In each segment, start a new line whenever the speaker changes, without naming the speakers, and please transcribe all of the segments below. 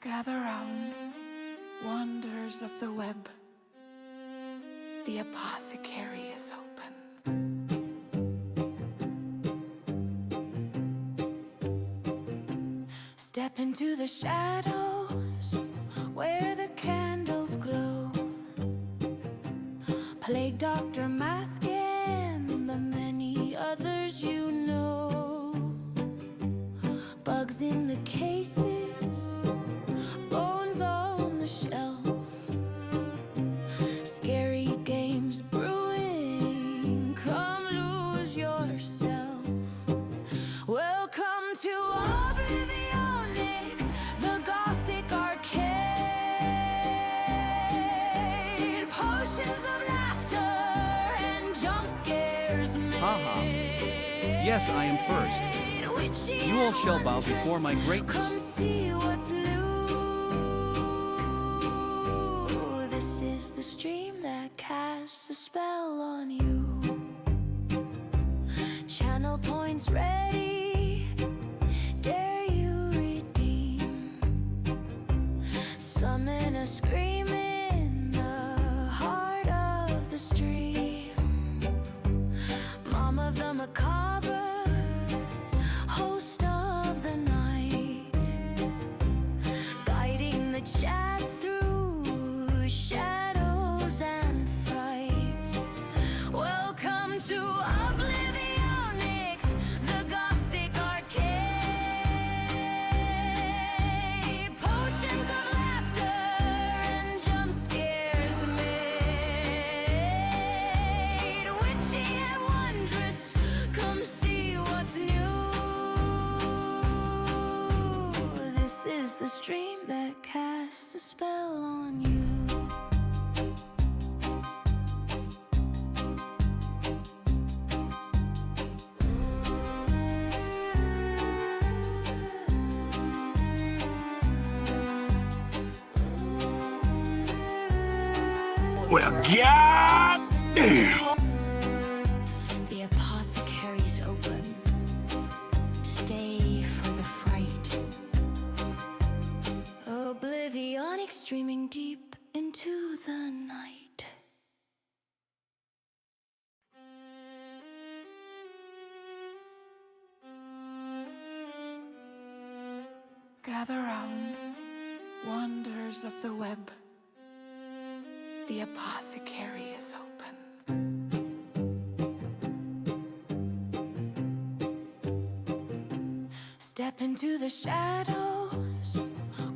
Gather round, wanderers of the web. The apothecary is open. Step into the shadows where the candles glow. Plague Doctor Mask and the many others you know. Bugs in the cases, bones on the shelf. Scary games brewing, come lose yourself. Welcome to OblivyOnyx, the gothic arcade. Potions of laughter and jump scares made.
Haha. Yes, I am first. You all shall bow before my greatness.
Come see what's new. This is the stream that casts a spell on you. Channel points ready. Dare you redeem? Summon a scream in the heart of the stream. Mom of the macabre, host of the night, guiding the chat through shadows and fright. Welcome to OblivyOnyx, the gothic arcade. Potions of laughter and jump scares made. Witchy and wondrous, come see what's new. This is the stream that casts a spell on you.
Well, goddamn!
The apothecary's open. Stay for the fright. OblivyOnyx streaming deep into the night. Gather round, wanderers of the web. The apothecary is open. Step into the shadows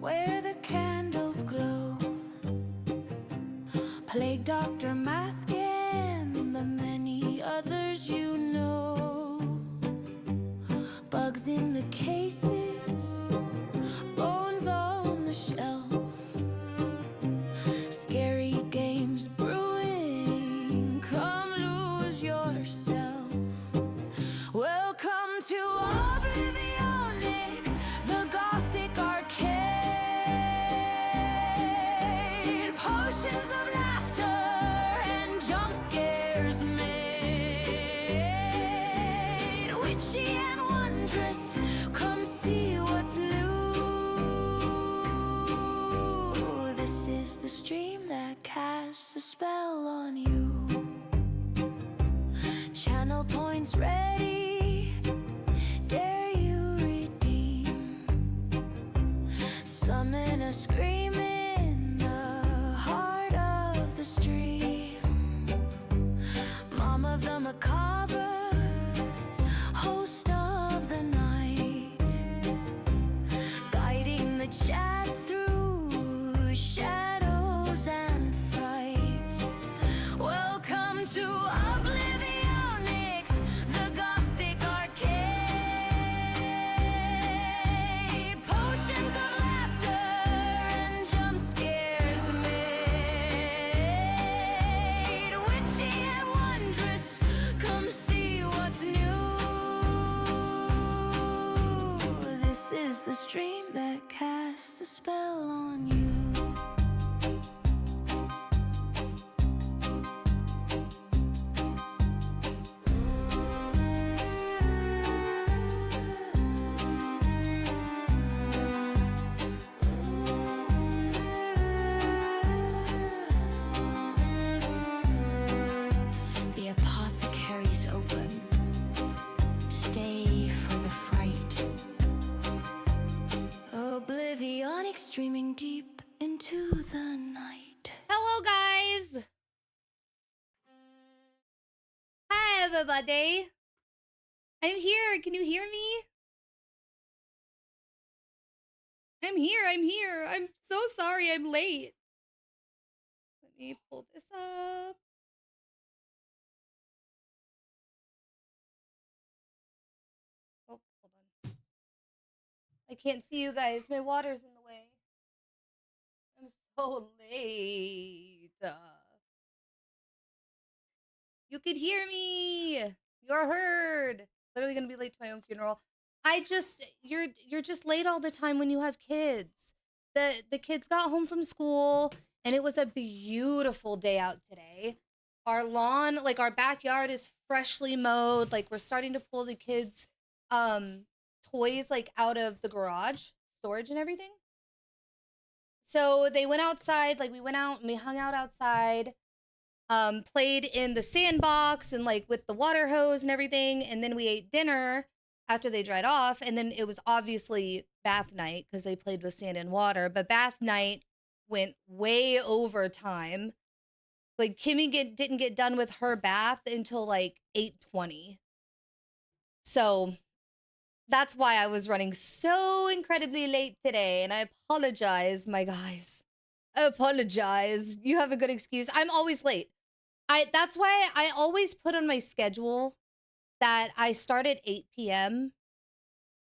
where the candles glow. Plague Doctor Mask and the many others you know. Bugs in the cases, bones on the shelf. Scary games brewing, come lose yourself. Welcome to OblivyOnyx, the gothic arcade. Potions of laughter and jump scares made. Witchy and wondrous, come see what's new. This is the stream that casts a spell on you. Channel points ready. Dare you redeem? Summon a scream in the heart of the stream. Mom of the macabre, host of the night, guiding the chat through shadows and fright. Welcome to OblivyOnyx, the gothic arcade. Potions of laughter and jump scares made. Witchy and wondrous, come see what's new. This is the stream that casts a spell on you.
everybody. I'm here. Can you hear me? I'm here. I'm so sorry I'm late. Let me pull this up. Oh, hold on. I can't see you guys. My water's in the way. I'm so late. You could hear me. You're heard. Literally gonna be late to my own funeral. You're just late all the time when you have kids. The kids got home from school and it was a beautiful day out today. Our lawn, like our backyard is freshly mowed. Like we're starting to pull the kids toys like out of the garage, storage and everything. So they went outside, like we went out and we hung out outside. Played in the sandbox and like with the water hose and everything. And then we ate dinner after they dried off. And then it was obviously bath night because they played with sand and water. But bath night went way over time. Like Kimmy didn't get done with her bath until like 8:20. So that's why I was running so incredibly late today. And I apologize, my guys. I apologize. You have a good excuse. I'm always late. That's why I always put on my schedule that I start at 8 p.m.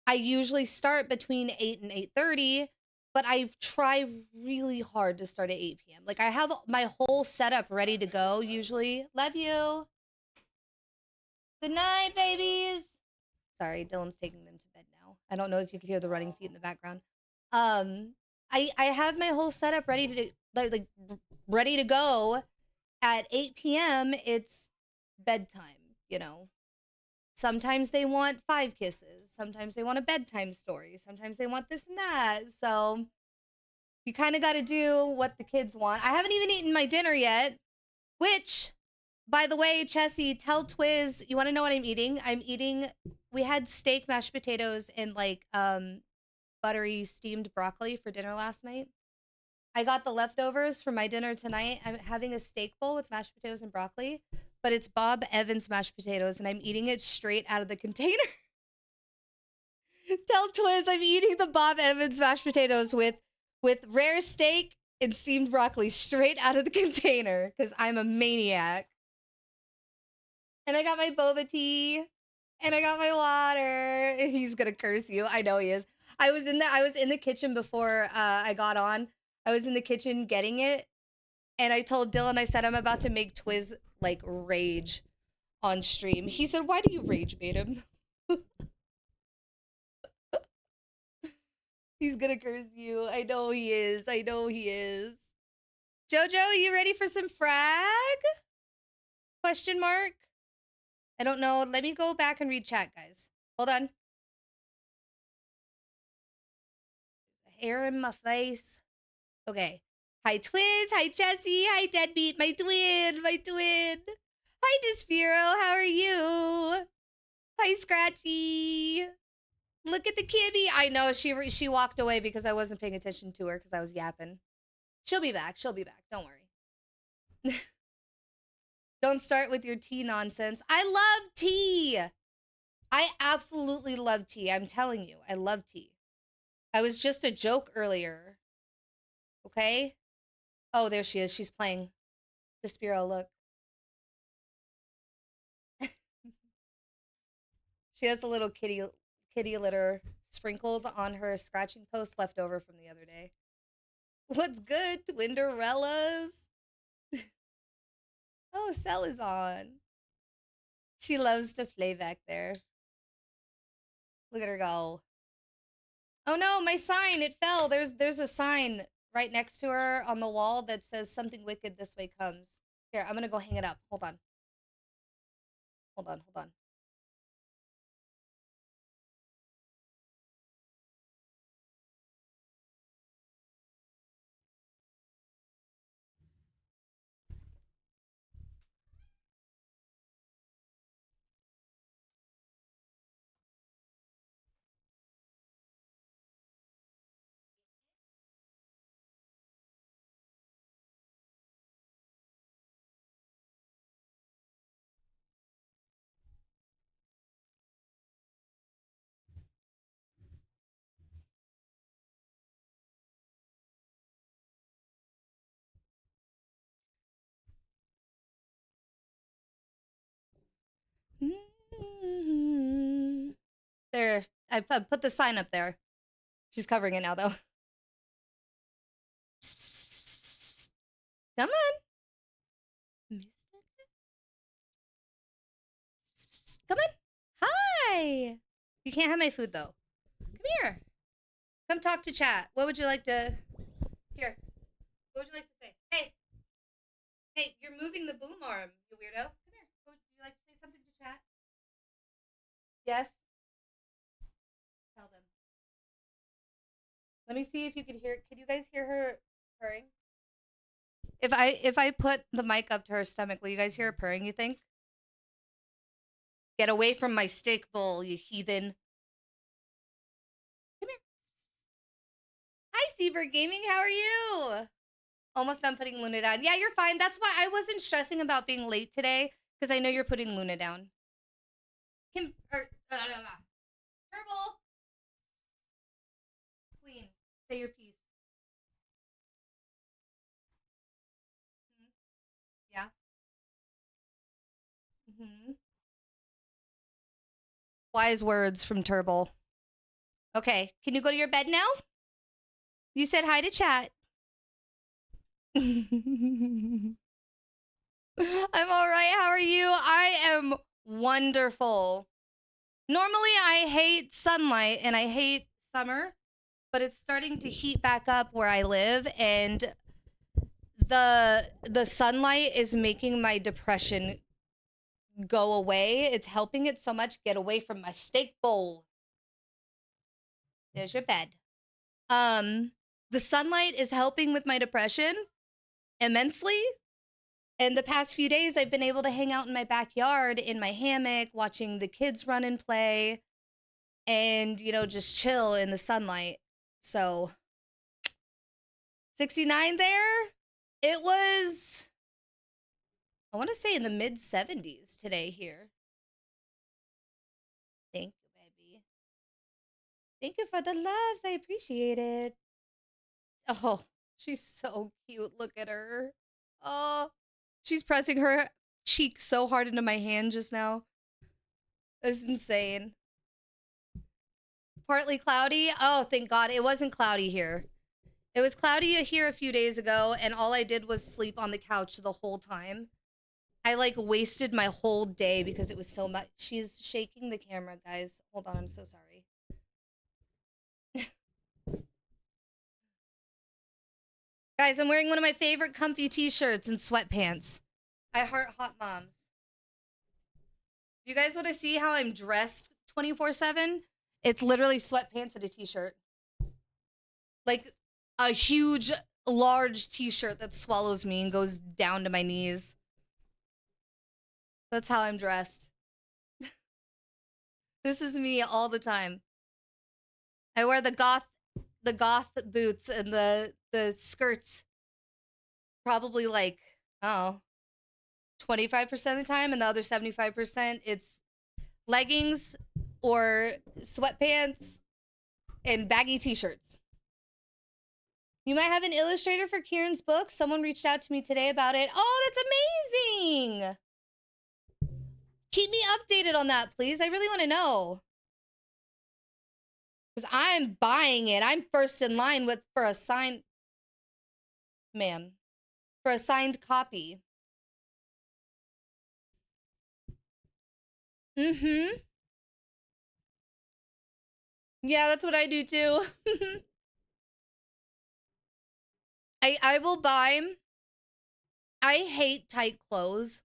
I usually start between 8 and 8:30, but I try really hard to start at 8 p.m. Like I have my whole setup ready to go usually. Love you. Good night, babies. Sorry, Dylan's taking them to bed now. I don't know if you could hear the running feet in the background. I have my whole setup ready to ready to go. At 8 p.m., it's bedtime, you know. Sometimes they want 5 kisses. Sometimes they want a bedtime story. Sometimes they want this and that. So you kind of got to do what the kids want. I haven't even eaten my dinner yet, which, by the way, Chessie, tell Twiz, you want to know what I'm eating? We had steak, mashed potatoes, and like buttery steamed broccoli for dinner last night. I got the leftovers for my dinner tonight. I'm having a steak bowl with mashed potatoes and broccoli, but it's Bob Evans mashed potatoes, and I'm eating it straight out of the container. Tell Twiz I'm eating the Bob Evans mashed potatoes with rare steak and steamed broccoli straight out of the container, because I'm a maniac. And I got my boba tea, and I got my water. He's gonna curse you. I know he is. I was in the kitchen before I got on. I was in the kitchen getting it, and I told Dylan, I said, I'm about to make Twiz, like, rage on stream. He said, why do you rage bait him? He's gonna curse you. I know he is. I know he is. Jojo, you ready for some frag? Question mark? I don't know. Let me go back and read chat, guys. Hold on. Hair in my face. Okay. Hi, Twiz. Hi, Jessie. Hi, Deadbeat. My twin. My twin. Hi, Despiro. How are you? Hi, Scratchy. Look at the Kimmy. I know she walked away because I wasn't paying attention to her because I was yapping. She'll be back. She'll be back. Don't worry. Don't start with your tea nonsense. I love tea. I absolutely love tea. I'm telling you, I love tea. I was just a joke earlier. Okay? Oh, there she is. She's playing. Despiro, look. She has a little kitty litter sprinkled on her scratching post left over from the other day. What's good, Twinderellas? Oh, Cell is on. She loves to play back there. Look at her go. Oh no, my sign, it fell. There's a sign right next to her on the wall that says something wicked this way comes. Here, I'm gonna go hang it up. Hold on. Hold on, hold on. There, I put the sign up there. She's covering it now, though. Come on. Come on. Hi. You can't have my food, though. Come here. Come talk to chat. What would you like to... Here. What would you like to say? Hey. Hey, you're moving the boom arm, you weirdo. Come here. Would you like to say something to chat? Yes? Tell them. Let me see if you could hear... Can you guys hear her purring? If I put the mic up to her stomach, will you guys hear her purring, you think? Get away from my steak bowl, you heathen. Come here. Hi, Seaver Gaming. How are you? Almost done putting Luna down. Yeah, you're fine. That's why I wasn't stressing about being late today, because I know you're putting Luna down. Turtle. Queen, say your piece. Yeah. Wise words from Turtle. Okay, can you go to your bed now? You said hi to chat. I'm all right. How are you? I am wonderful. Normally, I hate sunlight and I hate summer, but it's starting to heat back up where I live, and the sunlight is making my depression go away. It's helping it so much. Get away from my steak bowl. There's your bed. The sunlight is helping with my depression immensely. And the past few days, I've been able to hang out in my backyard in my hammock, watching the kids run and play, and, you know, just chill in the sunlight. So, 69 there. It was, I want to say, in the mid 70s today here. Thank you, baby. Thank you for the loves. I appreciate it. Oh, she's so cute. Look at her. Oh, she's pressing her cheek so hard into my hand just now. It's insane. Partly cloudy. Oh, thank God. It wasn't cloudy here. It was cloudy here a few days ago, and all I did was sleep on the couch the whole time. I, like, wasted my whole day because it was so much. She's shaking the camera, guys. Hold on, I'm so sorry. Guys, I'm wearing one of my favorite comfy t-shirts and sweatpants. I heart hot moms. You guys want to see how I'm dressed 24/7? It's literally sweatpants and a t-shirt. Like a huge, large t-shirt that swallows me and goes down to my knees. That's how I'm dressed. This is me all the time. I wear the goth boots and the skirts probably like, oh, 25% of the time, and the other 75% it's leggings or sweatpants and baggy t-shirts. You might have an illustrator for Kieran's book. Someone reached out to me today about it. Oh, that's amazing. Keep me updated on that, please. I really want to know. Because I'm buying it. I'm first in line for a signed... Ma'am. For a signed copy. Mm-hmm. Yeah, that's what I do too. I will buy... I hate tight clothes.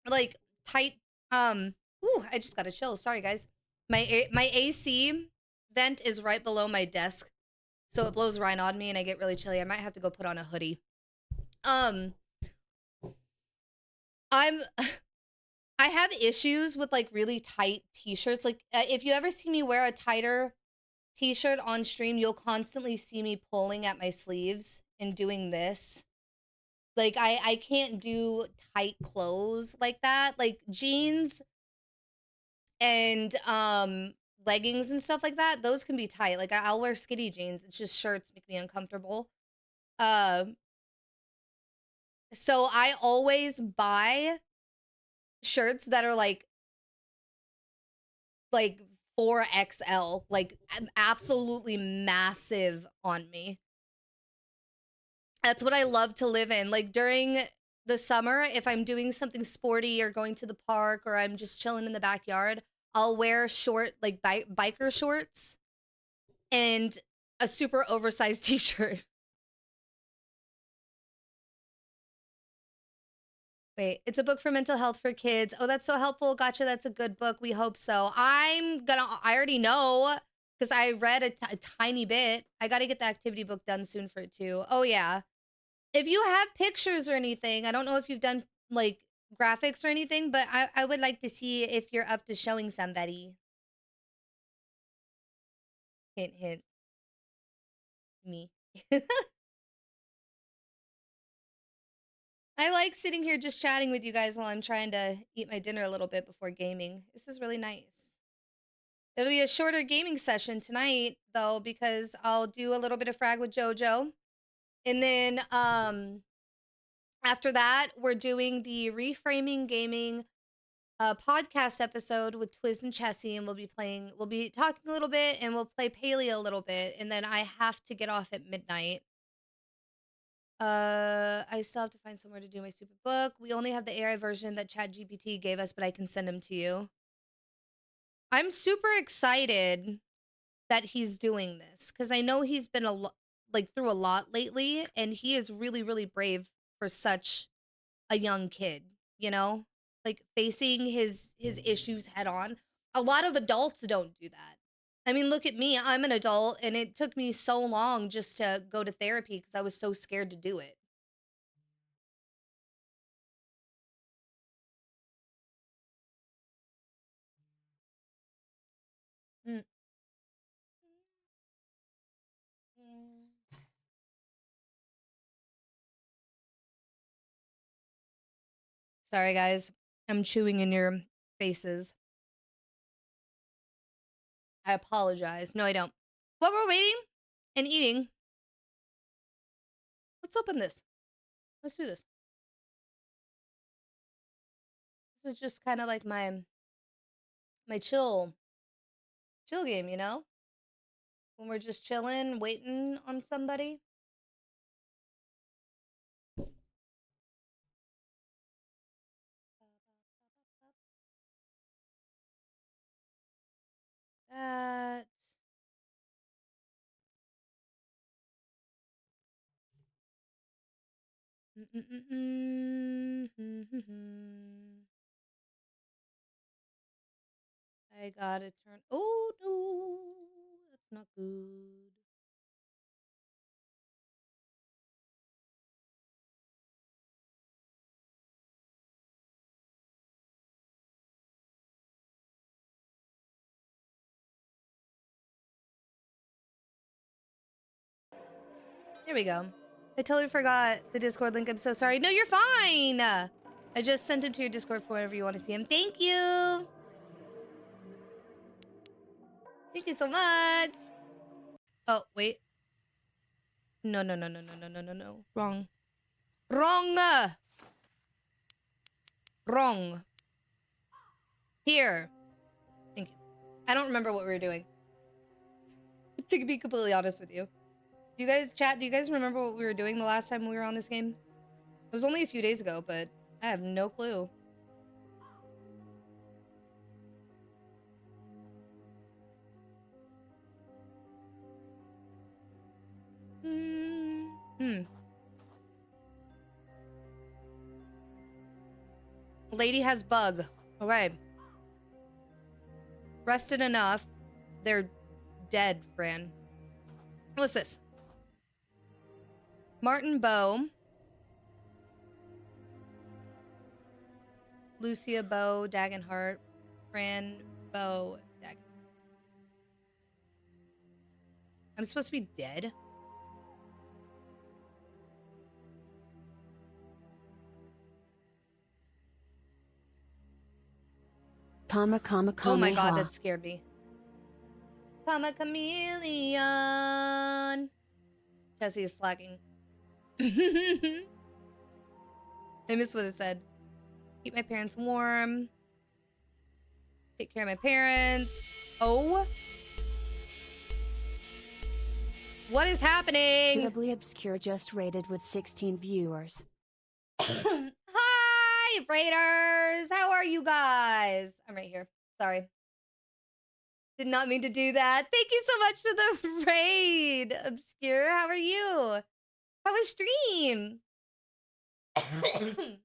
Like, tight... Ooh, I just got a chill. Sorry, guys. My AC vent is right below my desk. So it blows right on me and I get really chilly. I might have to go put on a hoodie. I have issues with, like, really tight t-shirts. Like, if you ever see me wear a tighter t-shirt on stream, you'll constantly see me pulling at my sleeves and doing this. Like, I can't do tight clothes like that. Like, jeans and leggings and stuff like that, those can be tight. Like, I'll wear skinny jeans. It's just shirts make me uncomfortable. So I always buy shirts that are like 4XL, like absolutely massive on me. That's what I love to live in. Like during the summer, if I'm doing something sporty or going to the park or I'm just chilling in the backyard, I'll wear short, like biker shorts and a super oversized t-shirt. Wait, it's a book for mental health for kids. Oh, that's so helpful. Gotcha. That's a good book. We hope so. I already know because I read a tiny bit. I got to get the activity book done soon for it too. Oh, yeah. If you have pictures or anything, I don't know if you've done like graphics or anything, but I would like to see if you're up to showing somebody. Hint, hint. Me. I like sitting here just chatting with you guys while I'm trying to eat my dinner a little bit before gaming. This is really nice. It'll be a shorter gaming session tonight, though, because I'll do a little bit of Frag with JoJo. And then after that, we're doing the Reframing Gaming podcast episode with Twiz and Chessie, and we'll be talking a little bit, and we'll play Paleo a little bit, and then I have to get off at midnight. I still have to find somewhere to do my stupid book. We only have the AI version that ChatGPT gave us, but I can send them to you. I'm super excited that he's doing this because I know he's been through a lot lately, and he is really, really brave for such a young kid, you know? Like facing his issues head on. A lot of adults don't do that. I mean, look at me. I'm an adult, and it took me so long just to go to therapy because I was so scared to do it. Mm. Sorry, guys. I'm chewing in your faces. I apologize. No, I don't. While we're waiting and eating, let's open this. Let's do this. This is just kind of like my chill game, you know? When we're just chilling, waiting on somebody. That. I gotta turn. Oh no, that's not good. There we go. I totally forgot the Discord link. I'm so sorry. No, you're fine. I just sent him to your Discord for whenever you want to see him. Thank you. Thank you so much. Oh, wait. No. Wrong. Wrong. Here. Thank you. I don't remember what we were doing. To be completely honest with you. Do you guys chat? Do you guys remember what we were doing the last time we were on this game? It was only a few days ago, but I have no clue. Lady has bug. Okay. Rested enough. They're dead, Fran. What's this? Martin Bow. Lucia Bow, Dagenhart. Fran Bow, Dagenhart. I'm supposed to be dead? Oh my god, that scared me. Comma chameleon. Chessie is slacking. I miss what it said. Keep my parents warm. Take care of my parents. Oh. What is happening?
Suitably Obscure just rated with 16 viewers.
Hi, Raiders! How are you guys? I'm right here. Sorry. Did not mean to do that. Thank you so much for the raid, Obscure. How are you? How was stream? I'm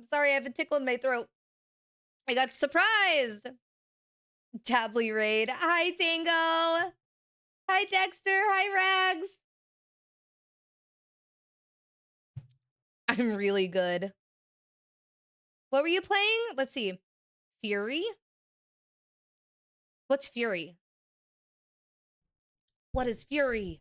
sorry, I have a tickle in my throat. I got surprised. Tably raid. Hi, Tango. Hi, Dexter. Hi, Rags. I'm really good. What were you playing? Let's see. Fury? What's Fury? What is Fury?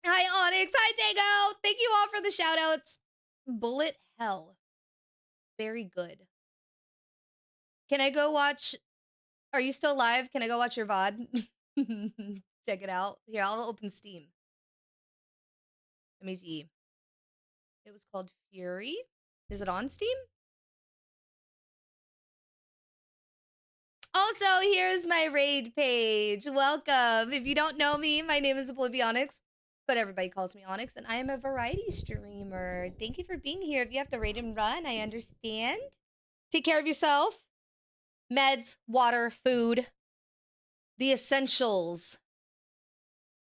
Hi, Onyx. Hi, Dago. Thank you all for the shoutouts. Bullet Hell. Very good. Can I go watch... Are you still live? Can I go watch your VOD? Check it out. Here, I'll open Steam. Let me see. It was called Fury. Is it on Steam? Also, here's my raid page. Welcome. If you don't know me, my name is OblivyOnyx, but everybody calls me Onyx, and I am a variety streamer. Thank you for being here. If you have to raid and run, I understand. Take care of yourself. Meds, water, food. The essentials.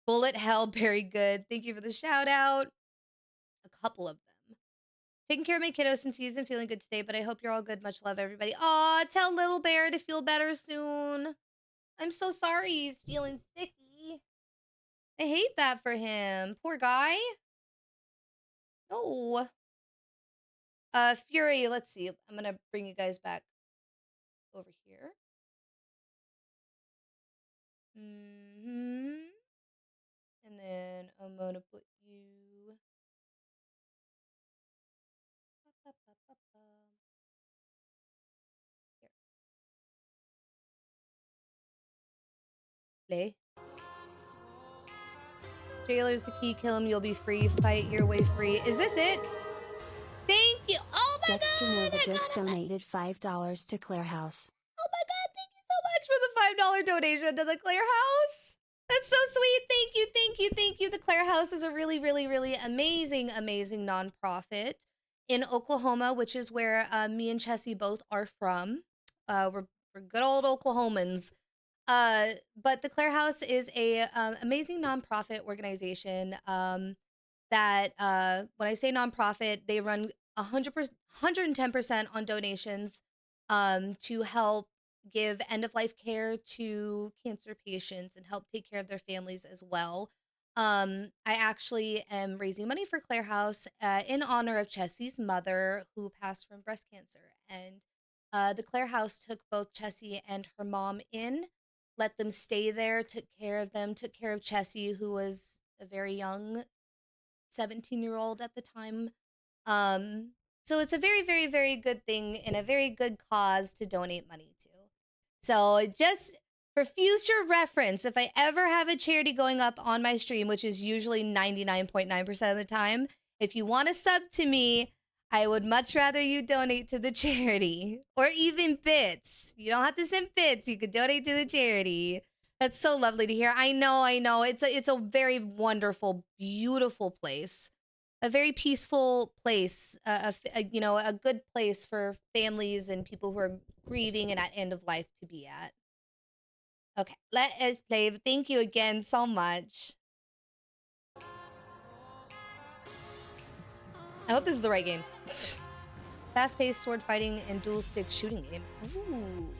Bullet Hell, very good. Thank you for the shout out. A couple of them. Taking care of my kiddos since he isn't feeling good today, but I hope you're all good. Much love, everybody. Aw, tell Little Bear to feel better soon. I'm so sorry he's feeling sicky. I hate that for him. Poor guy. No. Fury, let's see. I'm gonna bring you guys back over here. And then I'm gonna put you... Here. Play. Jailer's the key. Kill him, you'll be free. Fight your way free. Is this it? Thank you. Oh my
Dexter
god!
Nova just donated $5 to Claire House.
Oh my god, thank you so much for the $5 donation to the Claire House. That's so sweet. Thank you, thank you, thank you. The Claire House is a really, really, really amazing, amazing nonprofit in Oklahoma, which is where me and Chessie both are from. We're good old Oklahomans. But the Claire House is a amazing nonprofit organization that when I say nonprofit, they run 100%, 110% on donations to help give end-of-life care to cancer patients and help take care of their families as well. I actually am raising money for Claire House in honor of Chessie's mother who passed from breast cancer. And the Claire House took both Chessie and her mom in, let them stay there, took care of them, took care of Chessie, who was a very young 17-year-old at the time. So it's a very, very, very good thing and a very good cause to donate money to. So just for future reference, if I ever have a charity going up on my stream, which is usually 99.9% of the time, if you want to sub to me, I would much rather you donate to the charity or even bits. You don't have to send bits. You could donate to the charity. That's so lovely to hear. I know. It's a very wonderful, beautiful place. A very peaceful place, you know, a good place for families and people who are grieving and at end of life to be at. Okay, let us play. Thank you again so much. I hope this is the right game. Fast-paced sword fighting and dual stick shooting game. Ooh.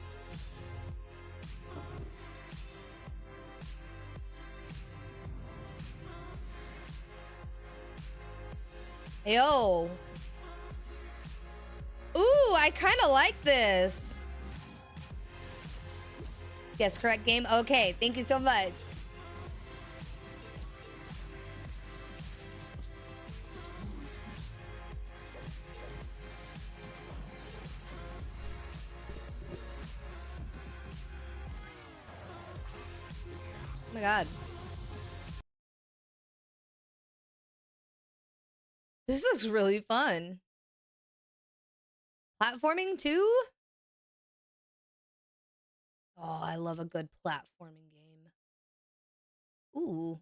Yo. Ooh, I kind of like this. Yes, correct game. Okay, thank you so much. Oh my god. This is really fun. platforming too? Oh, I love a good platforming game. Ooh.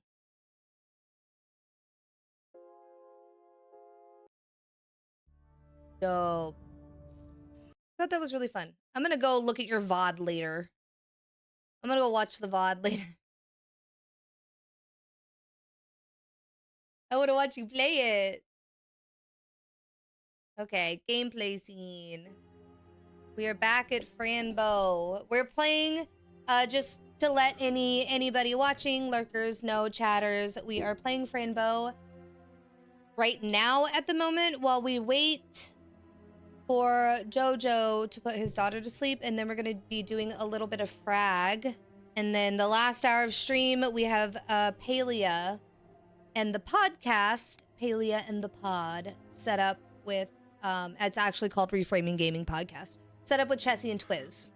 Dope. I thought that was really fun. I'm gonna go look at your VOD later. I'm gonna go watch the VOD later. I wanna watch you play it. Okay, gameplay scene. We are back at Franbo. We're playing, just to let anybody watching, lurkers know, chatters, we are playing Franbo right now at the moment while we wait for Jojo to put his daughter to sleep, and then we're gonna be doing a little bit of Frag. And then the last hour of stream, we have Palia and the podcast, Palia and the Pod, set up with, it's actually called Reframing Gaming Podcast, set up with Chessie and Twiz.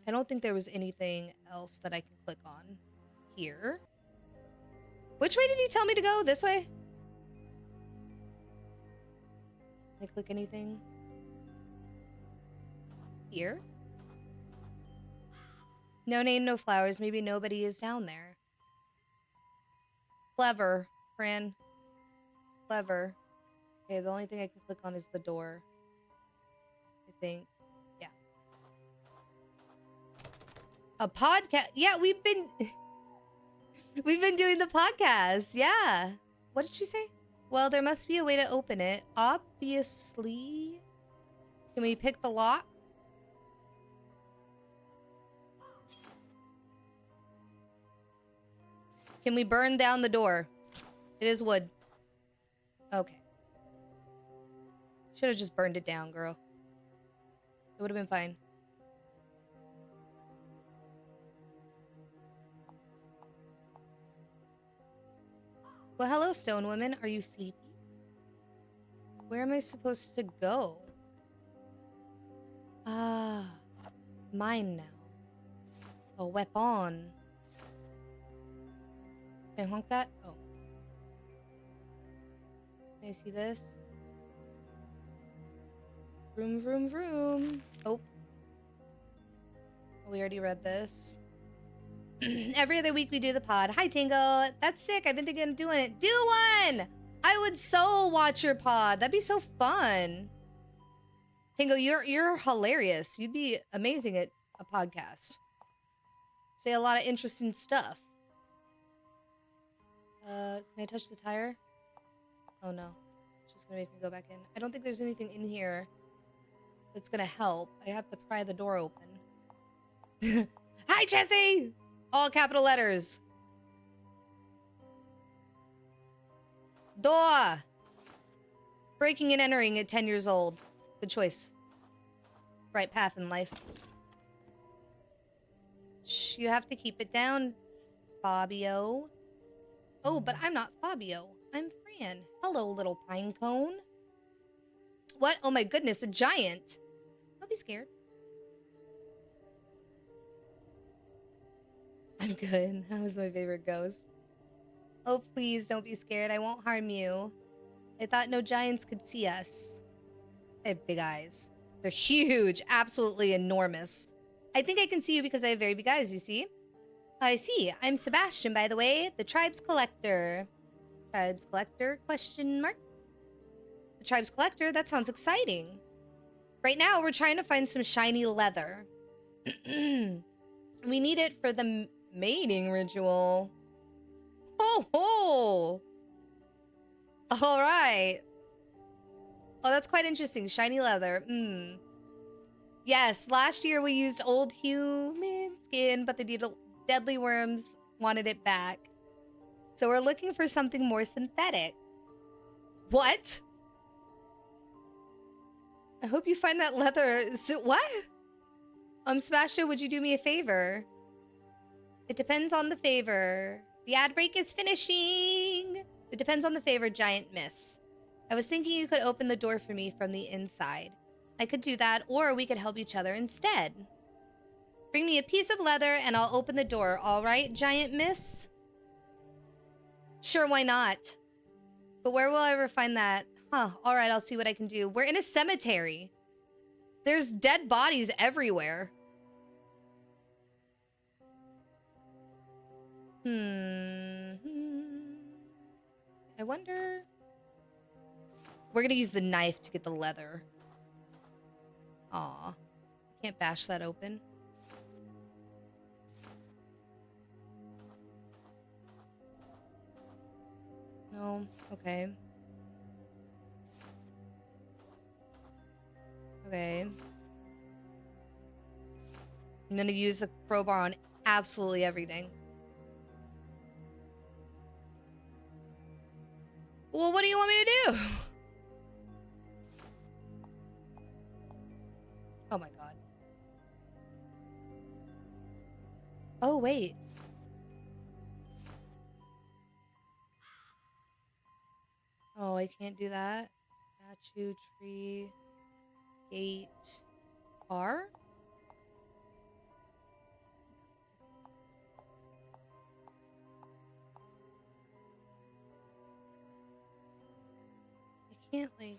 I don't think there was anything else that I can click on here. Which way did he tell me to go? This way? Can I click anything? Here? No name, no flowers. Maybe nobody is down there. Clever, Fran. Clever. Okay, the only thing I can click on is the door. I think. Yeah. A podcast. Yeah, we've been doing the podcast. Yeah. What did she say? Well, there must be a way to open it. Obviously. Can we pick the lock? Can we burn down the door? It is wood. Okay. Should have just burned it down, girl. It would have been fine. Well, hello, stone woman. Are you sleepy? Where am I supposed to go? Ah, mine now. A weapon. Can I honk that? Oh. Can I see this? Vroom, vroom, vroom. Oh. We already read this. Every other week we do the pod. Hi, Tingle. That's sick. I've been thinking of doing it. Do one! I would so watch your pod. That'd be so fun. Tingle, you're hilarious. You'd be amazing at a podcast. Say a lot of interesting stuff. Can I touch the tire? Oh no. It's just gonna make me go back in. I don't think there's anything in here that's gonna help. I have to pry the door open. Hi, Chessie! All capital letters. Door! Breaking and entering at 10 years old. Good choice. Right path in life. Shh, you have to keep it down, Fabio. Oh, but I'm not Fabio. I'm Fran. Hello, little pine cone. What? Oh my goodness, a giant. Don't be scared. I'm good. That was my favorite ghost. Oh, please don't be scared. I won't harm you. I thought no giants could see us. I have big eyes. They're huge. Absolutely enormous. I think I can see you because I have very big eyes, you see? I see. I'm Sebastian, by the way. The Tribe's Collector. Tribe's Collector? Question mark? The Tribe's Collector? That sounds exciting. Right now, we're trying to find some shiny leather. We need it for the mating ritual. Ho ho! Alright. Oh, that's quite interesting. Shiny leather. Yes, last year we used old human skin, but the deadly worms wanted it back. So we're looking for something more synthetic. What? I hope you find that leather. What? Sebastian, would you do me a favor? It depends on the favor. The ad break is finishing. It depends on the favor, giant miss. I was thinking you could open the door for me from the inside. I could do that, or we could help each other instead. Bring me a piece of leather and I'll open the door, all right, giant miss? Sure, why not? But where will I ever find that? Huh, all right, I'll see what I can do. We're in a cemetery. There's dead bodies everywhere. I wonder... We're gonna use the knife to get the leather. Aw. Can't bash that open. No. Okay. Okay. I'm gonna use the crowbar on absolutely everything. Well, what do you want me to do? Oh my god. Oh, wait. Oh, I can't do that. Statue, tree, gate, car? I can't, like...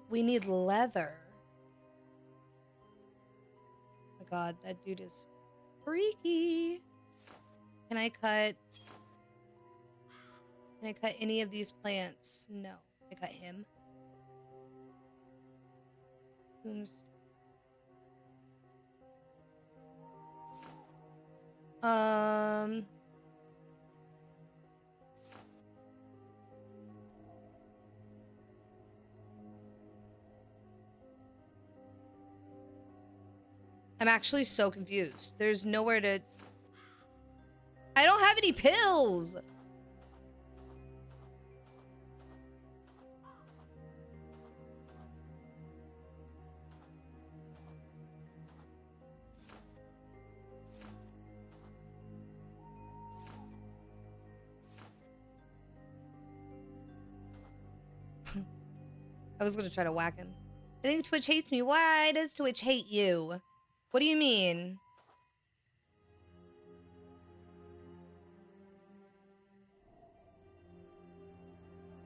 We need leather. Oh my god, that dude is freaky. Can I cut any of these plants? No. Can I cut him? I'm actually so confused. There's nowhere to... I don't have any pills! I was gonna try to whack him. I think Twitch hates me. Why does Twitch hate you? What do you mean?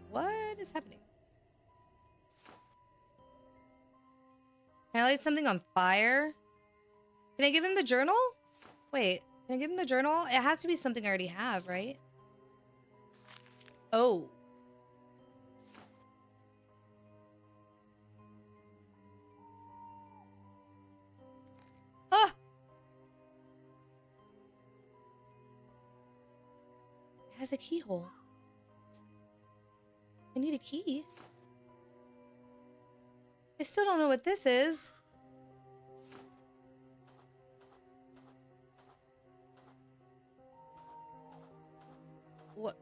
What is happening? Can I light something on fire? Can I give him the journal? Wait, can I give him the journal? It has to be something I already have, right? Oh. Ah! It has a keyhole. I need a key. I still don't know what this is. What?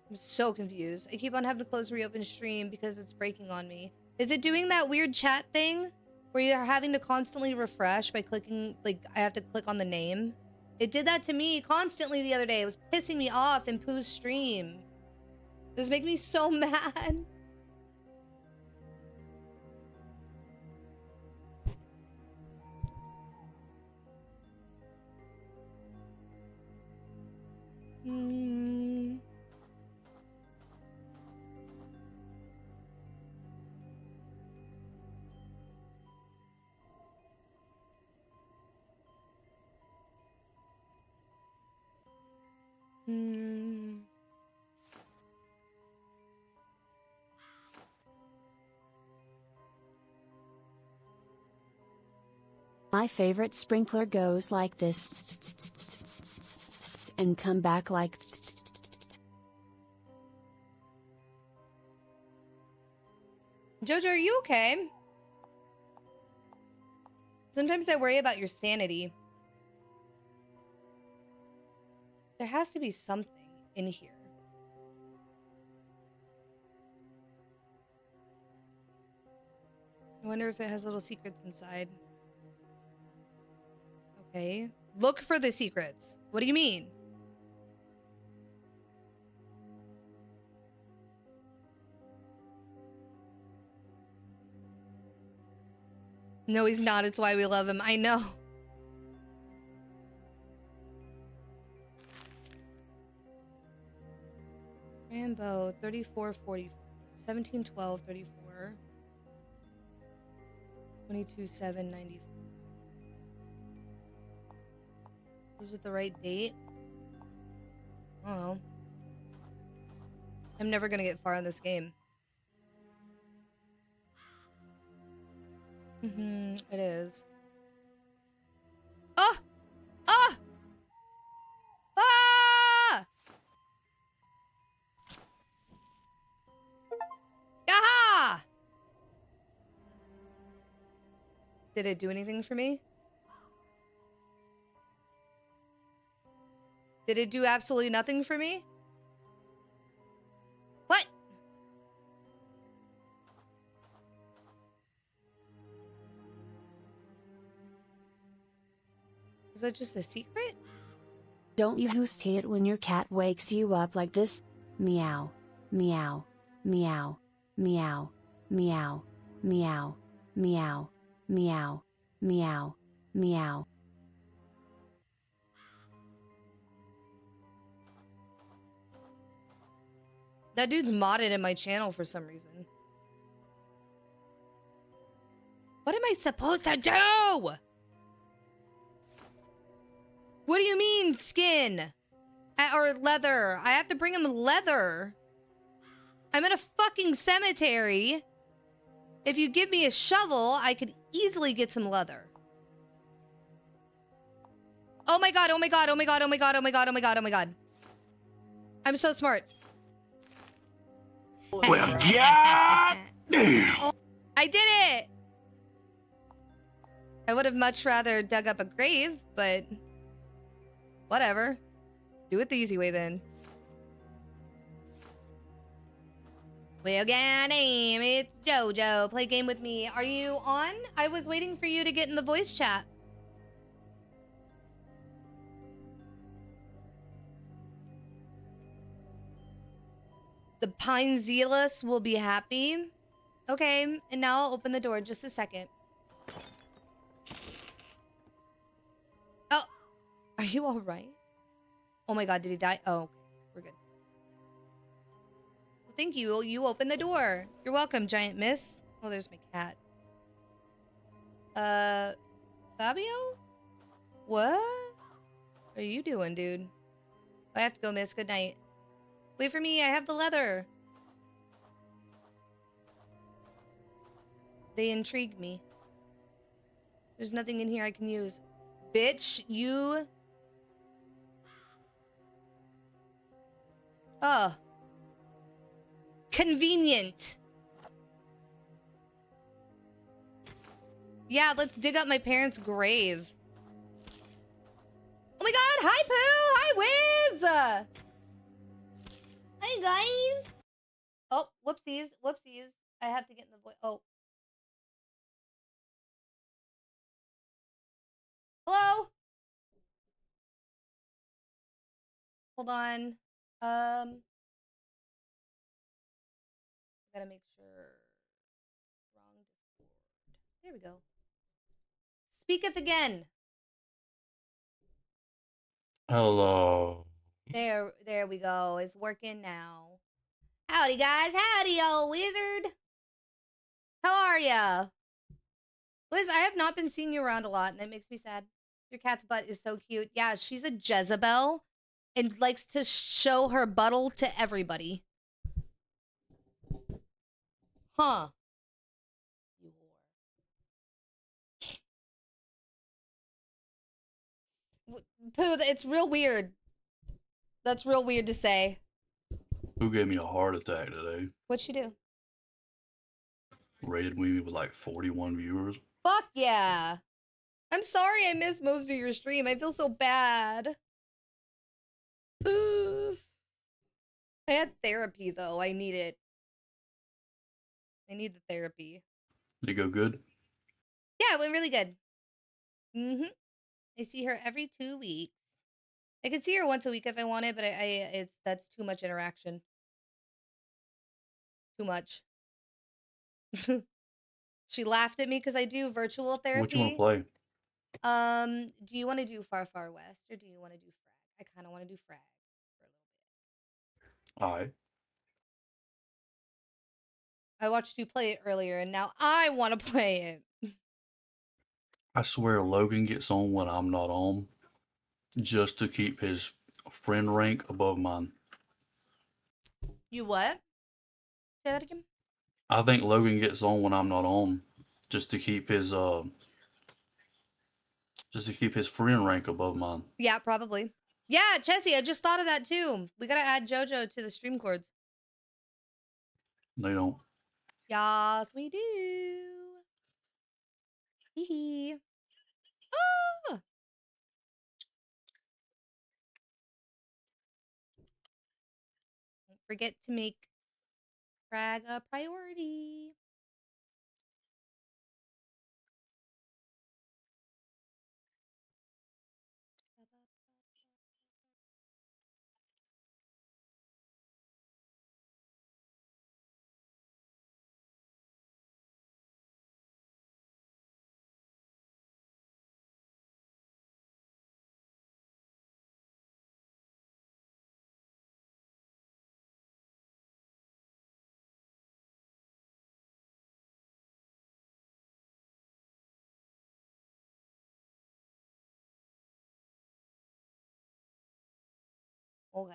I'm so confused. I keep on having to close reopen stream because it's breaking on me. Is it doing that weird chat thing where you're having to constantly refresh by clicking, like, I have to click on the name? It did that to me constantly the other day. It was pissing me off in Pooh's stream. It was making me so mad.
My favorite sprinkler goes like this and come back like.
Jojo, are you okay? Sometimes I worry about your sanity. There has to be something in here. I wonder if it has little secrets inside. Okay. Look for the secrets. What do you mean? No, he's not. It's why we love him. I know. Rambo, 34, 44. 17, 12, 34. 22, 7, 94. Was it the right date? I don't know. I'm never gonna get far in this game. It is. Ah! Ah! Ah! Yaha! Did it do anything for me? Did it do absolutely nothing for me? What? Is that just a secret?
Don't you see it when your cat wakes you up like this? Meow, meow, meow, meow, meow, meow, meow, meow, meow, meow.
That dude's modded in my channel for some reason. What am I supposed to do? What do you mean, skin? Or leather? I have to bring him leather. I'm in a fucking cemetery. If you give me a shovel, I could easily get some leather. Oh my god, oh my god, oh my god, oh my god, oh my god, oh my god, oh my god. I'm so smart.
Well, god damn.
I did it! I would have much rather dug up a grave, but whatever. Do it the easy way then. Well, goddamn, it's JoJo. Play game with me. Are you on? I was waiting for you to get in the voice chat. The Pine Zealous will be happy. Okay, and now I'll open the door. Just a second. Oh, are you all right? Oh my god, did he die? Oh, okay, we're good. Well, thank you. You opened the door. You're welcome, giant miss. Oh, there's my cat. Fabio? What are you doing, dude? I have to go, miss. Good night. Wait for me. I have the leather. They intrigue me. There's nothing in here I can use. Bitch, you... Oh. Convenient. Yeah, let's dig up my parents' grave. Oh my god, hi Pooh! Hi Wiz! Hi guys! Oh, whoopsies, whoopsies. I have to get in the voice. Oh. Hello? Hold on. Gotta make sure. Wrong Discord. There we go. Speaketh again.
Hello.
There we go. It's working now. Howdy, guys. Howdy, old wizard. How are ya? Liz, I have not been seeing you around a lot, and it makes me sad. Your cat's butt is so cute. Yeah, she's a Jezebel and likes to show her buttle to everybody. Huh. You whore. Pooh, it's real weird. That's real weird to say.
Who gave me a heart attack today?
What'd she do?
Rated me with like 41 viewers.
Fuck yeah. I'm sorry I missed most of your stream. I feel so bad. Oof. I had therapy, though. I need it. I need the therapy.
Did it go good?
Yeah, it went really good. Mm-hmm. I see her every 2 weeks. I could see her once a week if I wanted, but that's too much interaction. Too much. She laughed at me because I do virtual therapy.
What you want to play?
Do you want to do Far Far West or do you want to do Frag? I kind of want to do Frag for a little bit.
Alright.
I watched you play it earlier, and now I want to play it.
I swear Logan gets on when I'm not on, just to keep his friend rank above mine.
You what? Say that again?
I think Logan gets on when I'm not on, just to keep his friend rank above mine.
Yeah, probably. Yeah, Chessie, I just thought of that too. We gotta add JoJo to the stream chords.
They don't.
Yes, we do. Hee hee. Ah! Don't forget to make Frag a priority. Okay.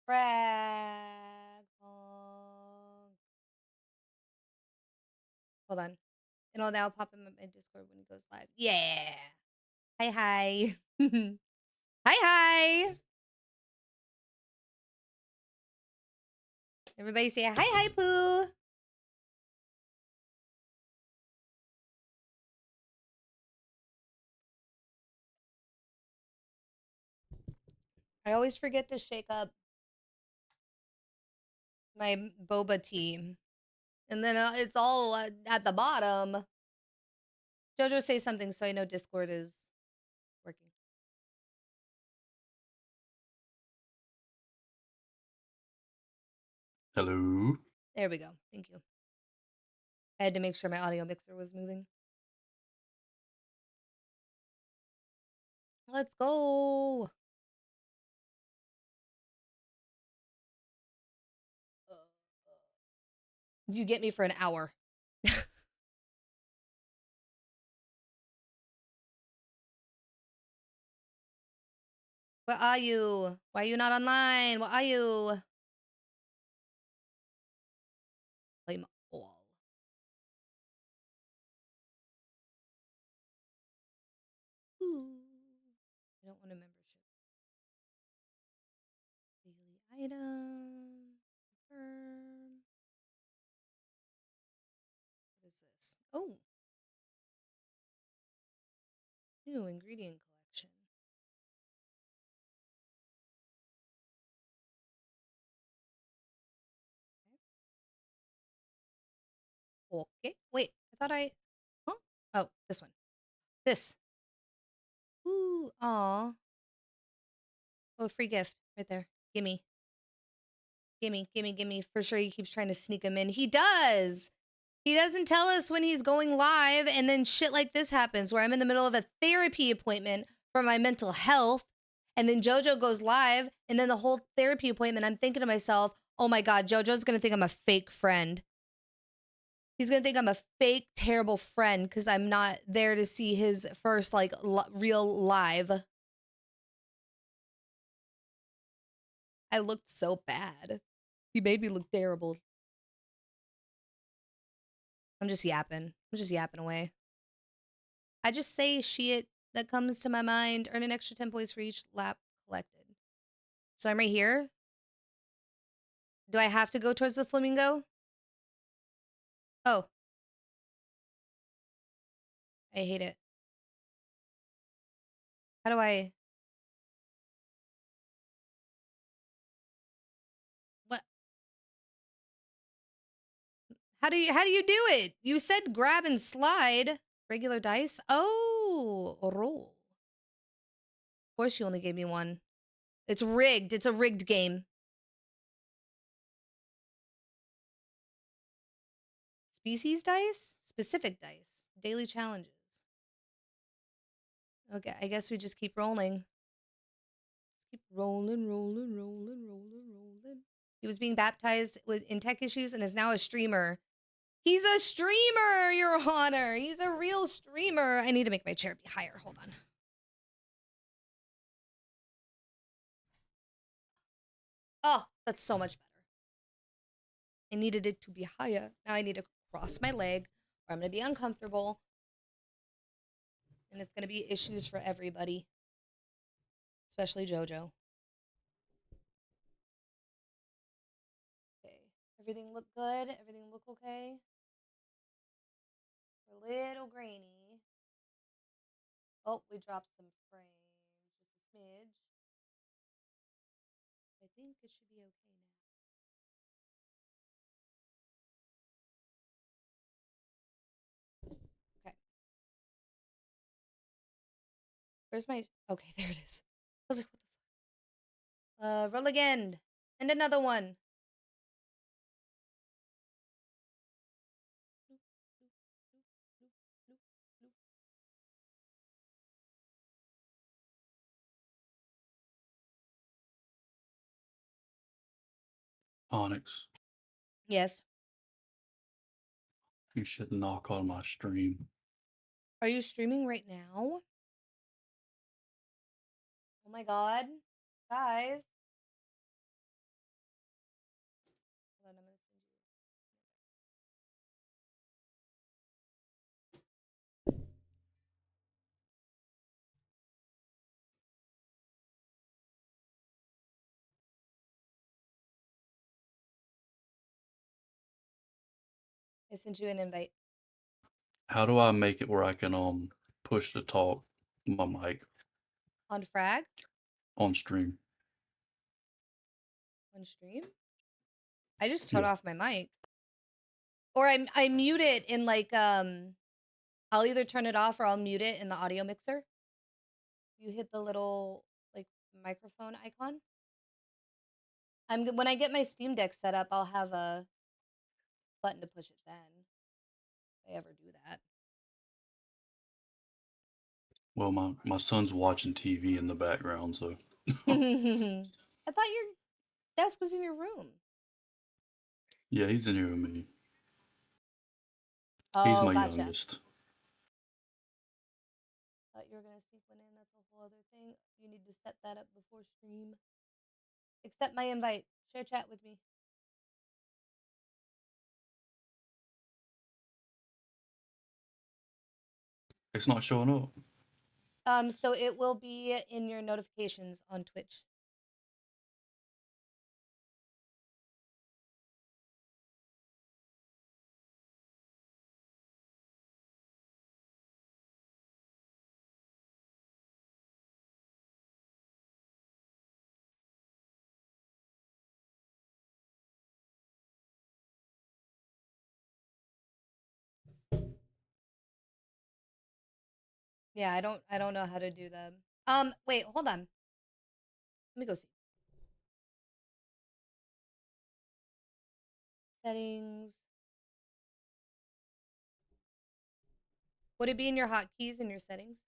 Frag. Hold on. It'll now pop him up in Discord when he goes live. Yeah. Hi, hi. Hi, hi. Everybody say hi, hi, Pooh. I always forget to shake up my boba tea. And then it's all at the bottom. Jojo, say something so I know Discord is working.
Hello.
There we go. Thank you. I had to make sure my audio mixer was moving. Let's go. You get me for an hour. Where are you? Why are you not online? Where are you? Claim all. Ooh. I don't want a membership. Daily item. Confirm. What is this? Oh. New ingredient collection. Okay. Wait, I thought I... Huh? Oh, this one. This. Ooh, aw. Oh, free gift right there. Gimme. Gimme, gimme, gimme. For sure he keeps trying to sneak him in. He does! He doesn't tell us when he's going live, and then shit like this happens where I'm in the middle of a therapy appointment for my mental health, and then JoJo goes live, and then the whole therapy appointment, I'm thinking to myself, oh my God, JoJo's gonna think I'm a fake friend. He's gonna think I'm a fake, terrible friend because I'm not there to see his first, like, real live. I looked so bad. He made me look terrible. I'm just yapping. I'm just yapping away. I just say shit that comes to my mind. Earn an extra 10 points for each lap collected. So I'm right here. Do I have to go towards the flamingo? Oh. I hate it. How do I... What? How do you do it? You said grab and slide. Regular dice? Oh, roll. Of course you only gave me one. It's rigged. It's a rigged game. Species dice? Specific dice. Daily challenges. Okay, I guess we just keep rolling. Keep rolling. He was being baptized in tech issues and is now a streamer. He's a streamer, Your Honor. He's a real streamer. I need to make my chair be higher. Hold on. Oh, that's so much better. I needed it to be higher. Now I need to cross my leg or I'm going to be uncomfortable. And it's going to be issues for everybody, especially JoJo. Okay. Everything look good? Everything look okay? We're a little grainy. Oh, we dropped some frames. Just a smidge. I think it should be okay now. Okay. Where's my... Okay, there it is. I was like, what the fuck? Roll again. And another one.
Onyx,
Yes.
you should knock on my stream.
Are you streaming right now? Oh my god. Guys. Hold on, I'm gonna send you. I sent you an invite.
How do I make it where I can push to talk my mic
On Frag?
on stream?
On stream? I just turn
Yeah.
off my mic. Or I mute it in like I'll either turn it off or I'll mute it in the audio mixer. You hit the little like microphone icon. When I get my Steam Deck set up, I'll have a button to push it then. If I ever do that.
Well, my son's watching TV in the background, so
I thought your desk was in your room.
yeah, he's in here with me.
Oh,
He's my
gotcha.
youngest.
Thought you were gonna sneak one in. That's a whole other thing. You need to set that up before stream. Accept my invite. Share chat with me.
It's not showing up.
So it will be in your notifications on Twitch. Yeah, I don't know how to do them. Wait, hold on. Let me go see. Settings. Would it be in your hotkeys in your settings?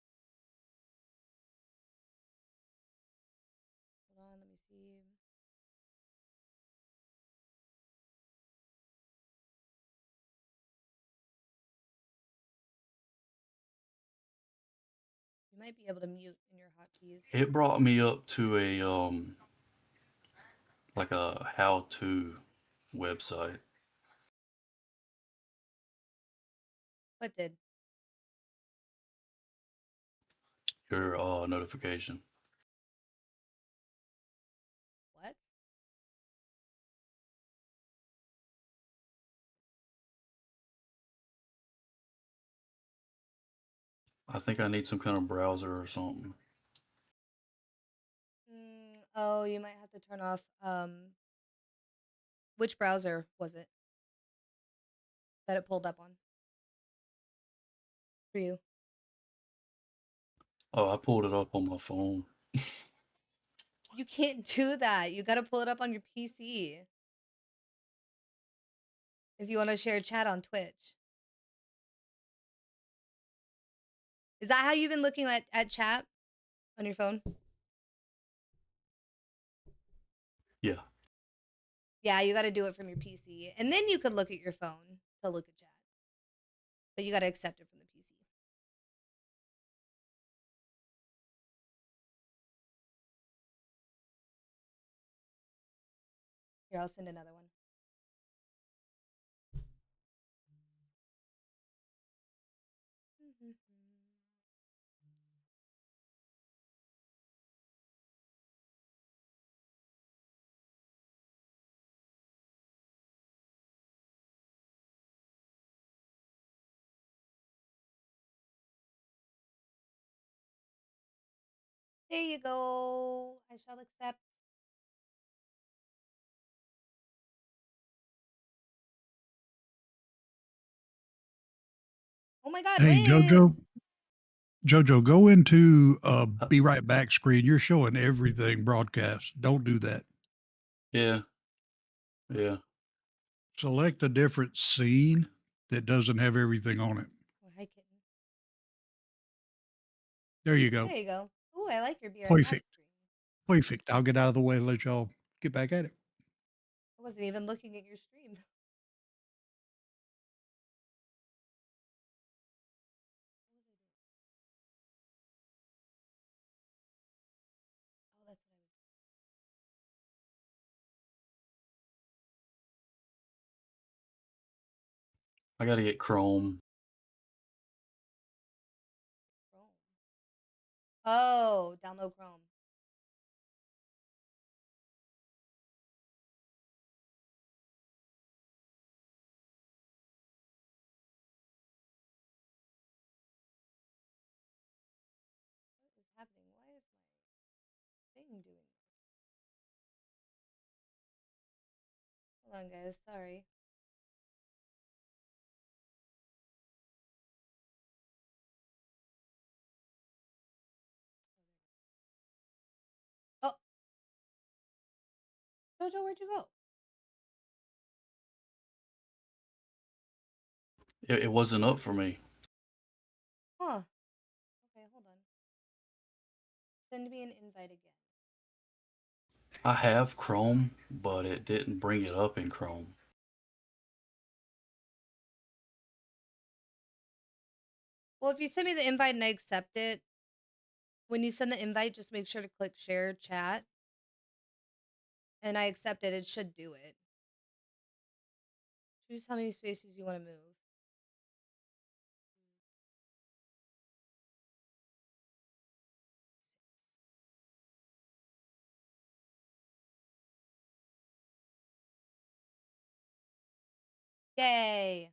Hold on, let me see. You might be able to mute in your hotkeys.
It brought me up to a like a how-to website.
What did?
Your notification.
What?
I think I need some kind of browser or something.
Oh, you might have to turn off. Which browser was it that it pulled up on for you?
Oh, I pulled it up on my phone.
You can't do that. You got to pull it up on your PC if you want to share chat on Twitch. Is that how you've been looking at chat on your phone?
Yeah.
Yeah, you got to do it from your PC. And then you could look at your phone to look at chat. But you got to accept it from the PC. Here, I'll send another one. There you go. I shall accept. Oh my God,
Hey,
Wiz.
Jojo, go into
Uh,
be right back screen. You're showing everything broadcast. Don't do that.
Yeah. Yeah.
Select a different scene that doesn't have everything on it.
Oh, hi, kitten.
There you go.
There you go. Oh, I like your beer at that
Perfect.
screen.
Perfect. I'll get out of the way and let y'all get back at it.
I wasn't even looking at your stream. Oh, that's what I was.
I gotta get Chrome.
Chrome. Oh, download Chrome. What is happening? Why is my thing doing this? Hold on, guys. Sorry. Oh, Jojo, where'd you go?
It wasn't up for me.
Huh. Okay, hold on. Send me an invite again.
I have Chrome, but it didn't bring it up in Chrome.
Well, if you send me the invite and I accept it, when you send the invite, just make sure to click share chat. And I accept it. It should do it. Choose how many spaces you want to move. Yay.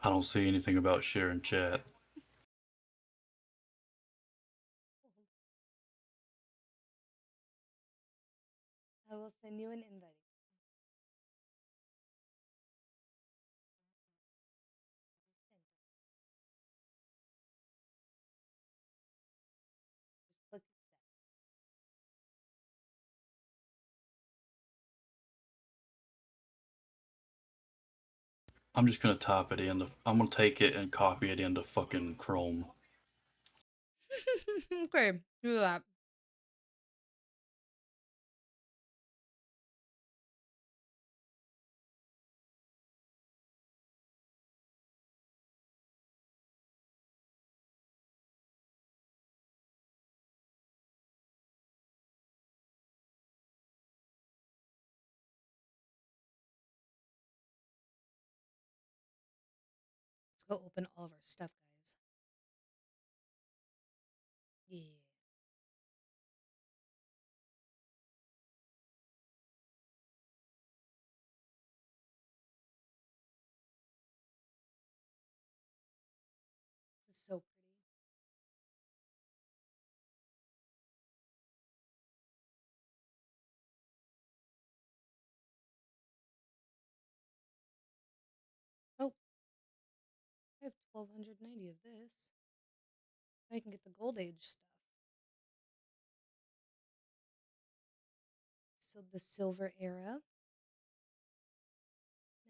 I don't see anything about sharing chat.
I will send you an invite. Just click accept.
I'm just gonna type it in. I'm gonna take it and copy it into fucking Chrome.
Okay, do that. Let's go open all of our stuff, guys. Yeah. This is so pretty. I have 1,290 of this. I can get the Gold Age stuff. So the Silver Era.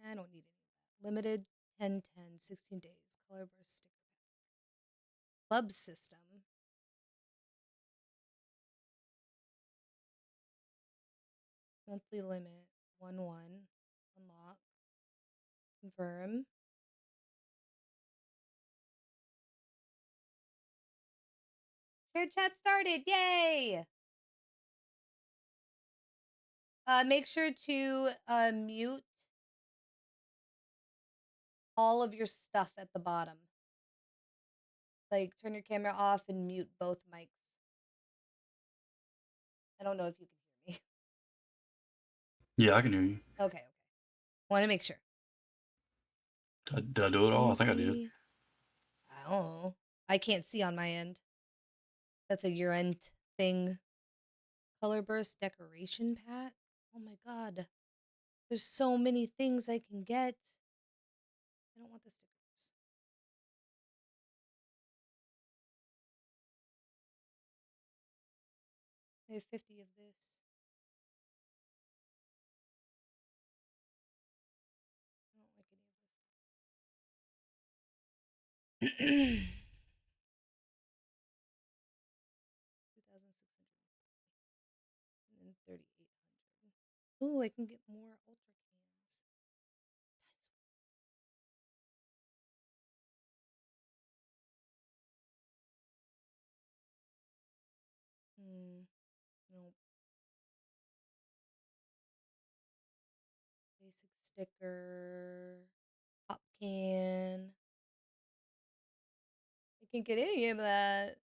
I don't need any of that. Limited 10/10, 16 days. Color burst sticker pack. Club system. Monthly limit 1/1. Unlock. Confirm. Shared chat started. Yay! Make sure to mute all of your stuff at the bottom. Like, turn your camera off and mute both mics. I don't know if you can hear me.
Yeah, I can hear you.
Okay. Want to make sure.
Did I do it all? I think I did.
I don't know. I can't see on my end. That's a year-end thing. Color burst decoration pack. Oh my god. There's so many things I can get. I don't want the stickers. I have 50 of this. I don't like any of this. 2,640. And then 3,800. Ooh, I can get more ultra cans. Nope. Basic sticker. Pop can. I can't get any of that.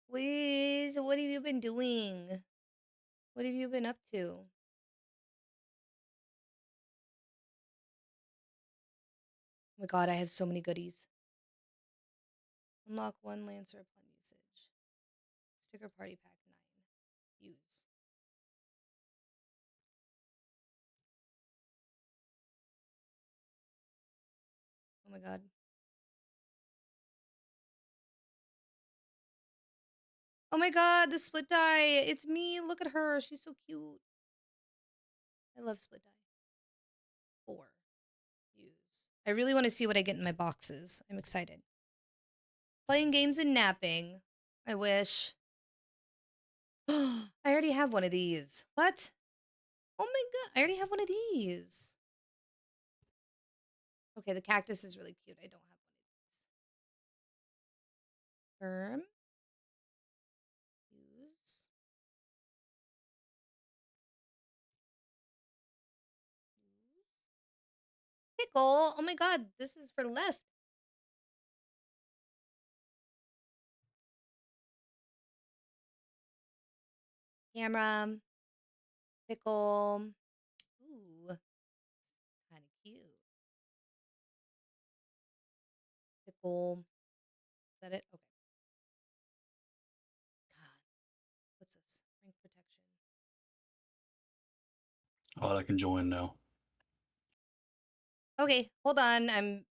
Please, what have you been doing? What have you been up to? Oh my god, I have so many goodies. Unlock 1 Lancer upon usage. Sticker party pack 9. Use. Oh my god. Oh my god, the split die. It's me. Look at her. She's so cute. I love split die. 4. Use. I really want to see what I get in my boxes. I'm excited. Playing games and napping. I wish. I already have one of these. What? Oh my god, I already have one of these. Okay, the cactus is really cute. I don't have one of these. Firm. Use. Pickle. Oh my god, this is for left. Camera. Pickle. Ooh. Kind of cute. Pickle. Is that it? Okay. God. What's this? Rank protection.
Oh, I can join now.
Okay, hold on. I'm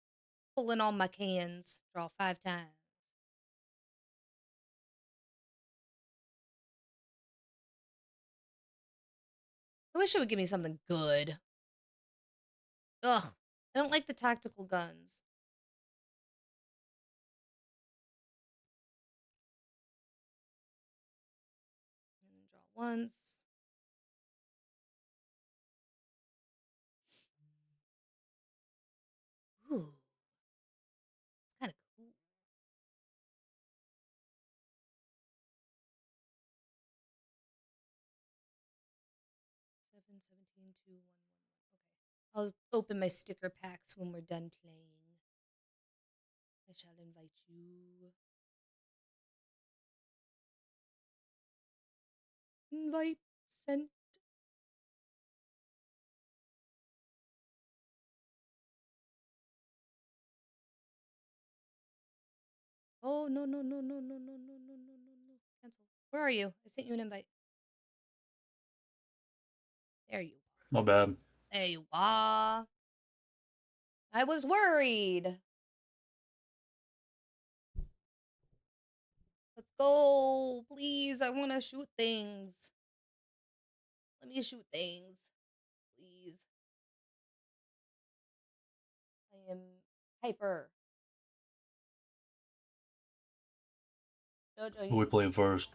pulling all my cans. Draw 5 times. I wish it would give me something good. Ugh. I don't like the tactical guns. And then draw once. Ooh. It's kind of cool. 7, 17, 2, 1, 1, 1. Okay. I'll open my sticker packs when we're done playing. I shall invite you. Invite sent. Oh, no. Cancel. Where are you? I sent you an invite. There you are.
My bad.
There you are. I was worried. Let's go. Please, I want to shoot things. Let me shoot things. Please. I am hyper. Jojo,
Who we playing first?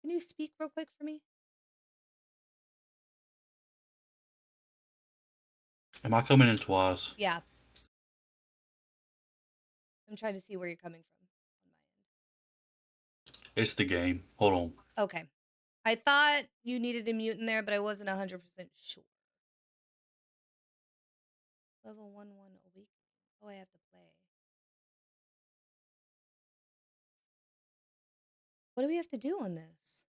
Can you speak real quick for me?
Am I coming in twice?
Yeah. I'm trying to see where you're coming from on my end.
It's the game. Hold on.
Okay. I thought you needed a mute in there, but I wasn't 100% sure. Level 1 a week. Oh, I have to play. What do we have to do on this?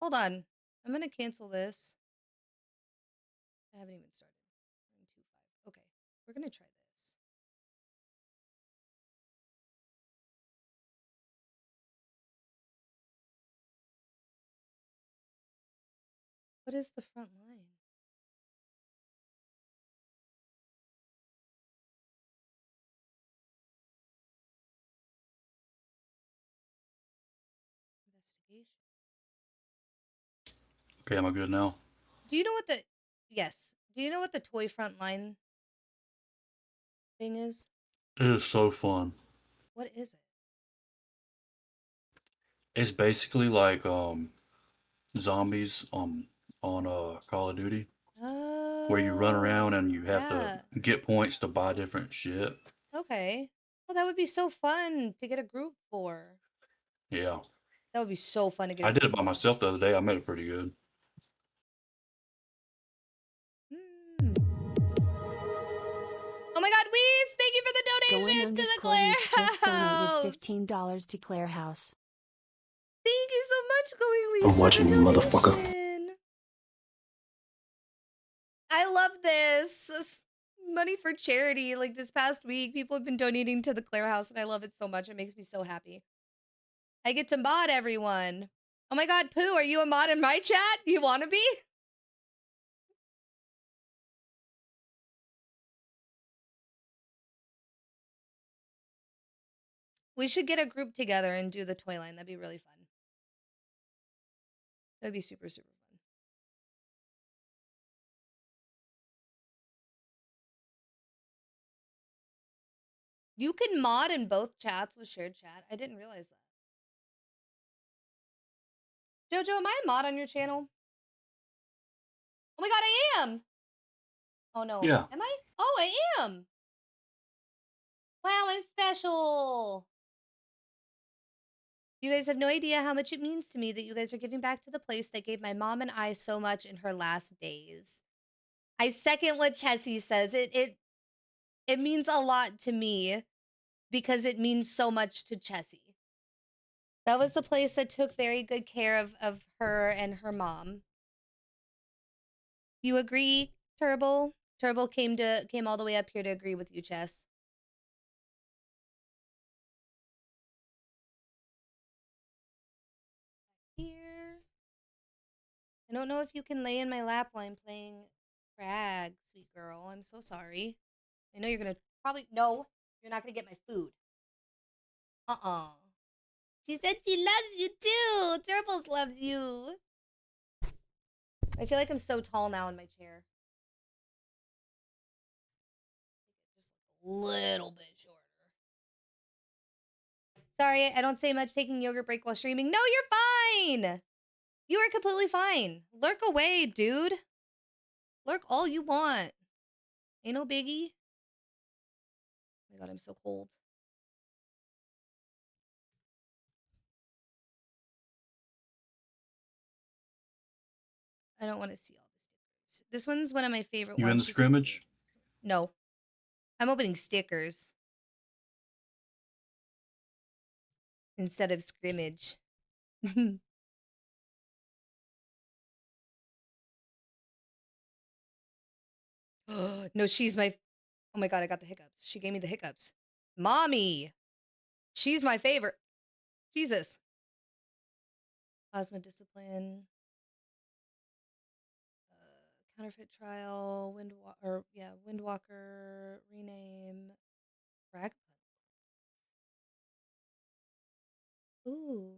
Hold on. I'm going to cancel this. I haven't even started. 925. Okay. We're going to try this. What is the front line? Investigation.
Okay, am I good now?
Do you know what the... Yes. Do you know what the toy front line thing is?
It is so fun.
What is it?
It's basically like zombies on Call of Duty, where you run around and you have
yeah.
to get points to buy different shit.
Okay. Well, that would be so fun to get a group for.
Yeah.
That would be so fun to get a
I did
group
it by myself the other day. I made it pretty good.
Oh my god, Weez! Thank you for the donation to the Claire
just donated
House!
$15 to Claire House.
Thank you so much, Going Weez.
I'm watching you, motherfucker.
I love this. Money for charity. Like this past week, people have been donating to the Claire House, and I love it so much. It makes me so happy. I get to mod everyone. Oh my god, Pooh, are you a mod in my chat? You want to be? We should get a group together and do the toy line. That'd be really fun. That'd be super, super fun. You can mod in both chats with shared chat. I didn't realize that. Jojo, am I a mod on your channel? Oh my god, I am! Oh no.
Yeah.
Am I? Oh, I am! Wow, I'm special! You guys have no idea how much it means to me that you guys are giving back to the place that gave my mom and I so much in her last days. I second what Chessie says. It means a lot to me because it means so much to Chessie. That was the place that took very good care of her and her mom. You agree, Turbo? Turbo came all the way up here to agree with you, Chess. Here. I don't know if you can lay in my lap while I'm playing Frag, sweet girl. I'm so sorry. I know you're gonna probably... No, you're not gonna get my food. She said she loves you too. Turbo's loves you. I feel like I'm so tall now in my chair. Just a little bit shorter. Sorry, I don't say much taking yogurt break while streaming. No, you're fine. You are completely fine. Lurk away, dude. Lurk all you want. Ain't no biggie. Oh my god, I'm so cold. I don't want to see all the stickers. This one's one of my favorite
You
ones.
in the scrimmage?
No. I'm opening stickers. Instead of scrimmage. No, she's my... Oh my god, I got the hiccups. She gave me the hiccups. Mommy! She's my favorite. Jesus. Plasma discipline. Counterfeit trial. Windwalker. Rename. Frag. Ooh.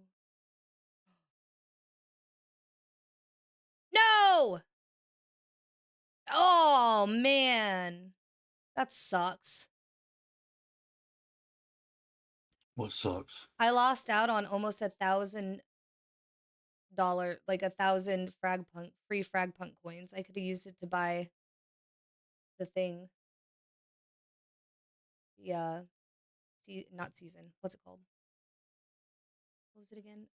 No! Oh, man. That sucks.
What sucks?
I lost out on almost $1,000, like 1,000 free frag punk coins. I could have used it to buy the thing. Yeah. Not season. What's it called? What was it again?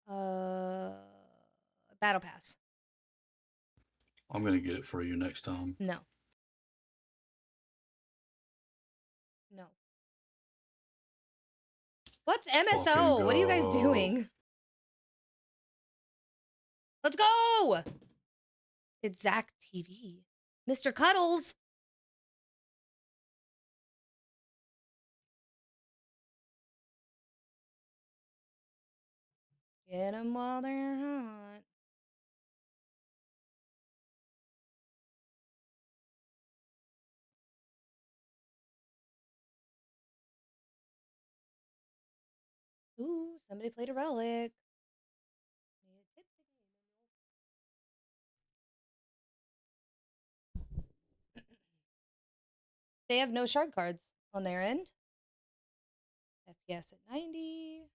Battle Pass.
I'm gonna get it for you next time.
No. No. What's MSO?
Fucking
What are you guys
go.
doing? Let's go! It's Zach TV. Mr. Cuddles. Get them while they're hot. Ooh, somebody played a relic. They have no shard cards on their end. FPS at 90.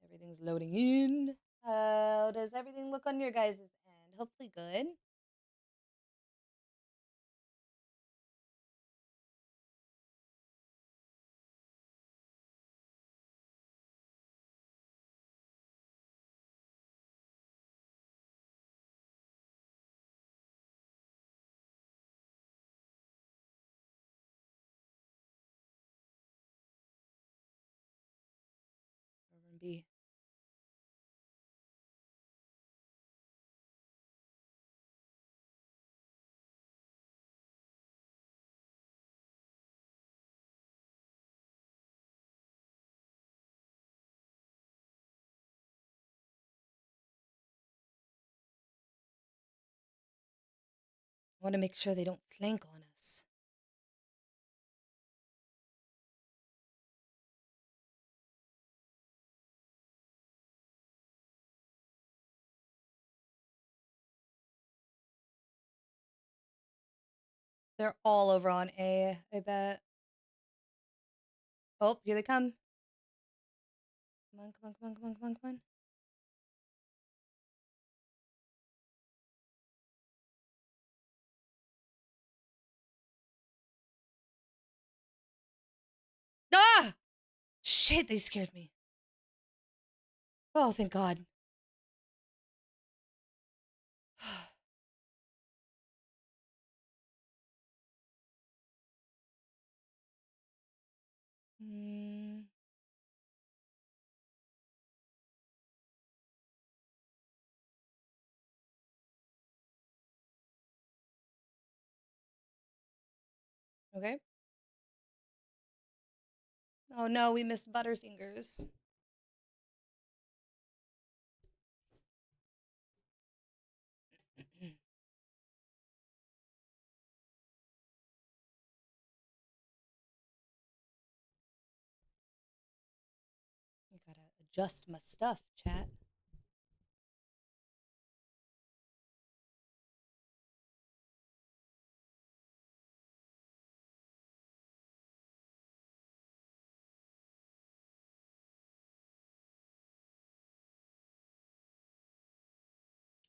Everything's loading in. How does everything look on your guys' end? Hopefully good. R&B. I want to make sure they don't flank on us. They're all over on A, I bet. Oh, here they come. Come on, come on, come on, come on, come on, come on. Ah! Shit, they scared me. Oh, thank God. Hmm. Okay. Oh no, we missed Butterfingers. I gotta adjust my stuff, chat.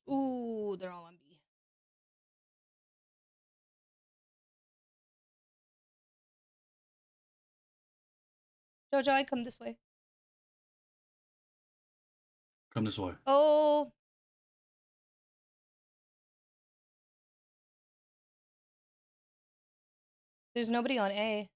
Ooh, they're all on B. Jojo, I come this way.
Come this way.
Oh. There's nobody on A.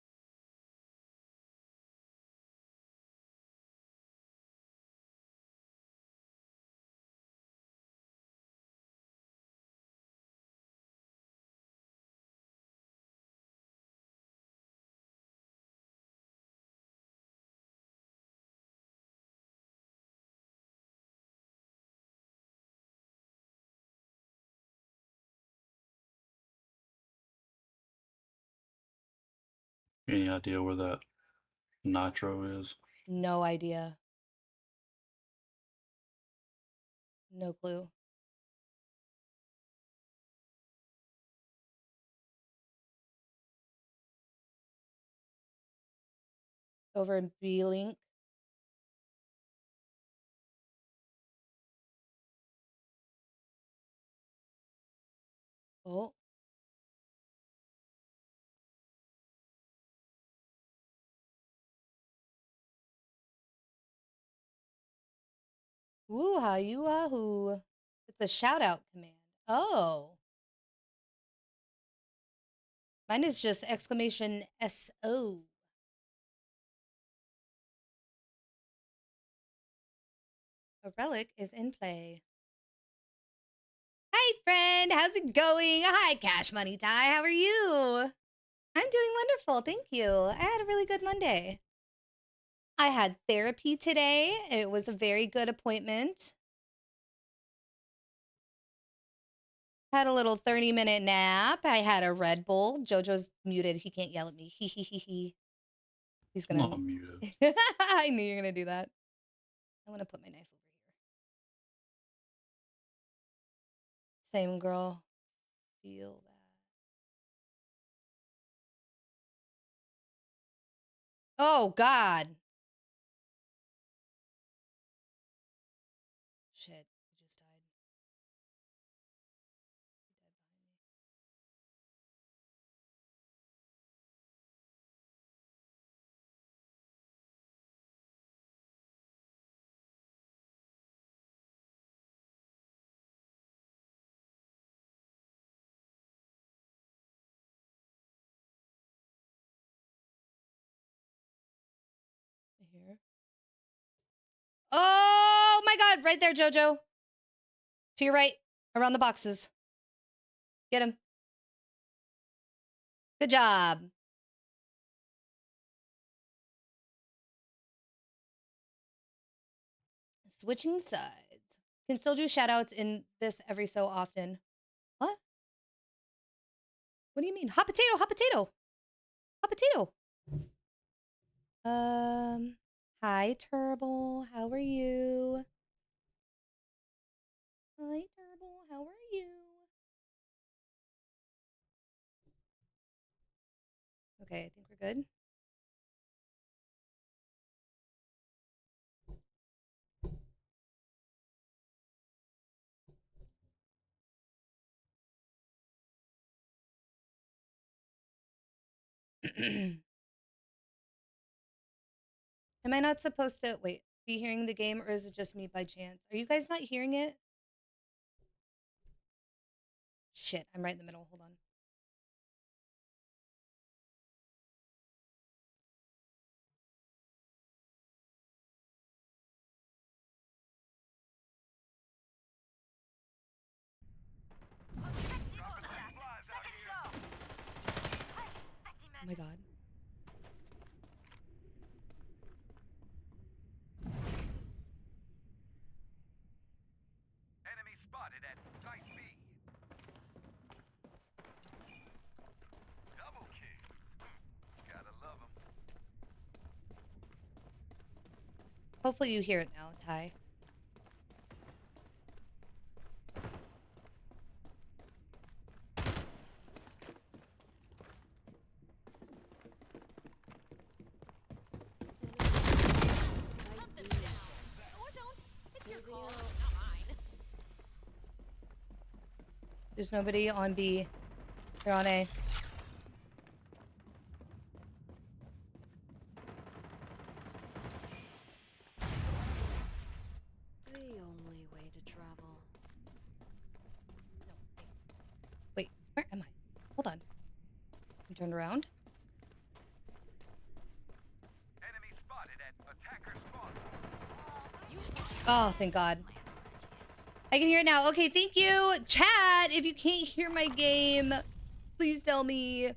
Any idea where that nitro is?
No idea. No clue. Over in B-Link. Oh. Woo-ha, you-wahoo. It's a shout-out command. Oh. Mine is just exclamation S-O. A relic is in play. Hi, friend. How's it going? Hi, Cash Money Ty. How are you? I'm doing wonderful. Thank you. I had a really good Monday. I had therapy today. It was a very good appointment. Had a little 30-minute nap. I had a Red Bull. Jojo's muted. He can't yell at me. He. He's gonna.
Not muted.
I knew you were gonna do that. I want to put my knife over here. Same girl. Feel that. Oh God. Shit. He just died. Here. Oh my God, right there, Jojo. To your right, around the boxes. Get him. Good job. Switching sides. Can still do shoutouts in this every so often. What? What do you mean? Hot potato, hot potato. Hot potato. Hi, Turbo. How are you? Hi, Turbo. How are you? Okay, I think we're good. Am I not supposed to, wait, be hearing the game, or is it just me by chance? Are you guys not hearing it? Shit, I'm right in the middle. Hold on. Oh my God.
Enemy spotted at site B. Double kill. Gotta love 'em.
Hopefully you hear it now, Ty. There's nobody on B. They're on A.
The only way to travel.
No, wait, where am I? Hold on. I'm turned around.
Enemy spotted at attacker spawn.
Oh, thank God. I can hear it now. Okay, thank you. Chat, if you can't hear my game, please tell me.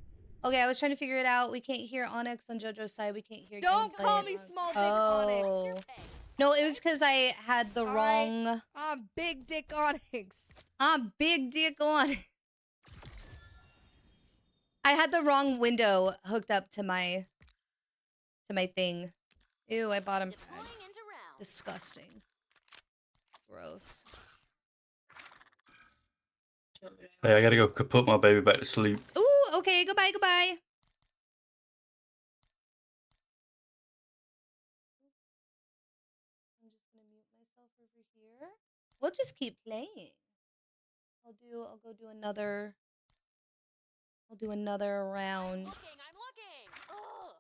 Okay, I was trying to figure it out. We can't hear Onyx on JoJo's side. We can't hear
Don't
gameplay.
call me small dick Onyx.
No, it was because I had the wrong...
I'm big dick Onyx.
I'm big dick Onyx. I had the wrong window hooked up to my thing. Ew, I bottom fragged. Disgusting. Gross.
Hey, I gotta go put my baby back to sleep.
Ooh, okay, goodbye, goodbye. I'm just gonna mute myself over here. We'll just keep playing. I'll go do another. I'll do another round.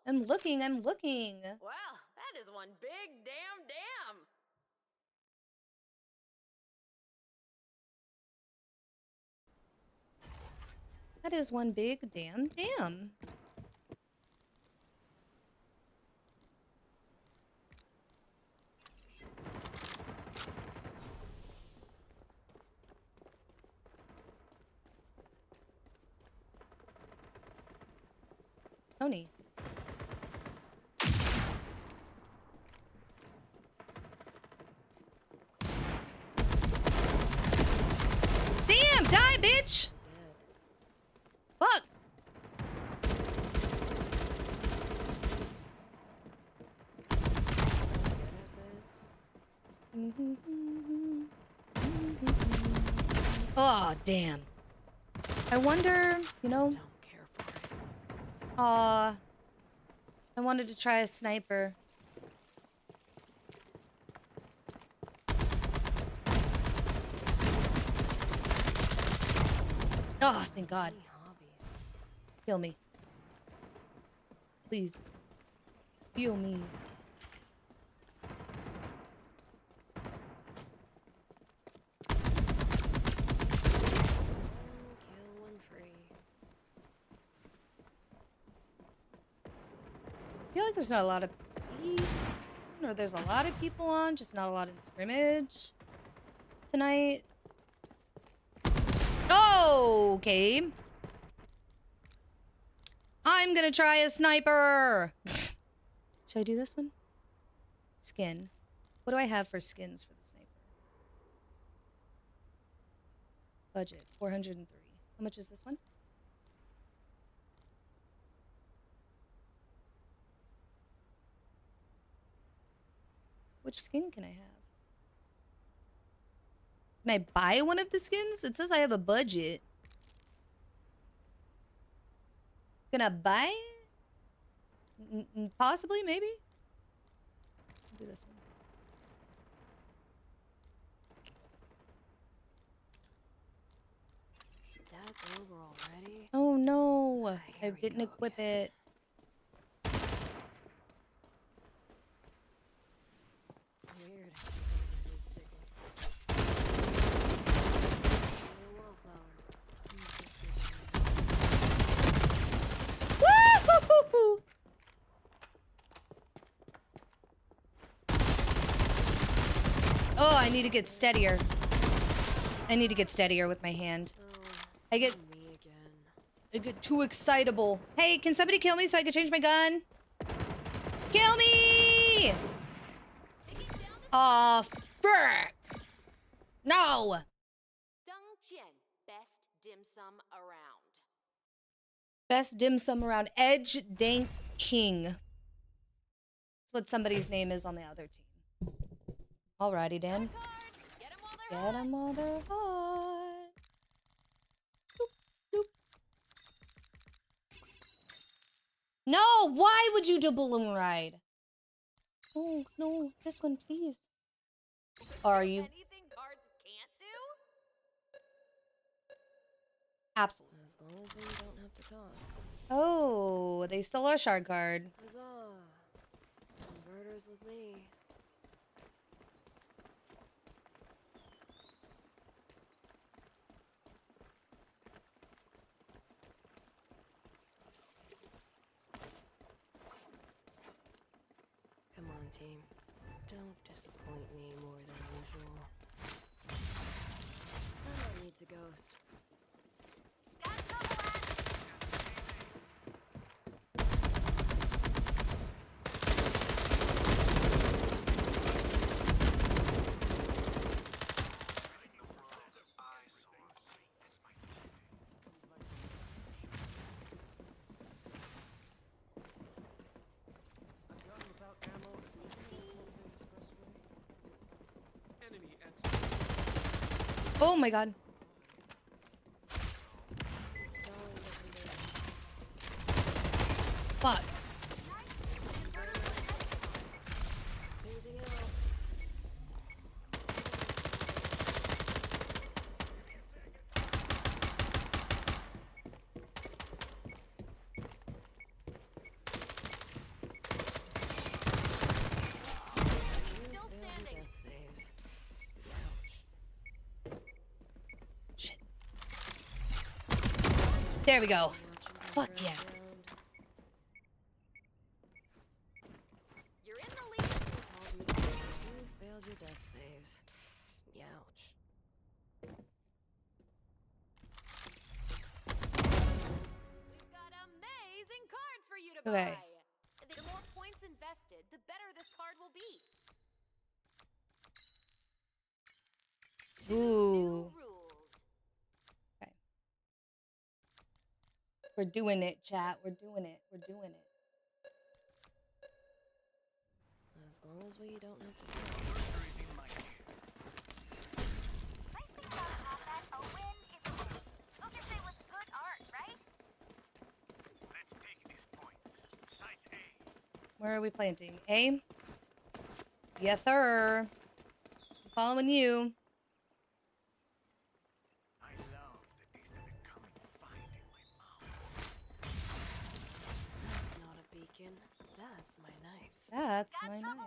I'm looking.
Wow, that is one big damn dam.
That is one big damn dam. Tony. Damn, die, bitch! Fuck! Oh, damn. I wonder, you know.
Don't care for it.
Aw. I wanted to try a sniper. Oh, thank God.
Any hobbies?
Kill me. Please. Heal me.
Kill one free.
I feel like there's not a lot of people, or there's a lot of people on, just not a lot in scrimmage tonight. Oh, okay. I'm gonna try a sniper. Should I do this one? Skin. What do I have for skins for the sniper? Budget, 403. How much is this one? Which skin can I have? Can I buy one of the skins? It says I have a budget. Can I buy it? Possibly, maybe? I'll do this one.
Dad's over already.
Oh no, I
Here we
didn't
go
equip
again.
it.
Weird. These tickets. Hey, wallflower.
Woo! Oh, I need to get steadier. I need to get steadier with my hand.
Oh,
I get
me again.
too excitable. Hey, can somebody kill me so I can change my gun? Kill me! Aw, frick! No!
Dung Chien, best dim sum around.
Best dim sum around. Edge Dank King. That's what somebody's name is on the other team. Alrighty, Dan.
Get 'em while they're
Get 'em while they're hot. Doop, doop. No, why would you do balloon ride? Oh, no, this one, please. Are you?
Anything cards can't do?
Absolutely.
As long as we don't have to talk.
Oh, they stole our shard card.
Huzzah! Converters with me. Come on, team. Don't disappoint me more than usual. Someone needs a ghost.
Oh my god.
Installing the converter.
Fuck.
Phasing out. Still standing. Death saves. Ouch.
Shit. There we go. Fuck yeah.
You're in the lead. Calls me back. You failed your death saves. Youch.
We've got amazing cards for you to
Okay.
buy. The more points invested, the better this card will be.
Ooh.
Rules.
We're doing it, chat. We're doing it. We're doing it.
As long as we don't have to talk.
Let's take this point. Site A.
Where are we planting? A? Yes, sir. I'm following you.
I love the taste of it coming fine in my mouth.
That's not a beacon. That's my knife.
That's my knife.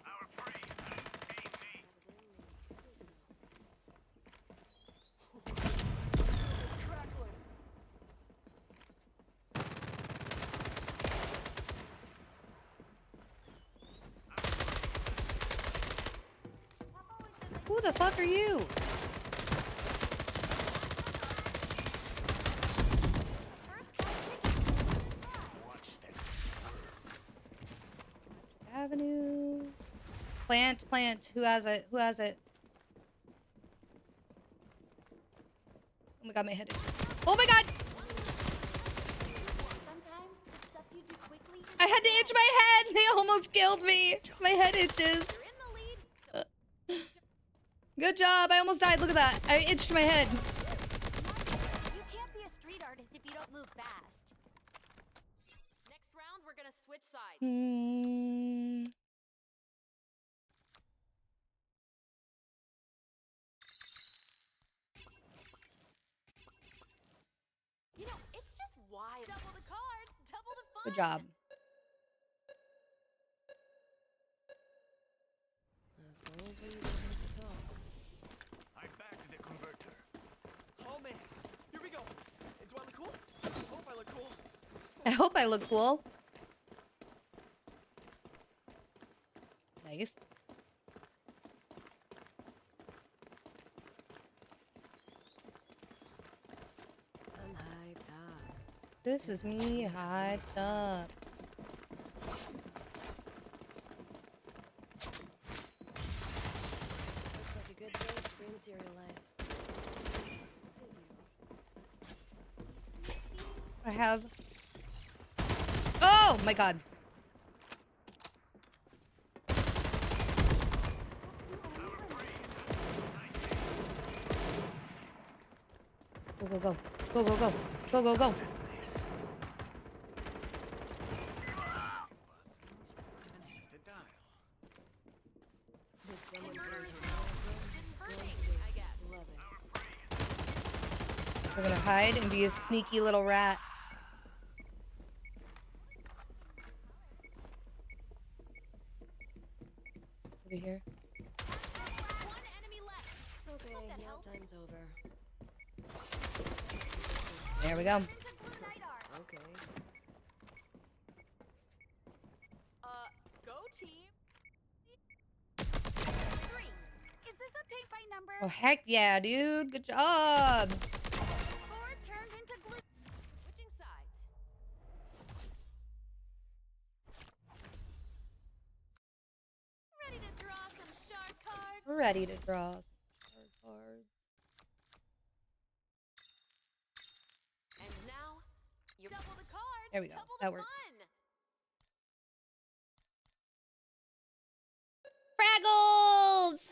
Our free AV.
It's crackling.
Who the fuck are you?
Watch that.
Avenue. Plant, plant. Who has it? Who has it? Oh my god, my head itches. Oh my god!
Sometimes the stuff you do quickly is
I had to itch my head! They almost killed me! My head itches.
You're in the lead. So
Good job. I almost died. Look at that. I itched my head.
you can't be a street artist if you don't move fast. Next round, we're gonna switch sides.
Hmm.
You know, it's just wild. Double the cards, double the fun.
Good job.
As long as we don't have to talk.
I'm back to the converter.
Oh man, here we go. And do I look cool? I hope I look cool.
I hope I look cool. Nice.
I'm hyped up.
This is me hyped up.
Looks like a good place to rematerialize.
I have. Oh my god. Go, go, go. Go, go, go. Go, go, go.
Buttons and set the dial.
Did someone say
Inverting, I guess.
love it?
We're gonna hide and be a sneaky little rat. Over here.
One enemy left.
Okay,
Hope that
nap
helps.
time's over.
There we go.
Into blue night art.
Okay.
Go team. 3. Is this a paint by number?
Oh heck yeah, dude. Good job.
4 turned into glue. Switching sides. Ready to draw some sharp cards?
We're ready to draw some cards.
And now, you double the cards.
There we go.
Double
That
the
works.
fun.
Fraggles!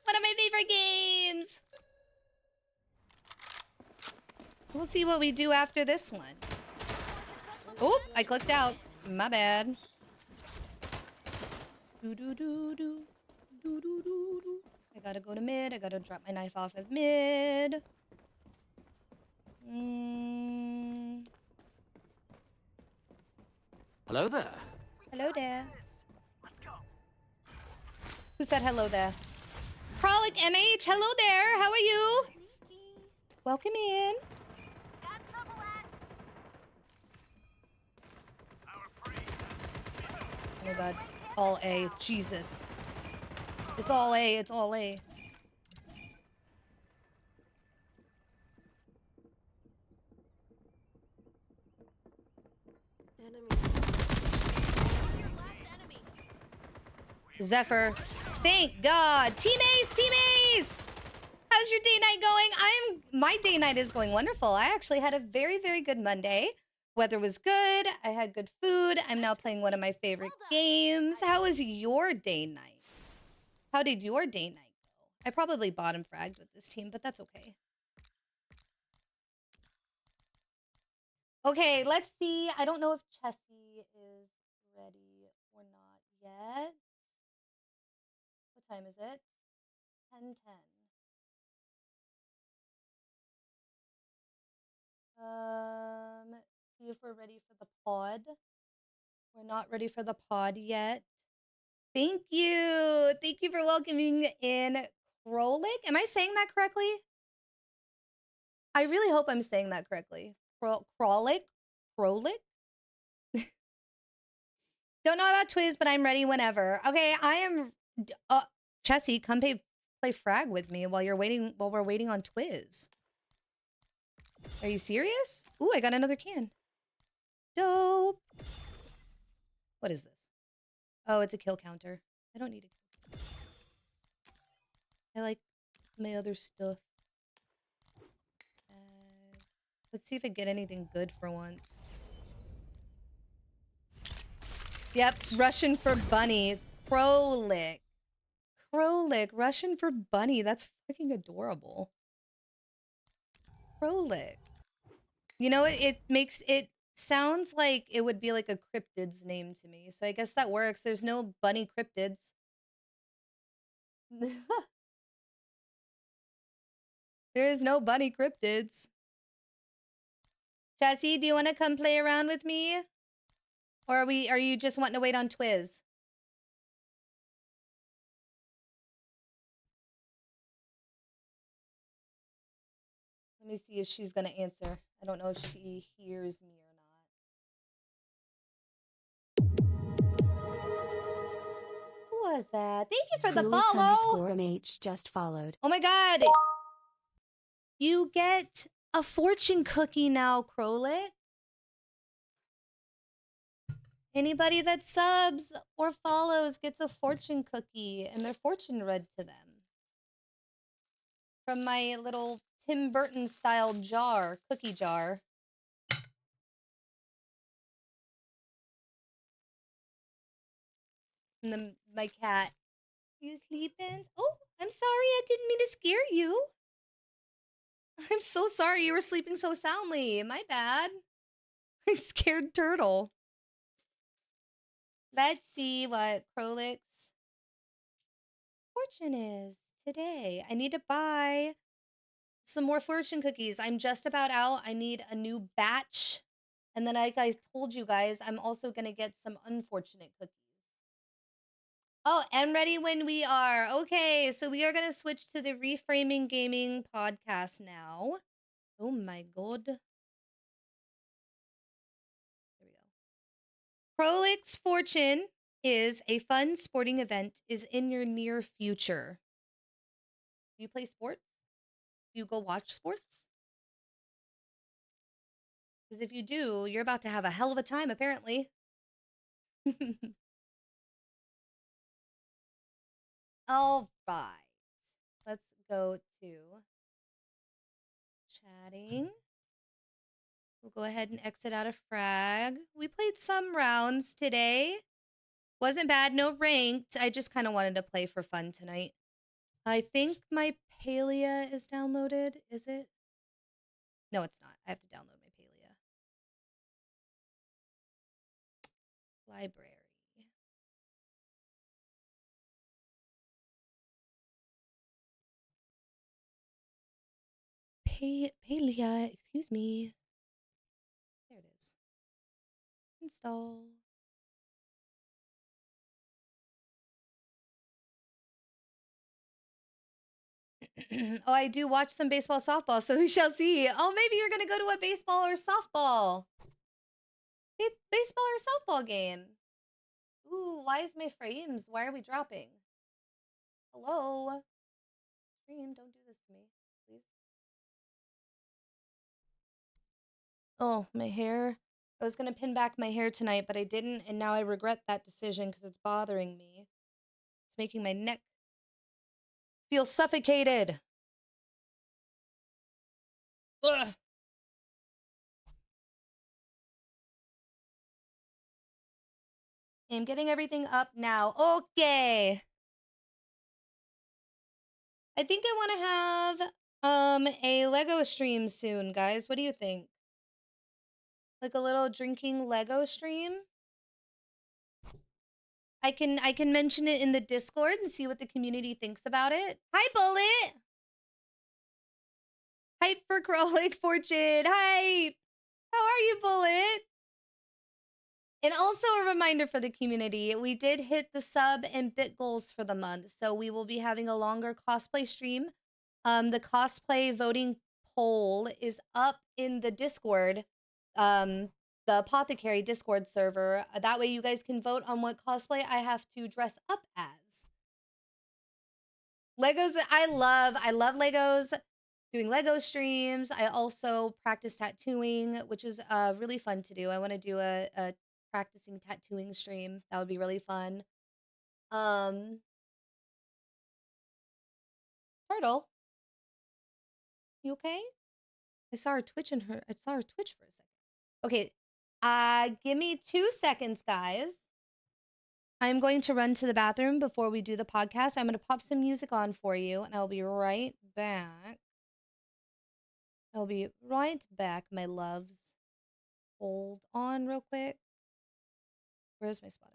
One of my favorite games! We'll see what we do after this one. Oh, I clicked out. My bad. Do-do-do-do. Do-do-do-do. I gotta go to mid. I gotta drop my knife off of mid.
Hello there.
Hello there. Who said hello there? Frolic MH, hello there. How are you? Welcome in. Oh my god. All A. Jesus. It's all A. It's all A. Zephyr. Thank God. Team Ace! Team Ace! How's your day night going? My day night is going wonderful. I actually had a very, very good Monday. Weather was good. I had good food. I'm now playing one of my favorite games. How was your day night? How did your day night go? I probably bottom fragged with this team, but that's okay. Okay, let's see. I don't know if Chessie is ready or not yet. What time is it? 10:10. See if we're ready for the pod. We're not ready for the pod yet. Thank you. Thank you for welcoming in Krolik. Am I saying that correctly? I really hope I'm saying that correctly. Krolik? Krolik? Don't know about Twiz, but I'm ready whenever. Okay, I am... Chessie, come play Frag with me while we're waiting on Twiz. Are you serious? Ooh, I got another can. Dope. What is this? Oh, it's a kill counter. I don't need a... I like my other stuff. Let's see if I get anything good for once. Yep, Russian for bunny. Krolik. Krolik, Russian for bunny. That's freaking adorable. Krolik. You know, it sounds like it would be like a cryptid's name to me. So I guess that works. There's no bunny cryptids. There is no bunny cryptids. Chessie, do you want to come play around with me? Or are you just wanting to wait on Twiz? Let me see if she's going to answer. I don't know if she hears me or not. Who was that? Thank you for the follow.
_MH just followed.
Oh my god. You get a fortune cookie now, Krolik. Anybody that subs or follows gets a fortune cookie and their fortune read to them. From my little Tim Burton style jar, cookie jar. And then my cat. You sleeping? Oh, I'm sorry. I didn't mean to scare you. I'm so sorry you were sleeping so soundly. My bad. I scared Turtle. Let's see what Krolik's fortune is today. I need to buy some more fortune cookies. I'm just about out. I need a new batch. And then like I told you guys, I'm also going to get some unfortunate cookies. Oh, and ready when we are. Okay, so we are going to switch to the Reframing Gaming Podcast now. Oh my god. There we go. Krolik's fortune is a fun sporting event is in your near future. Do you play sports? Do you go watch sports? Because if you do, you're about to have a hell of a time, apparently. All right. Let's go to chatting. We'll go ahead and exit out of Frag. We played some rounds today. Wasn't bad, no ranked. I just kind of wanted to play for fun tonight. I think my Palea is downloaded. Is it? No, it's not. I have to download my Palea. Library. Palea, excuse me. There it is. Install. Oh, I do watch some baseball, softball, so we shall see. Oh, maybe you're gonna go to a baseball or softball. Baseball or softball game. Ooh, why is my frames? Why are we dropping? Hello? Stream, don't do this to me, please. Oh, my hair. I was gonna pin back my hair tonight, but I didn't, and now I regret that decision because it's bothering me. It's making my neck feel suffocated. Ugh. I'm getting everything up now. Okay. I think I want to have a Lego stream soon, guys. What do you think? Like a little drinking Lego stream? I can mention it in the Discord and see what the community thinks about it. Hi, Bullet. Hype for Krolic Fortune. Hype. How are you, Bullet? And also a reminder for the community, we did hit the sub and bit goals for the month, so we will be having a longer cosplay stream. The cosplay voting poll is up in the Discord, the Apothecary Discord server. That way you guys can vote on what cosplay I have to dress up as. Legos, I love Legos. Doing Lego streams. I also practice tattooing, which is really fun to do. I want to do a practicing tattooing stream. That would be really fun. Turtle, you okay? I saw her twitch for a second. Okay, give me 2 seconds, guys. I'm going to run to the bathroom before we do the podcast. I'm going to pop some music on for you, and I'll be right back. I'll be right back, my loves. Hold on real quick. Where's my Spotify?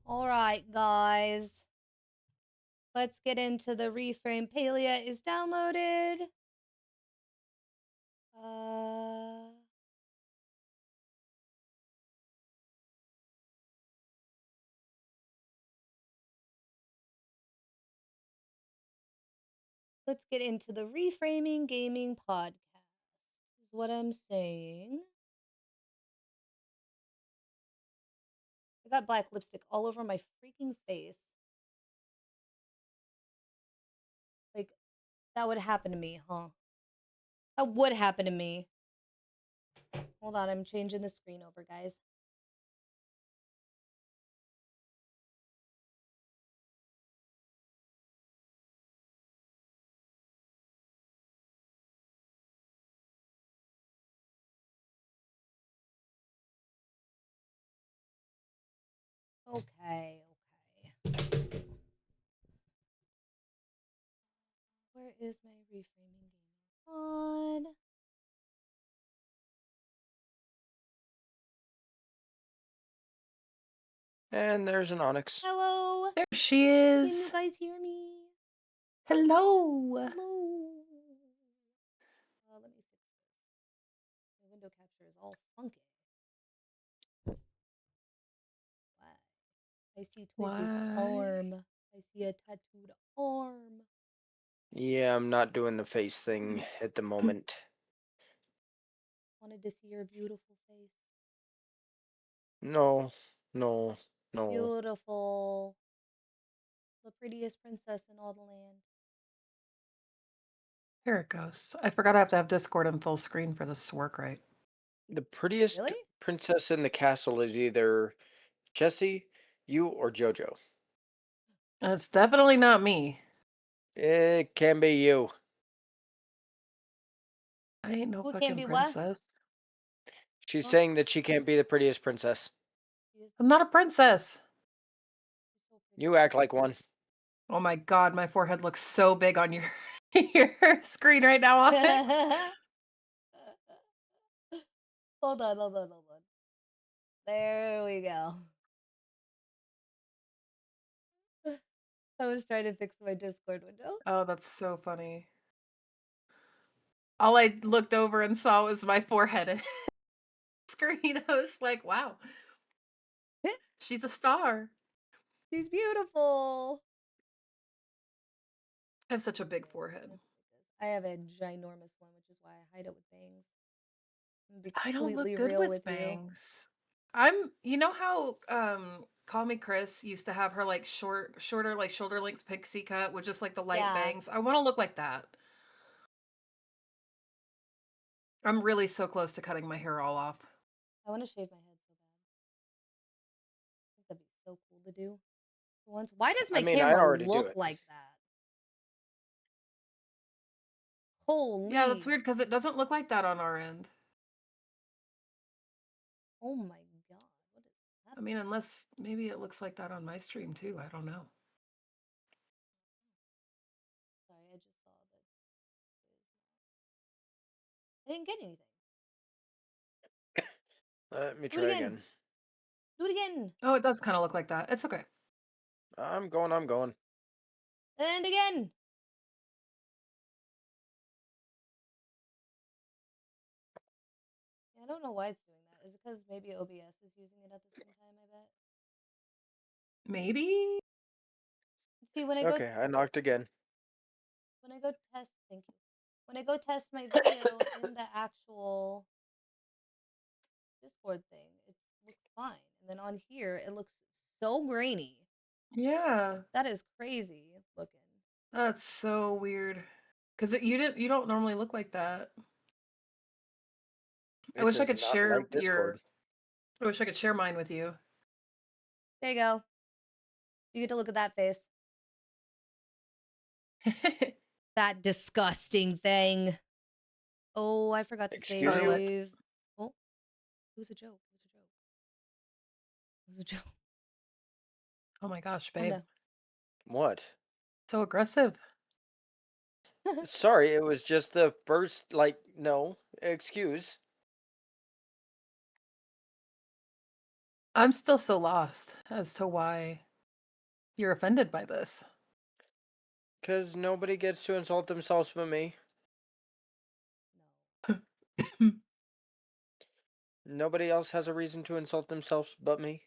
All right, guys. Let's get into the reframe. Palia is downloaded. Let's get into the Reframing Gaming Podcast. Is what I'm saying. I got black lipstick all over my freaking face. Like, that would happen to me, huh? That would happen to me. Hold on, I'm changing the screen over, guys. Okay. Where is my reframing gaming pod?
And there's an Onyx.
Hello.
There she
Can you
is.
guys hear me?
Hello.
Hello. Let me fix this. The window capture is all funky. Wow. I see Twizzy's arm. I see a tattooed arm.
Yeah, I'm not doing the face thing at the moment.
Wanted to see your beautiful face.
No.
Beautiful. The prettiest princess in all the land.
Here it goes. I forgot I have to have Discord in full screen for this to work right.
The prettiest
Really?
princess in the castle is either Jessie, you, or JoJo.
It's definitely not me.
It can be you.
I ain't no
Who can't
fucking
be what?
princess.
She's
Huh?
saying that she can't be the prettiest princess.
I'm not a princess.
You act like one.
Oh my god, my forehead looks so big on your your screen right now, Onyx.
Hold on. There we go. I was trying to fix my Discord window.
Oh, that's so funny. All I looked over and saw was my forehead and screen. I was like, wow. She's a star.
She's beautiful.
I have such a big forehead.
I have a ginormous one, which is why I hide it with bangs.
I don't look
completely
good
real
with
with you.
bangs. You know how Call Me Chris used to have her like shorter like shoulder length pixie cut with just like the light
Yeah.
bangs? I want to look like that. I'm really so close to cutting my hair all off.
I want to shave my head so bad. I think that'd be so cool to do. For once, why does my
I
camera
already do
look
it.
like that? Holy.
Yeah, that's weird because it doesn't look like that on our end.
Oh my god. What is that?
I mean, unless maybe it looks like that on my stream too. I don't know.
Sorry, I just saw that. I didn't get anything.
Let me
Do it
try
again.
again.
Do it again.
Oh, it does kind of look like that. It's okay.
I'm going.
And again. Yeah, I don't know why it's doing that. Is it because maybe OBS is using it at the same time, I bet?
Maybe?
See, when I
Okay, I knocked again.
When I go test, thank you. When I go test my video in the actual Discord thing, it looks fine. And then on here, it looks so grainy.
Yeah.
That is crazy looking.
That's so weird. Because you don't normally look like that. I wish I could share your. I wish I could share mine with you.
There you go. You get to look at that face. That disgusting thing. Oh, I forgot to
Excuse
save.
you?
Oh, it was a joke. It was a joke.
Oh my gosh, babe.
What?
So aggressive.
Sorry, it was just the first, no, excuse.
I'm still so lost as to why you're offended by this.
Because nobody gets to insult themselves but me. Nobody else has a reason to insult themselves but me.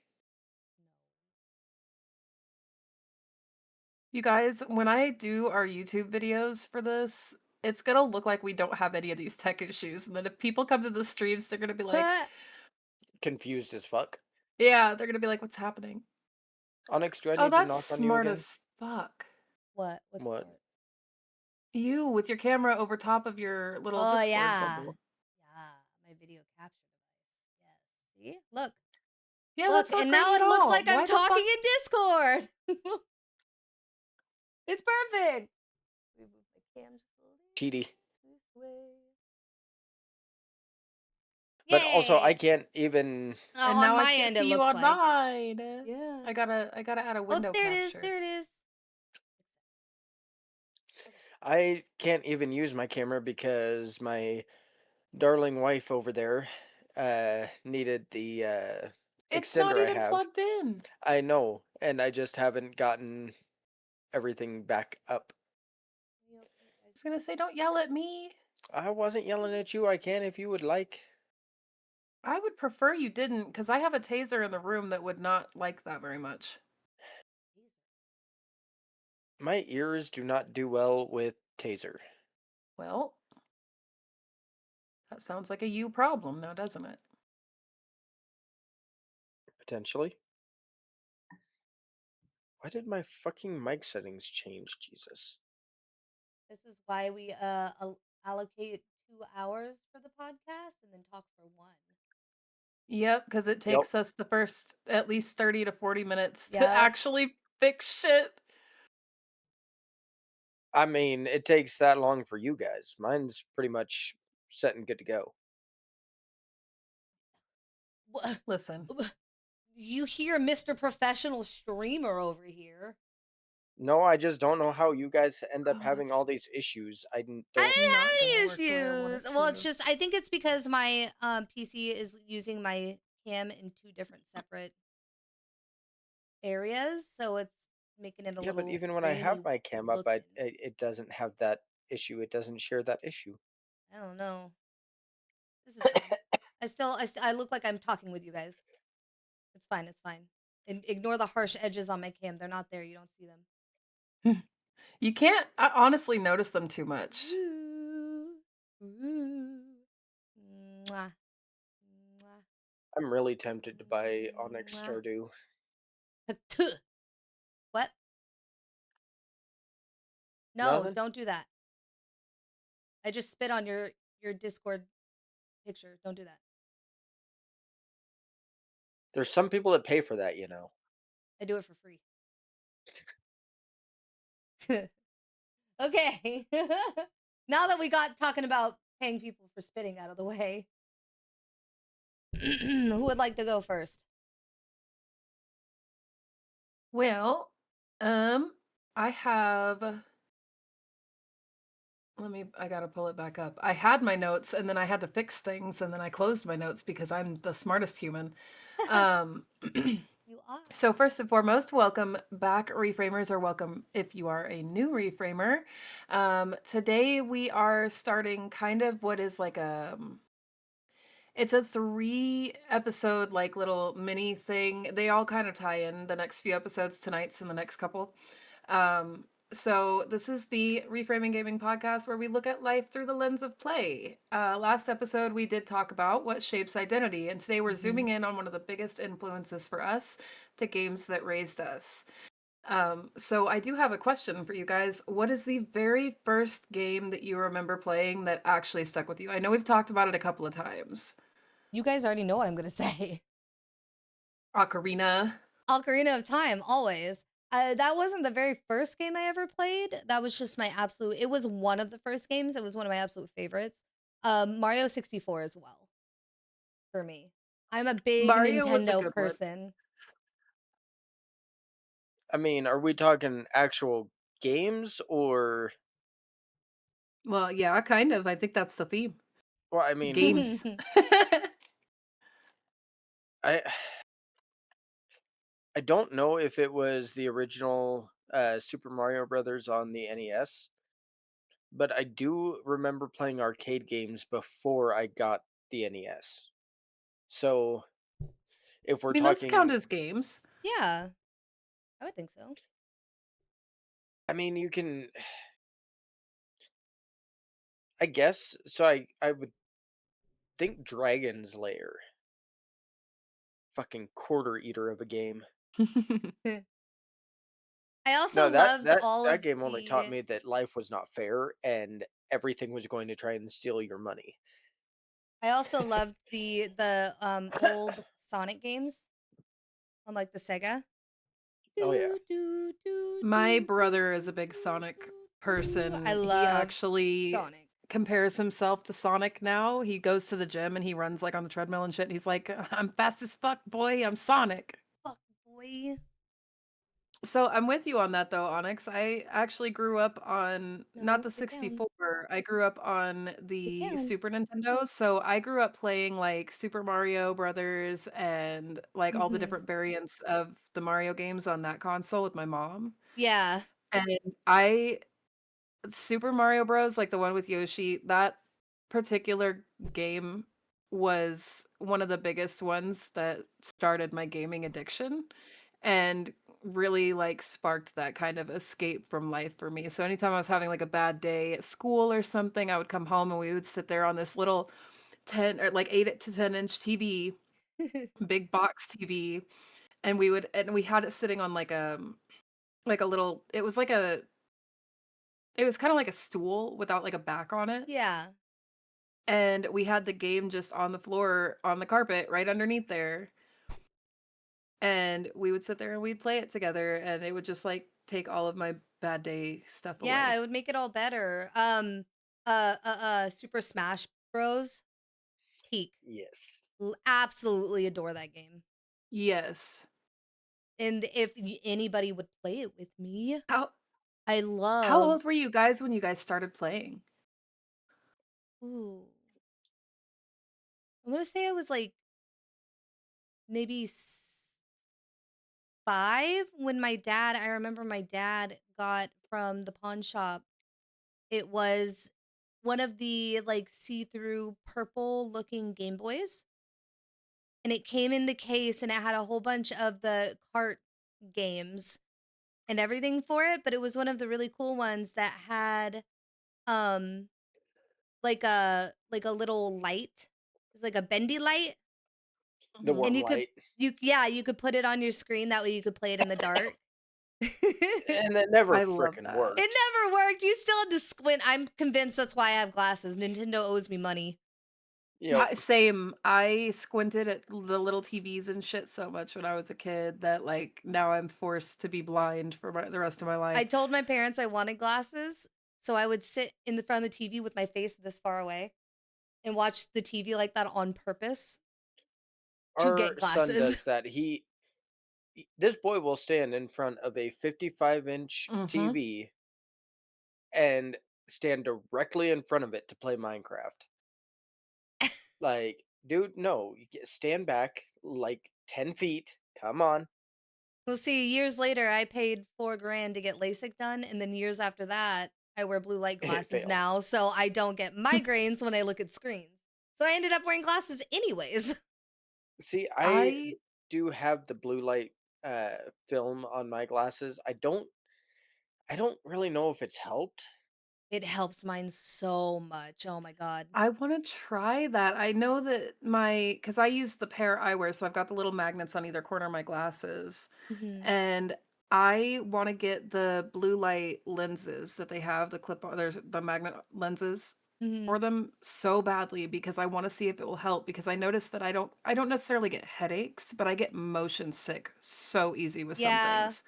You guys, when I do our YouTube videos for this, it's gonna look like we don't have any of these tech issues. And then if people come to the streams, they're gonna be like,
Confused as fuck.
yeah, they're gonna be like, what's happening?
Onyx, do I
Oh,
need to
that's
knock on you
smart
again?
as fuck.
What? What's
What?
smart?
You with your camera over top of your little
Oh
Discord
yeah.
bubble.
Yeah, my video capture device. Yes. See? Look.
Yeah,
Look,
that's not
and
great
now
at
it looks
all.
like I'm
Why the fuck?
talking in Discord. It's perfect. Let me move my cam just a little
Cheaty.
this way.
But also, I
Yay!
can't even.
Oh,
And
on
now I
my
can't
end, it
see you
looks
on
like.
mine.
Yeah.
I gotta add a
Oh,
window
there it is.
capture.
There it is.
I can't even use my camera because my darling wife over there needed the
It's not
extender I
even
have.
plugged in.
I know, and I just haven't gotten everything back up.
I was gonna say, don't yell at me.
I wasn't yelling at you. I can if you would like.
I would prefer you didn't, because I have a taser in the room that would not like that very much.
My ears do not do well with taser.
Well, that sounds like a you problem now, doesn't it?
Potentially. Why did my fucking mic settings change? Jesus.
This is why we allocate 2 hours for the podcast and then talk for 1.
Yep, because it
Yep.
takes us the first at least 30 to 40 minutes to
Yep.
actually fix shit.
I mean, it takes that long for you guys. Mine's pretty much set and good to go.
Listen,
You hear Mr. Professional Streamer over here.
No, I just don't know how you guys end up
Oh,
having
that's
all these issues. I don't.
I didn't
not
have
gonna
any
work the way I want
issues.
it
Well, it's
to.
just I think it's because my PC is using my cam in 2 different separate areas, so it's making it a
Yeah, but
little
even when I have
grainy
my cam up,
looking.
it doesn't have that issue. It doesn't share that issue.
I don't know. This is fine. I look like I'm talking with you guys. It's fine. It's fine. Ignore the harsh edges on my cam. They're not there. You don't see them.
You can't honestly notice them too much.
Ooh, ooh, mwah, mwah,
I'm really tempted to buy Onyx
mwah.
Stardew.
What? No,
Nothing?
don't do that. I just spit on your Discord picture. Don't do that.
There's some people that pay for that, you know.
I do it for free. Okay. Now that we got talking about paying people for spitting out of the way, who would like to go first?
Well, I have. I gotta pull it back up. I had my notes and then I had to fix things and then I closed my notes because I'm the smartest human.
You are.
So first and foremost, welcome back, reframers, or welcome if you are a new reframer. Today we are starting kind of what is like it's a 3-episode like little mini thing. They all kind of tie in. The next few episodes, tonight's and the next couple. So this is the Reframing Gaming Podcast where we look at life through the lens of play. Last episode we did talk about what shapes identity, and today we're zooming in on one of the biggest influences for us, the games that raised us. So I do have a question for you guys. What is the very first game that you remember playing that actually stuck with you? I know we've talked about it a couple of times.
You guys already know what I'm gonna say.
Ocarina.
Ocarina of Time, always. That wasn't the very first game I ever played. That was just my absolute. It was one of the first games. It was one of my absolute favorites. Mario 64 as well. For me, I'm a big
Mario was a
Nintendo
good one.
person.
I mean, are we talking actual games or?
Well, yeah, kind of. I think that's the theme.
Well, I mean,
Games.
I I don't know if it was the original Super Mario Brothers on the NES, but I do remember playing arcade games before I got the NES. So if
I
we're
mean, those count
talking,
as games.
Yeah, I would think so.
I mean, you can, I guess. So I would think Dragon's Lair, fucking quarter eater of a game.
I also
No, that
loved
that
all
that
of
game only taught
the.
me that life was not fair and everything was going to try and steal your money.
I also loved the old Sonic games on like the Sega.
Oh yeah.
My brother is a big Sonic
I
person. He
love
actually
Sonic.
compares himself to Sonic now. He goes to the gym and he runs like on the treadmill and shit. And he's like, I'm fast as fuck, boy. I'm Sonic.
Fuck boy.
So I'm with you on that though, Onyx. I actually grew up on not
No,
the
get down.
64. I grew up on
Get
the
down.
Super Nintendo. So I grew up playing like Super Mario Brothers and like all the different variants of the Mario games on that console with my mom.
Yeah.
And I Super Mario Bros, like the one with Yoshi, that particular game was one of the biggest ones that started my gaming addiction and really like sparked that kind of escape from life for me. So anytime I was having like a bad day at school or something, I would come home and we would sit there on this little 10 or like 8 to 10-inch TV, big box TV, and we had it sitting on like a little it was kinda like a stool without, like, a back on it,
Yeah.
and we had the game just on the floor, on the carpet, right underneath there, and we would sit there and we'd play it together, and it would just, like, take all of my bad day stuff
Yeah,
away.
it would make it all better. Super Smash Bros. Peak.
Yes.
Absolutely adore that game.
Yes.
And if anybody would play it with me,
How
I
how
love.
old were you guys when you guys started playing?
Ooh, I'm gonna say I was like maybe 5 when my dad. I remember my dad got from the pawn shop. It was one of the like see-through purple looking Game Boys, and it came in the case and it had a whole bunch of the cart games and everything for it, but it was one of the really cool ones that had um like a little light. It's like a bendy light.
The
Mhm.
one
And you could
light.
you could put it on your screen, that way you could play it in the dark. It
And that never
I love
frickin'
that.
worked.
never worked. You still had to squint. I'm convinced that's why I have glasses. Nintendo owes me money.
Yep.
Same. I squinted at the little TVs and shit so much when I was a kid that, like, now I'm forced to be blind for the rest of my
I
life.
told my parents I wanted glasses, so I would sit in the front of the TV with my face this far away and watch the TV like that on purpose to
Our
get
son
glasses.
does that. This boy will stand in front of a 55-inch
Mhm.
TV and stand directly in front of it to play Minecraft. Like, dude, no, stand back like 10 feet. Come on.
Well, see, years later, I paid $4,000 to get LASIK done, and then years after that, I wear blue light
It
glasses
failed.
now, so I don't get migraines when I look at screens. So I ended up wearing glasses anyways.
See, I
I
do have the blue light film on my glasses. I don't really know if it's helped.
It helps mine so much. Oh my god.
I wanna try that. I know that because I use the pair I wear, so I've got the little magnets on either corner of my glasses,
Mhm.
and I wanna get the blue light lenses that they have, there's the magnet lenses for
Mhm.
them so badly because I wanna see if it will help because I noticed that I don't necessarily get headaches, but I get motion sick so easy with some
Yeah.
things.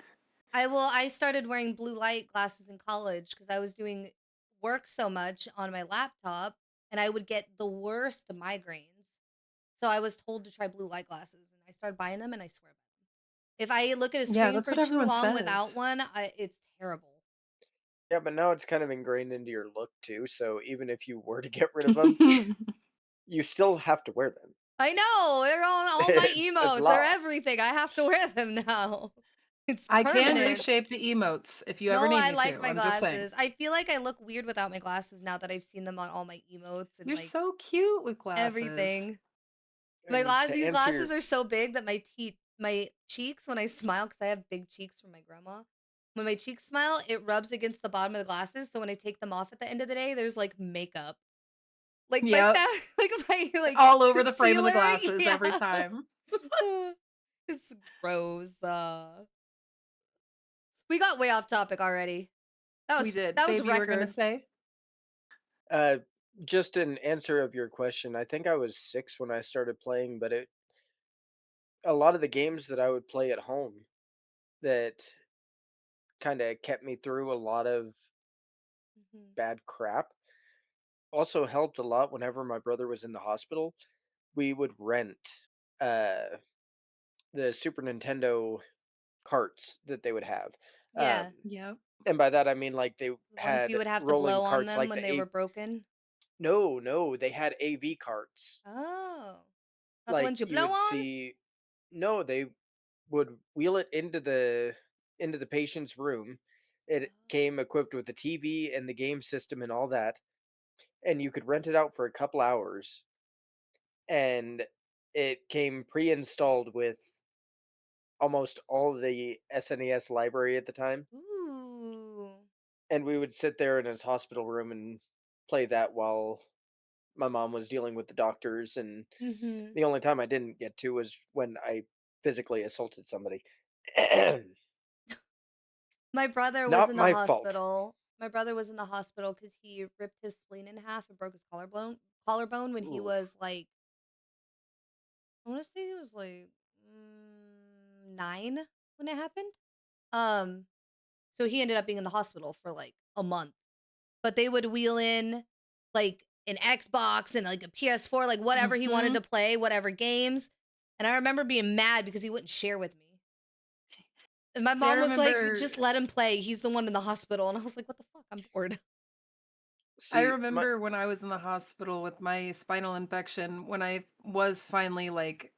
I started wearing blue light glasses in college because I was doing work so much on my laptop and I would get the worst migraines. So I was told to try blue light glasses and I started buying them and I swear by them. If I look at a
Yeah,
screen
that's
for
what
too
everyone
long without
says.
one, it's terrible.
Yeah, but now it's kind of ingrained into your look too. So even if you were to get rid of them, you still have to wear them.
I know. They're on all my
It's
emotes.
law.
They're everything. I have to wear them now. It's
I can
permanent.
reshape the emotes if you ever
No,
need
I
me
like
to.
my
I'm just saying.
glasses. I feel like I look weird without my glasses now that I've seen them on all my emotes and
You're
like
so cute with glasses.
everything.
And to
These
answer
glasses
your
are so big that my cheeks, when I smile, because I have big cheeks from my grandma, when my cheeks smile, it rubs against the bottom of the glasses. So when I take them off at the end of the day, there's like makeup. Like
Yep.
my like
All over the frame of the
concealer,
glasses every
yeah.
time.
It's gross. We got way off topic already.
We did.
That was a
Babe, you were gonna
record.
say?
just an answer of your question, I think I was 6 when I started playing, but a lot of the games that I would play at home that kind of kept me through a lot of
Mhm.
bad crap also helped a lot whenever my brother was in the hospital. We would rent uh the Super Nintendo carts that they would have.
Yeah.
Yep.
And by that I mean like they
The ones you
had
would have to
rolling
blow on
carts
them
like
when
the
they were broken.
no, they had AV carts.
Oh. Not the
Like
ones you
you
blow
would
on?
see no, they would wheel it into the patient's room. It came equipped with the TV and the game system and all that, and you could rent it out for a couple hours. And it came pre-installed with almost all the SNES library at the time.
Ooh.
And we would sit there in his hospital room and play that while my mom was dealing with the doctors. And
Mhm.
the only time I didn't get to was when I physically assaulted somebody.
My brother was
Not
in the
my fault.
hospital. My brother was in the hospital because he ripped his spleen in half and broke his collarbone when he
Ooh.
was like, I want to say he was like 9 when it happened. Um, so he ended up being in the hospital for like a month. But they would wheel in like an Xbox and like a PS4, like whatever he wanted to play, whatever games. And I remember being mad because he wouldn't share with me. And my
See, I
mom was like,
remember
just let him play. He's the one in the hospital. And I was like, what the fuck? I'm bored.
I
See,
remember when I was in the hospital with my spinal infection, when I was finally like,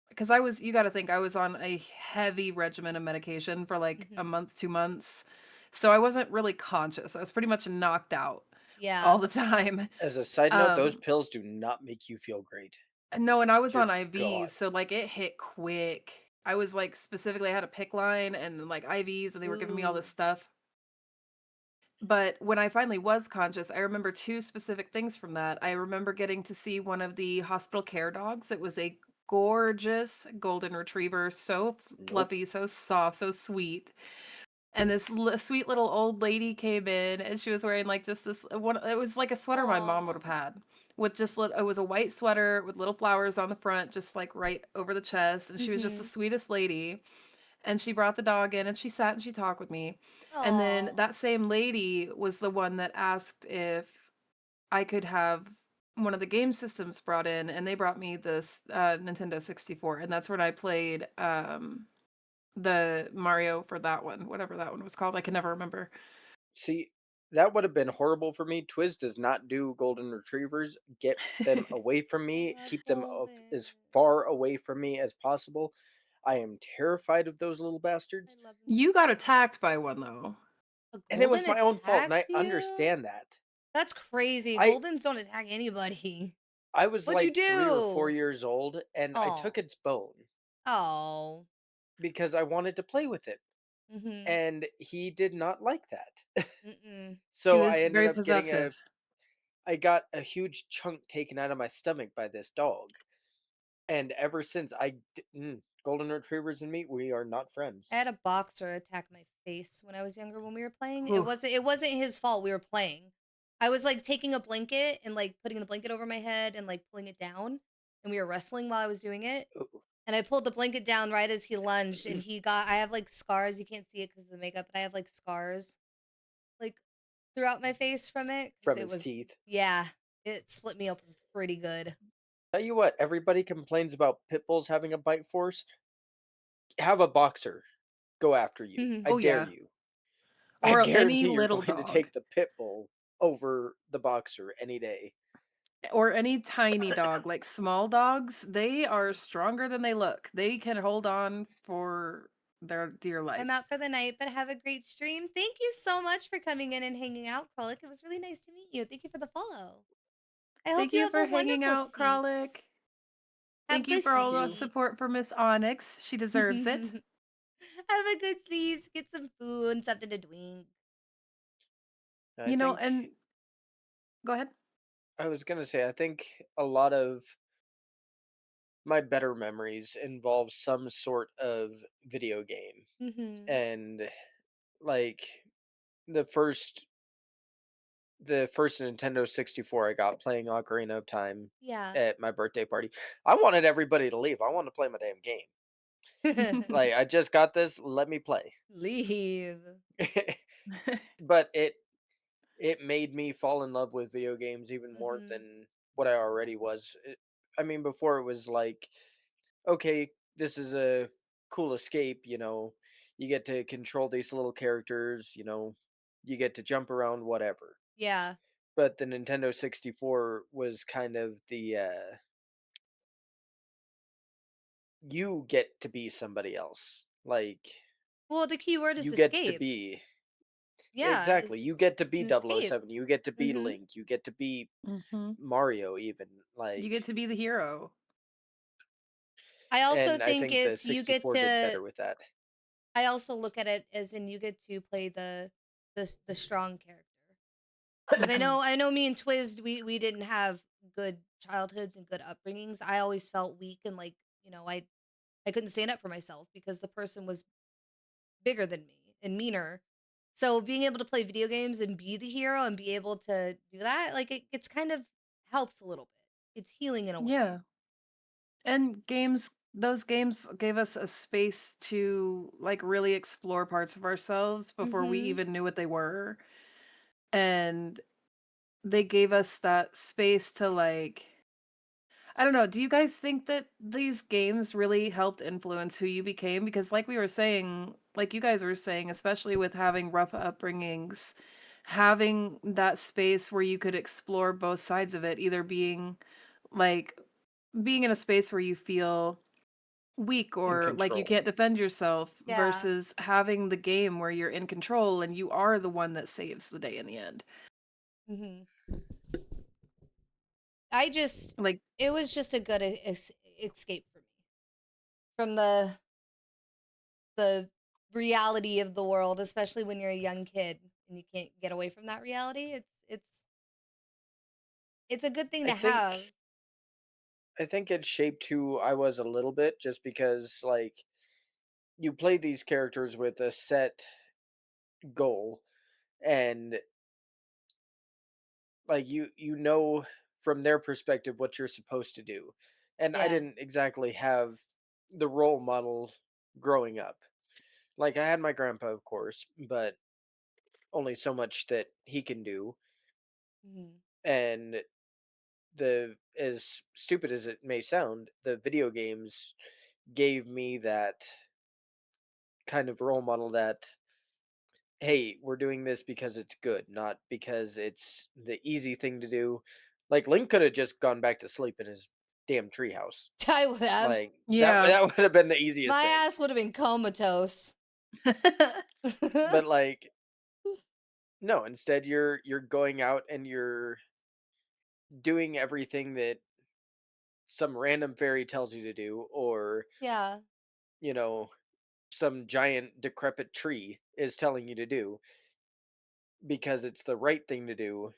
because you got to think, I was on a heavy regimen of medication for like a
Mhm.
month, 2 months. So I wasn't really conscious. I was pretty much knocked out all
Yeah.
the time.
as a side note, those
Um,
pills do not make you feel great.
no, and I was on
Dear
IVs,
God.
so like it hit quick. I was like specifically, I had a PIC line and like IVs, and they were giving me all this
Ooh.
stuff. But when I finally was conscious, I remember two specific things from that. I remember getting to see one of the hospital care dogs. It was a gorgeous golden retriever, so
Nope.
fluffy, so soft, so sweet. And this sweet little old lady came in, and she was wearing like just this one. It was like a sweater my mom would have
Aw.
had, with just it was a white sweater with little flowers on the front, just like right over the chest. And she was just the
Mhm.
sweetest lady. And she brought the dog in and she sat and she talked with me. And then
Aw.
that same lady was the one that asked if I could have one of the game systems brought in, and they brought me this Nintendo 64, and that's when I played the Mario for that one, whatever that one was called. I can never remember.
See, that would have been horrible for me. Twiz does not do golden retrievers. Get them away from
I
me.
love
Keep them
golden.
as far away from me as possible. I am terrified of those little
I
bastards.
love them
You
too.
got attacked by one though.
A
And it was
golden
my own fault, and I
attacked you?
understand that.
That's crazy.
I
Goldens don't attack anybody.
I was
What'd you
like 3 or 4
do?
years old, and I
Oh.
took its bone
Oh.
because I wanted to play with it,
Mhm.
and he did not like that.
Mm-mm.
He
So I
was
ended
very
up getting
possessive.
I got a huge chunk taken out of my stomach by this dog. And ever since golden retrievers and me, we are not friends.
I had a boxer attack my face when I was younger when we were playing. It
Ooh.
wasn't his fault. We were playing. I was like taking a blanket and like putting the blanket over my head and like pulling it down, and we were wrestling while I was doing it.
Ooh.
And I pulled the blanket down right as he lunged, and I have like scars. You can't see it because of the makeup, but I have like scars like throughout my face from it because
From
it
his
was,
teeth.
yeah, it split me open pretty good.
Tell you what, everybody complains about pit bulls having a bite force. Have a boxer go after you. I
Oh
dare
yeah.
you. I
Or any
guarantee you're
little
going to
dog.
take the pit bull over the boxer any day.
or any tiny dog, like small dogs, they are stronger than they look. They can hold on for their dear
I'm
life.
out for the night, but have a great stream. Thank you so much for coming in and hanging out, Kralik. It was really nice to meet you. Thank you for the follow. I hope
Thank
you
you
have
for
a
hanging
wonderful
out, Kralik.
sleep.
Thank
Have
you
good
for all the
sleep.
support for Miss Onyx. She deserves it.
Have a good sleep. Get some food and something to drink.
I
You know,
think
and go ahead.
I was gonna say I think a lot of my better memories involve some sort of video game,
Mm-hmm.
and like the first the first Nintendo 64 I got playing Ocarina of Time
Yeah.
at my birthday party. I wanted everybody to leave. I wanted to play my damn game. Like I just got this, let me play.
Leave.
But it made me fall in love with video games even more
Mm-hmm.
than what I already was. I mean, before it was like, okay, this is a cool escape, you get to control these little characters, you get to jump around, whatever.
Yeah.
But the Nintendo 64 was kind of the you get to be somebody else. Like
Well, the key word is
you get to
escape.
be
Yeah,
exactly. You get to be
an escape.
007, you get to be
Mm-hmm.
Link, you get to be
Hmm.
Mario even
You
like
get to be the hero.
I also
and I
think
think the
it's you get
64 did
to.
better with that.
I also look at it as in you get to play the strong character. Because I know me and Twiz we didn't have good childhoods and good upbringings. I always felt weak and like I couldn't stand up for myself because the person was bigger than me and meaner. So being able to play video games and be the hero and be able to do that, like it's kind of helps a little bit. It's healing in a way.
Yeah. And those games gave us a space to like really explore parts of ourselves before we
Mm-hmm.
even knew what they were. And they gave us that space to like I don't know, do you guys think that these games really helped influence who you became? Because like we were saying, like you guys were saying, especially with having rough upbringings, having that space where you could explore both sides of it, either like being in a space where you feel weak
In
or like you
control.
can't defend yourself
Yeah.
versus having the game where you're in control and you are the one that saves the day in the end.
Mm-hmm.
Like,
It was just a good escape for me from the reality of the world, especially when you're a young kid and you can't get away from that reality. It's a good thing
I
to have.
think I think it shaped who I was a little bit just because like you play these characters with a set goal and like you know from their perspective what you're supposed to do. And I
Yeah.
didn't exactly have the role model growing up. Like I had my grandpa of course, but only so much that he can do.
Mm-hmm.
And the as stupid as it may sound, the video games gave me that kind of role model that hey, we're doing this because it's good, not because it's the easy thing to do. Like Link could have just gone back to sleep in his damn treehouse.
I would have.
Like that
yeah.
that would have been the easiest
My
thing.
ass would have been comatose.
But like no, instead you're going out and you're doing everything that some random fairy tells you to do or,
Yeah.
you know, some giant decrepit tree is telling you to do because it's the right thing to do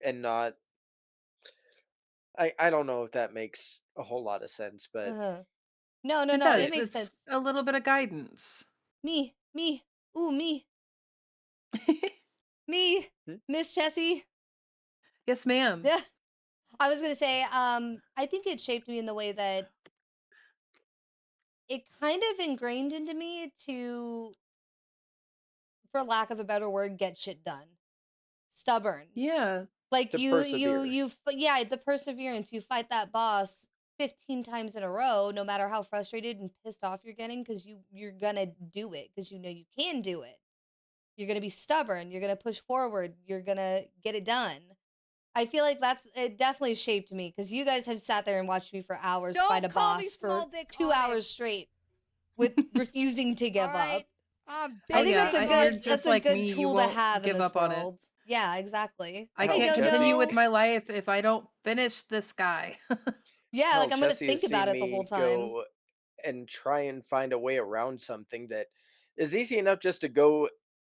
and not I don't know if that makes a whole lot of sense, but
Uh-huh. No, no,
It
no. It
does.
it
makes
It's
sense.
a little bit of guidance.
Me. Ooh, me.
Hmm?
Miss Jessie.
Yes, ma'am.
Yeah. I was gonna say, I think it shaped me in the way that it kind of ingrained into me to, for lack of a better word, get shit done. Stubborn.
Yeah.
Like
to persevere.
yeah, the perseverance. You fight that boss 15 times in a row, no matter how frustrated and pissed off you're getting, because you're gonna do it because you know you can do it. You're gonna be stubborn. You're gonna push forward. You're gonna get it done. I feel like it definitely shaped me because you guys have sat there and watched me for hours
Don't
fight a
call me
boss for
small dick
2 hours
Onyx.
straight with refusing to give
All right.
up.
I'm
I
big
think
yeah,
that's a
dick
you're
good
Onyx.
just
that's a
like
good
me. You
tool to
won't
have in
give
this
up on it.
world. Yeah, exactly.
I
Hey
Oh,
can't continue with
Jesse,
Jojo.
my life if I don't finish this guy.
Yeah,
hell,
like I'm gonna
Jesse has
think about
seen
it the whole
me
time.
go and try and find a way around something that is easy enough just to go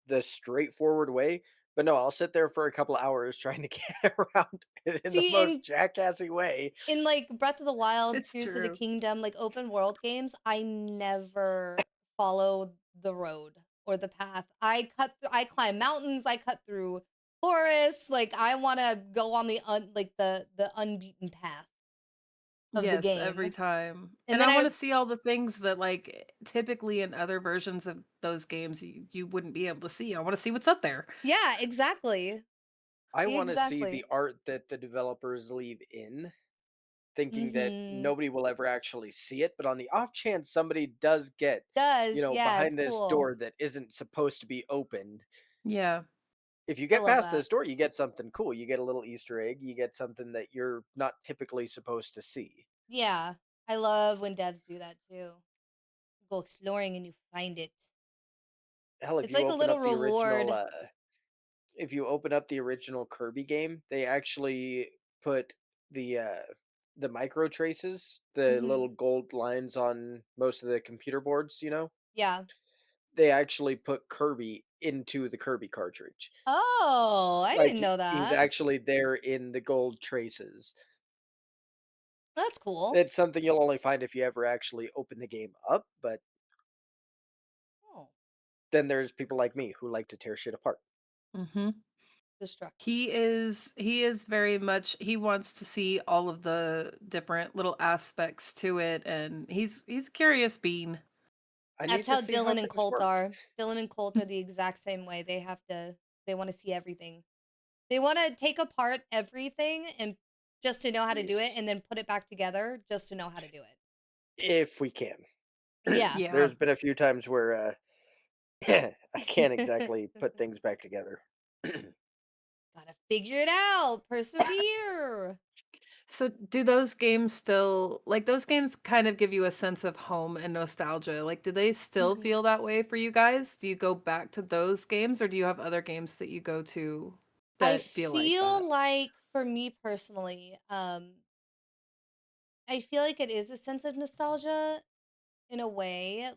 the straightforward way. But no, I'll sit there for a couple hours trying to get around it in the
See,
most jackassy way.
in like Breath of the Wild,
It's
Tears of the
true.
Kingdom, like open world games, I never follow the road or the path. I climb mountains, I cut through forests, like I want to go on the the unbeaten path of the
Yes, every
game.
time.
And
And
then
I want
I
to see all the things that like typically in other versions of those games you wouldn't be able to see. I want to see what's up there.
yeah, exactly.
I want to see the
Exactly.
art that the developers leave in, thinking that
Mhm.
nobody will ever actually see it. But on the off chance somebody does get,
Does. Yeah, it's
behind this
cool.
door that isn't supposed to be opened,
Yeah.
if you
I
get
love
past
that.
this door, you get something cool. You get a little Easter egg. You get something that you're not typically supposed to see.
Yeah. I love when devs do that too. You go exploring and you find it.
Hell,
It's like a little reward.
if you open up the original Kirby game, they actually put the micro traces, the little
Mhm.
gold lines on most of the computer boards,
Yeah.
they actually put Kirby into the Kirby cartridge.
Oh, I
Like
didn't know
he's
that.
actually there in the gold traces.
That's cool.
It's something you'll only find if you ever actually open the game up, but
Oh,
then there's people like me who like to tear shit apart.
Mhm.
destruction.
He is very much he wants to see all of the different little aspects to it and he's a curious being.
I
That's
need to
how
see how
Dylan and
things
Colt
work.
are. Dylan and Colt are the exact same way. They want to see everything. They want to take apart everything and just to know how to do it
Yes.
and then put it back together just to know how to do it.
If we can.
Yeah.
Yeah.
There's been a few times where I can't exactly put things back together.
Gotta figure it out. Persevere.
So do those games still like those games kind of give you a sense of home and nostalgia? Like do they still
Mhm.
feel that way for you guys? Do you go back to those games or do you have other games that you go to
I
that feel like that?
feel like for me personally, I feel like it is a sense of nostalgia in a way.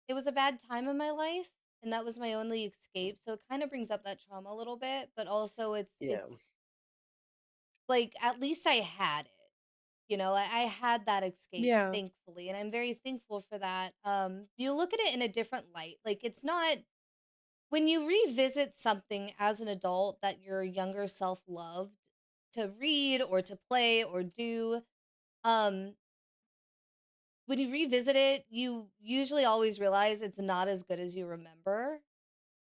It was a bad time in my life and that was my only escape. So it kind of brings up that trauma a little bit, but also
Yeah.
it's like at least I had it. You know, I had that escape,
Yeah.
thankfully, and I'm very thankful for that. You look at it in a different light. Like it's not when you revisit something as an adult that your younger self loved to read or to play or do, um, when you revisit it, you usually always realize it's not as good as you remember,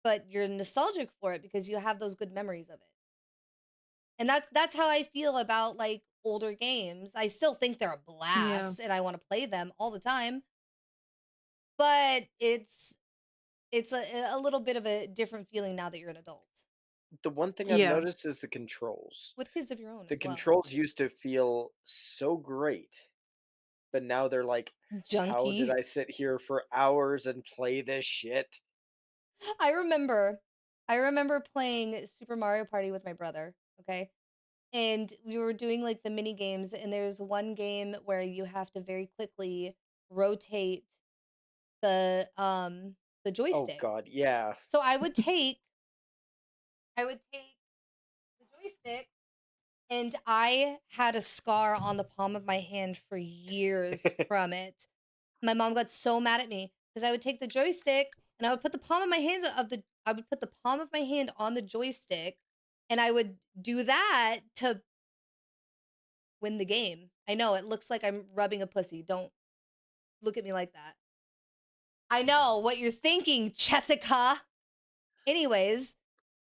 but you're nostalgic for it because you have those good memories of it. And that's how I feel about like older games. I still think they're a
Yeah.
blast and I want to play them all the time, but it's a little bit of a different feeling now that you're an adult
The one thing I've
Yeah.
noticed is the controls.
with kids of your own
The
as well.
controls used to feel so great, but now they're like, how did
Junkie.
I sit here for hours and play this shit?
I remember I remember playing Super Mario Party with my brother, okay? And we were doing like the mini games and there's one game where you have to very quickly rotate the
Oh
joystick.
god, yeah.
So I would take the joystick and I had a scar on the palm of my hand for years from it. My mom got so mad at me because I would take the joystick and I would put the palm of my hand I would put the palm of my hand on the joystick and I would do that to win the game. I know it looks like I'm rubbing a pussy. Don't look at me like that. I know what you're thinking, Jessica. Anyways,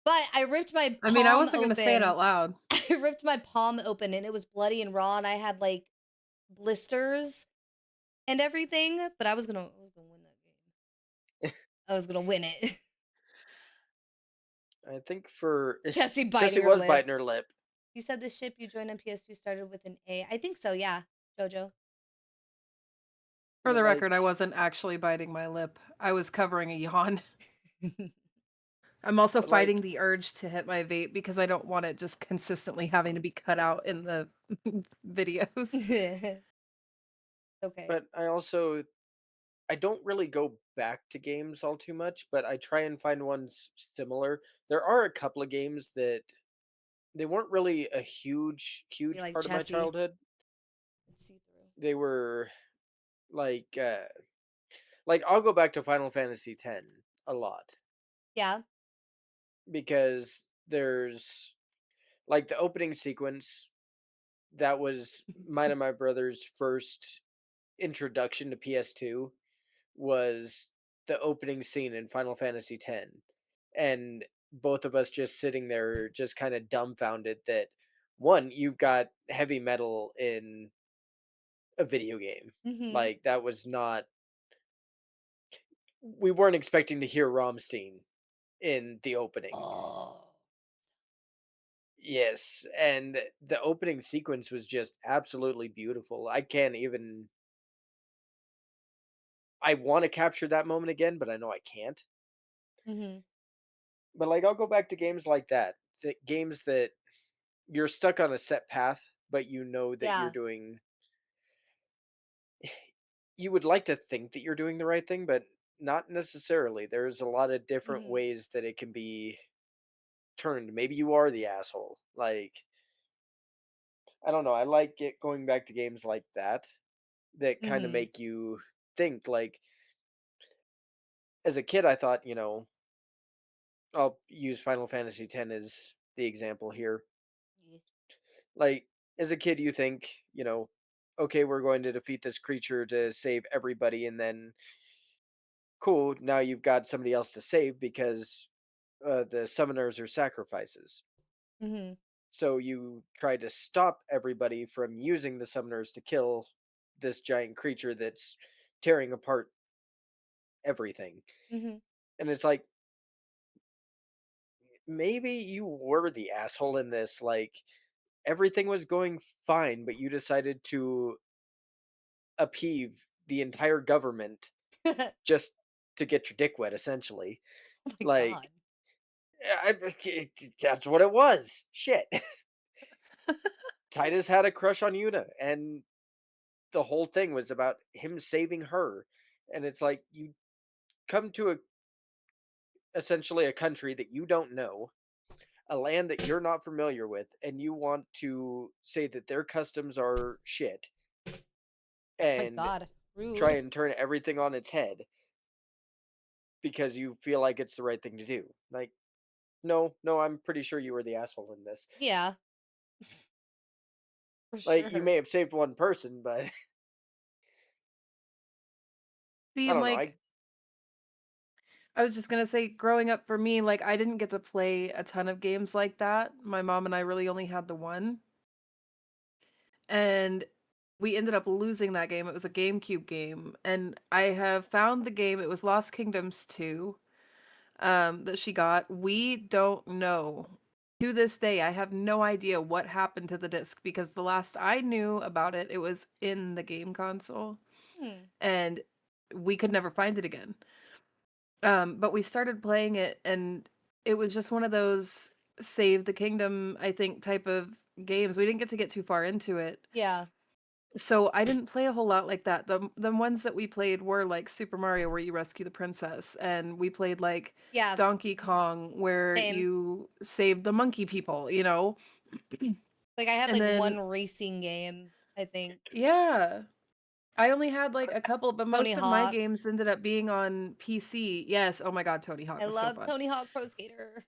but I ripped my
I mean, I
palm
wasn't going to say it
open.
out loud.
I ripped my palm open and it was bloody and raw and I had like blisters and everything, but I was gonna win that game. I was gonna win it.
I think for
Jessie
Jessie
biting her
was
lip.
biting her lip.
You said the ship you joined on PS2 started with an A. I think so, yeah, Jojo.
For
But
the record,
like,
I wasn't actually biting my lip. I was covering a yawn. I'm also
but
fighting
like,
the urge to hit my vape because I don't want it just consistently having to be cut out in the videos.
Okay.
but I don't really go back to games all too much, but I try and find ones similar. There are a couple of games that they weren't really a
Be
huge
like
part of my
Jesse.
childhood.
Let's see through.
They were like I'll go back to Final Fantasy X a lot
Yeah.
because there's like the opening sequence that was mine and my brother's first introduction to PS2 was the opening scene in Final Fantasy X. And both of us just sitting there just kind of dumbfounded that one, you've got heavy metal in a video game.
Mm-hmm.
Like that was not we weren't expecting to hear Rammstein in the opening.
Oh.
Yes, and the opening sequence was just absolutely beautiful. I want to capture that moment again, but I know I can't.
Mm-hmm.
But like I'll go back to games like that. The games that you're stuck on a set path, but you know that you're
Yeah.
doing you would like to think that you're doing the right thing, but not necessarily. There's a lot of different
Mm-hmm.
ways that it can be turned. Maybe you are the asshole. Like I don't know. I like it going back to games like that kind of
Mm-hmm.
make you think. Like as a kid, I thought, I'll use Final Fantasy X as the example here. Like as a kid, you think, okay, we're going to defeat this creature to save everybody, and then cool, now you've got somebody else to save because the summoners are sacrifices.
Mm-hmm.
So you try to stop everybody from using the summoners to kill this giant creature that's tearing apart everything.
Mm-hmm.
And it's like, maybe you were the asshole in this. Like, everything was going fine, but you decided to upheave the entire government
Oh
just to get your dick wet, essentially.
my
Like,
god.
that's what it was. Shit. Titus had a crush on Yuna, and the whole thing was about him saving her. And it's like you come to essentially a country that you don't know, a land that you're not familiar with, and you want to say that their customs are shit
My
and
god.
try
Rude.
and turn everything on its head because you feel like it's the right thing to do. Like, no, I'm pretty sure you were the asshole in this.
Yeah. For
Like, you
sure.
may have saved one person, but I
Being
don't know.
like, I was just gonna say, growing up for me, like I didn't get to play a ton of games like that. My mom and I really only had the one. And we ended up losing that game. It was a GameCube game. And I have found the game, it was Lost Kingdoms 2, that she got. We don't know. To this day, I have no idea what happened to the disc because the last I knew about it, it was in the game console.
Hmm.
And we could never find it again. But we started playing it, and it was just one of those save the kingdom, I think, type of games. We didn't get to get too far into it.
Yeah.
So I didn't play a whole lot like that. The ones that we played were like Super Mario where you rescue the princess, and we played like
Yeah.
Donkey Kong where
Same.
you saved the monkey people, you know?
Like I had
And
like
then
one racing game, I think.
yeah. I only had like a couple, but
Tony
most of my
Hawk.
games ended up being on PC. Yes, oh my god, Tony Hawk
I
was so
love
fun.
Tony Hawk Pro Skater.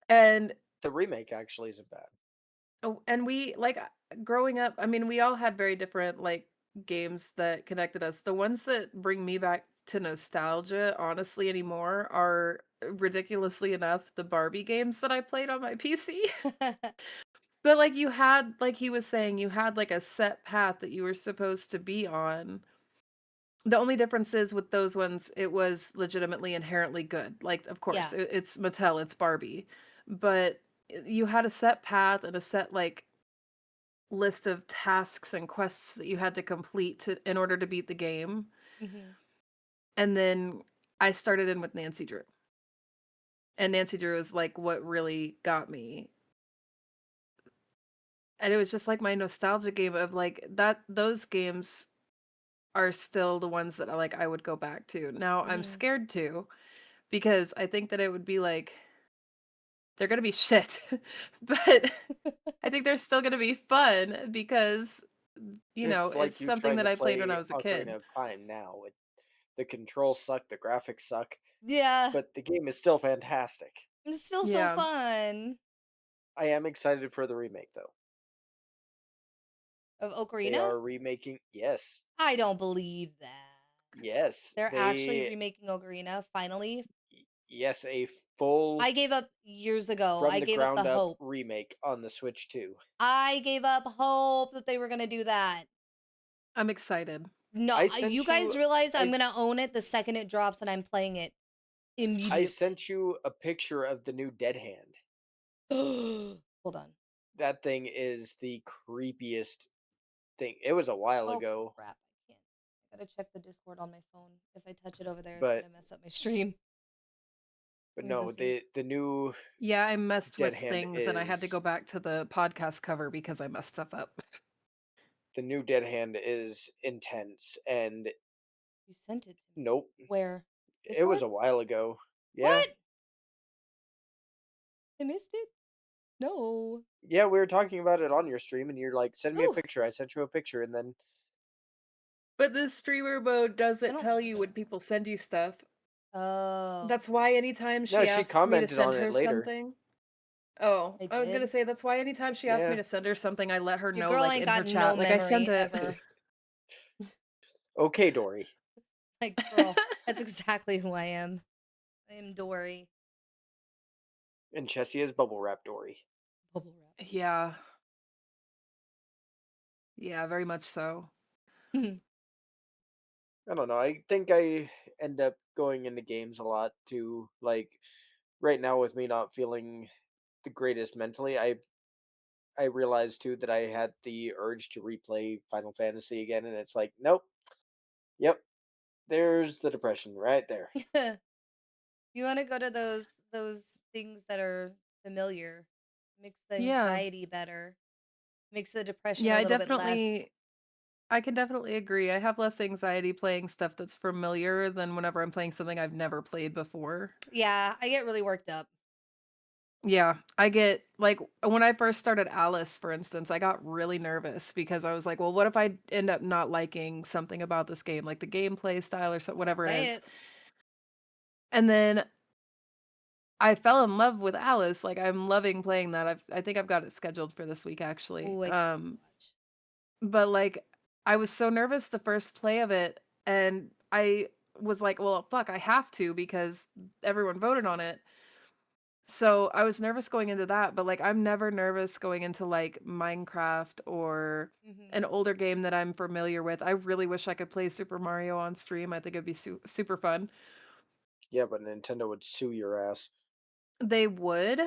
And
the remake actually isn't bad.
oh, and we like growing up, I mean, we all had very different like games that connected us. The ones that bring me back to nostalgia, honestly, anymore are ridiculously enough the Barbie games that I played on my PC. But like you had, like he was saying, you had like a set path that you were supposed to be on. The only difference is with those ones, it was legitimately inherently good. Like, of
Yeah.
course, it's Mattel, it's Barbie. But you had a set path and a set like list of tasks and quests that you had to complete in order to beat the game.
Mm-hmm.
And then I started in with Nancy Drew. And Nancy Drew is like what really got me. And it was just like my nostalgia game of like those games are still the ones that I would go back to. Now I'm
Mm-hmm.
scared to because I think that it would be like they're gonna be shit. But I think they're still gonna be fun because
It's
it's
like you
something
trying
that
to
I played when I
play
was a
Ocarina
kid.
of Time now. The controls suck, the graphics suck,
Yeah,
but the game is still fantastic.
it's still so
Yeah.
fun.
I am excited for the remake, though.
Of
They
Ocarina?
are remaking. Yes,
I don't believe that.
yes.
They're actually remaking Ocarina, finally.
Yes, a full
I gave up years ago.
from
I
the
gave up the
ground up
hope.
remake on the Switch 2.
I gave up hope that they were going to do that.
I'm excited.
No,
I
you
sent
guys
you.
realize I'm
I,
going to own it the second it drops and I'm playing it
I
immediately.
sent you a picture of the new Dead Hand.
Hold on.
That thing is the creepiest thing. It was a while
Oh,
ago,
crap. I can't. I got to check the Discord on my phone. If I touch it over there, it's
but
going to mess up my stream. Let me go
no,
see.
the new
Yeah, I messed
Dead
with
Hand
things and I had to go
is
back to the podcast cover because I messed stuff up.
the new Dead Hand is intense, and
You sent it to me.
nope,
Where?
it was
Discord?
a while ago. Yeah,
What? I missed it? No.
yeah, we were talking about it on your stream, and you're like, "Send me a
Oh,
picture." I sent you a picture, and then
But the streamer mode
I
doesn't
don't
tell
have
you
it.
when people send you stuff.
Oh,
That's why anytime
no,
she
she
asks me to
commented
send
on it
her
later.
something. Oh,
I
I was gonna
did.
say that's why anytime she asks me
Yeah.
to send her something, I let her
Your
know
girl
like
ain't
in her
got no
chat. Like I
memory
sent it.
ever.
Okay, Dory.
Like, girl, that's exactly who I am. I am Dory.
And Chessie is bubble wrap Dory.
Bubble wrap.
Yeah. Yeah, very much so.
I don't know. I think I end up going into games a lot too. Like right now, with me not feeling the greatest mentally, I realized too that I had the urge to replay Final Fantasy again, and it's like, nope, yep, there's the depression right there.
You want to go to those things that are familiar. Makes the
Yeah.
anxiety better. Makes the depression
Yeah,
a little bit less.
I can definitely agree. I have less anxiety playing stuff that's familiar than whenever I'm playing something I've never played before.
Yeah, I get really worked up.
Yeah, I get like when I first started Alice, for instance, I got really nervous because I was like, well, what if I end up not liking something about this game, like the gameplay style or
Don't
whatever it
play
is.
it.
And then I fell in love with Alice. Like I'm loving playing that. I think I've got it scheduled for this week actually.
Ooh, I can't watch.
But like I was so nervous the first play of it and I was like, well, fuck, I have to because everyone voted on it. So I was nervous going into that, but like I'm never nervous going into like Minecraft or an older game that I'm familiar with. I really wish I could play Super Mario on stream. I think it'd be super fun.
Yeah, but Nintendo would sue your ass.
They would,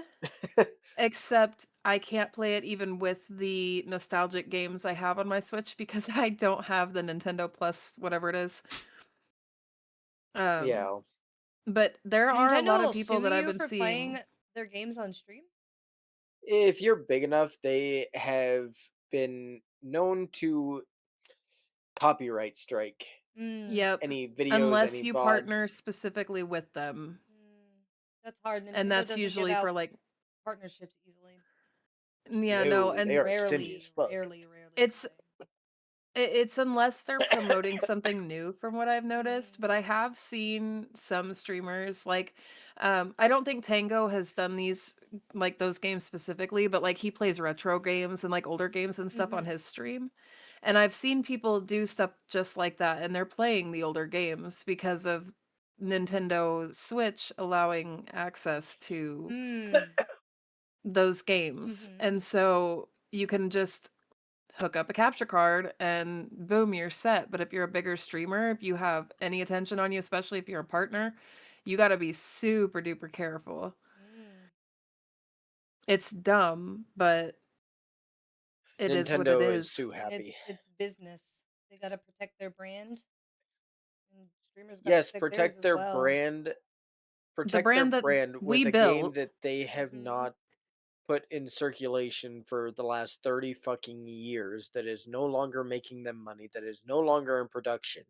except I can't play it even with the nostalgic games I have on my Switch because I don't have the Nintendo Plus, whatever it is.
Yeah.
But there are a
Nintendo
lot of
will
people
sue
that I've
you
been
for playing
seeing.
their games on stream?
If you're big enough, they have been known to copyright strike
Yep.
any videos,
Unless
any
you
VODs.
partner specifically with them.
That's hard.
And
Nintendo
that's
doesn't give
usually for
out
like
partnerships easily.
yeah, no,
No, they
and
are stingy as fuck.
Rarely.
it's it's unless they're promoting something new from what I've noticed, but I have seen some streamers like I don't think Tango has done these like those games specifically, but like he plays retro games and like older games and stuff on his stream. And I've seen people do stuff just like that and they're playing the older games because of Nintendo Switch allowing access to those games. And so you can just hook up a capture card and boom, you're set. But if you're a bigger streamer, if you have any attention on you, especially if you're a partner, you got to be super duper careful. It's dumb, but it is what it
Nintendo is
is.
too happy.
It's business. They gotta protect their brand, and streamers gotta
Yes,
protect theirs
protect
as
their
well.
brand.
The
Protect their
brand that
brand
we
with a game
built.
that they have
Mhm.
not put in circulation for the last 30 fucking years, that is no longer making them money, that is no longer in production.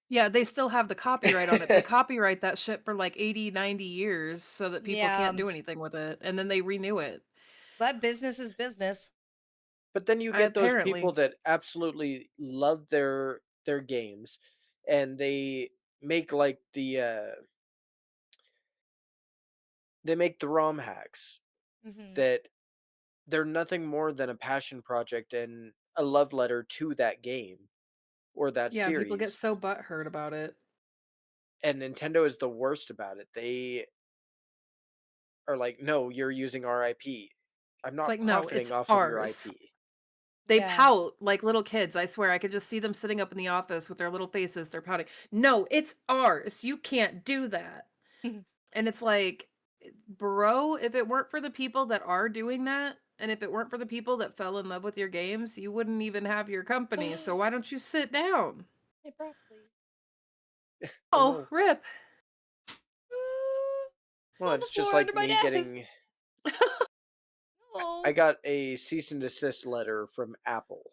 Yeah, they still have the copyright on it. They copyright that shit for like 80, 90 years so that people
Yeah,
can't do anything with it, and then they renew it.
but business is business.
But then you get those people
Apparently.
that absolutely love their games, and they make like they make the ROM hacks
Hmm.
that they're nothing more than a passion project and a love letter to that game or that
Yeah, people get
series.
so butthurt about it.
And Nintendo is the worst about it. They are like, "No, you're using our IP. I'm
It's
not
like, no,
profiting
it's
off of your
ours.
IP."
They
Yeah.
pout like little kids. I swear, I could just see them sitting up in the office with their little faces. They're pouting. No, it's ours. You can't do that. And it's like, bro, if it weren't for the people that are doing that, and if it weren't for the people that fell in love with your games, you wouldn't even have your company. So why don't you sit down?
Hey, broccoli.
Oh
Oh,
no.
rip.
Well,
On the
it's just
floor under
like
my
me
desk.
getting
Oh.
I got a cease and desist letter from Apple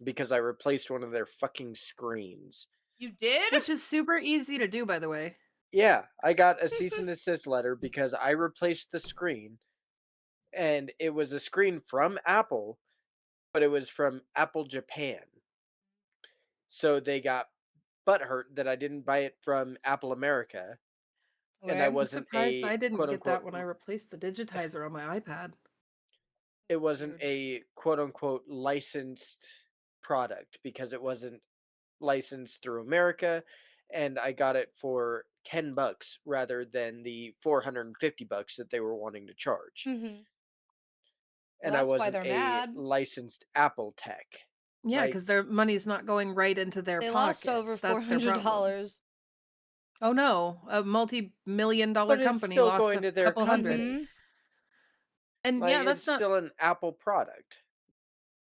because I replaced one of their fucking screens.
You did?
Which is super easy to do, by the way.
Yeah, I got a cease and desist letter because I replaced the screen, and it was a screen from Apple, but it was from Apple Japan. So they got butthurt that I didn't buy it from Apple America, and that
Where?
I'm
wasn't
surprised
a
I didn't
quote
get
unquote
that when I replaced the digitizer on my iPad.
it wasn't
Weird.
a quote unquote licensed product because it wasn't licensed through America, and I got it for $10 rather than the $450 that they were wanting to charge.
Mm-hmm.
And
Well,
I
that's why
wasn't
they're
a
mad.
licensed Apple tech.
Yeah,
My
because their money's not going right into their
They lost over
pockets. That's their problem.
$400.
Oh no, a multi-million-dollar
but it's
company
still
lost
going
a
to their
couple hundred.
company.
Mm-hmm.
And
Like
yeah,
it's
that's not,
still an Apple product.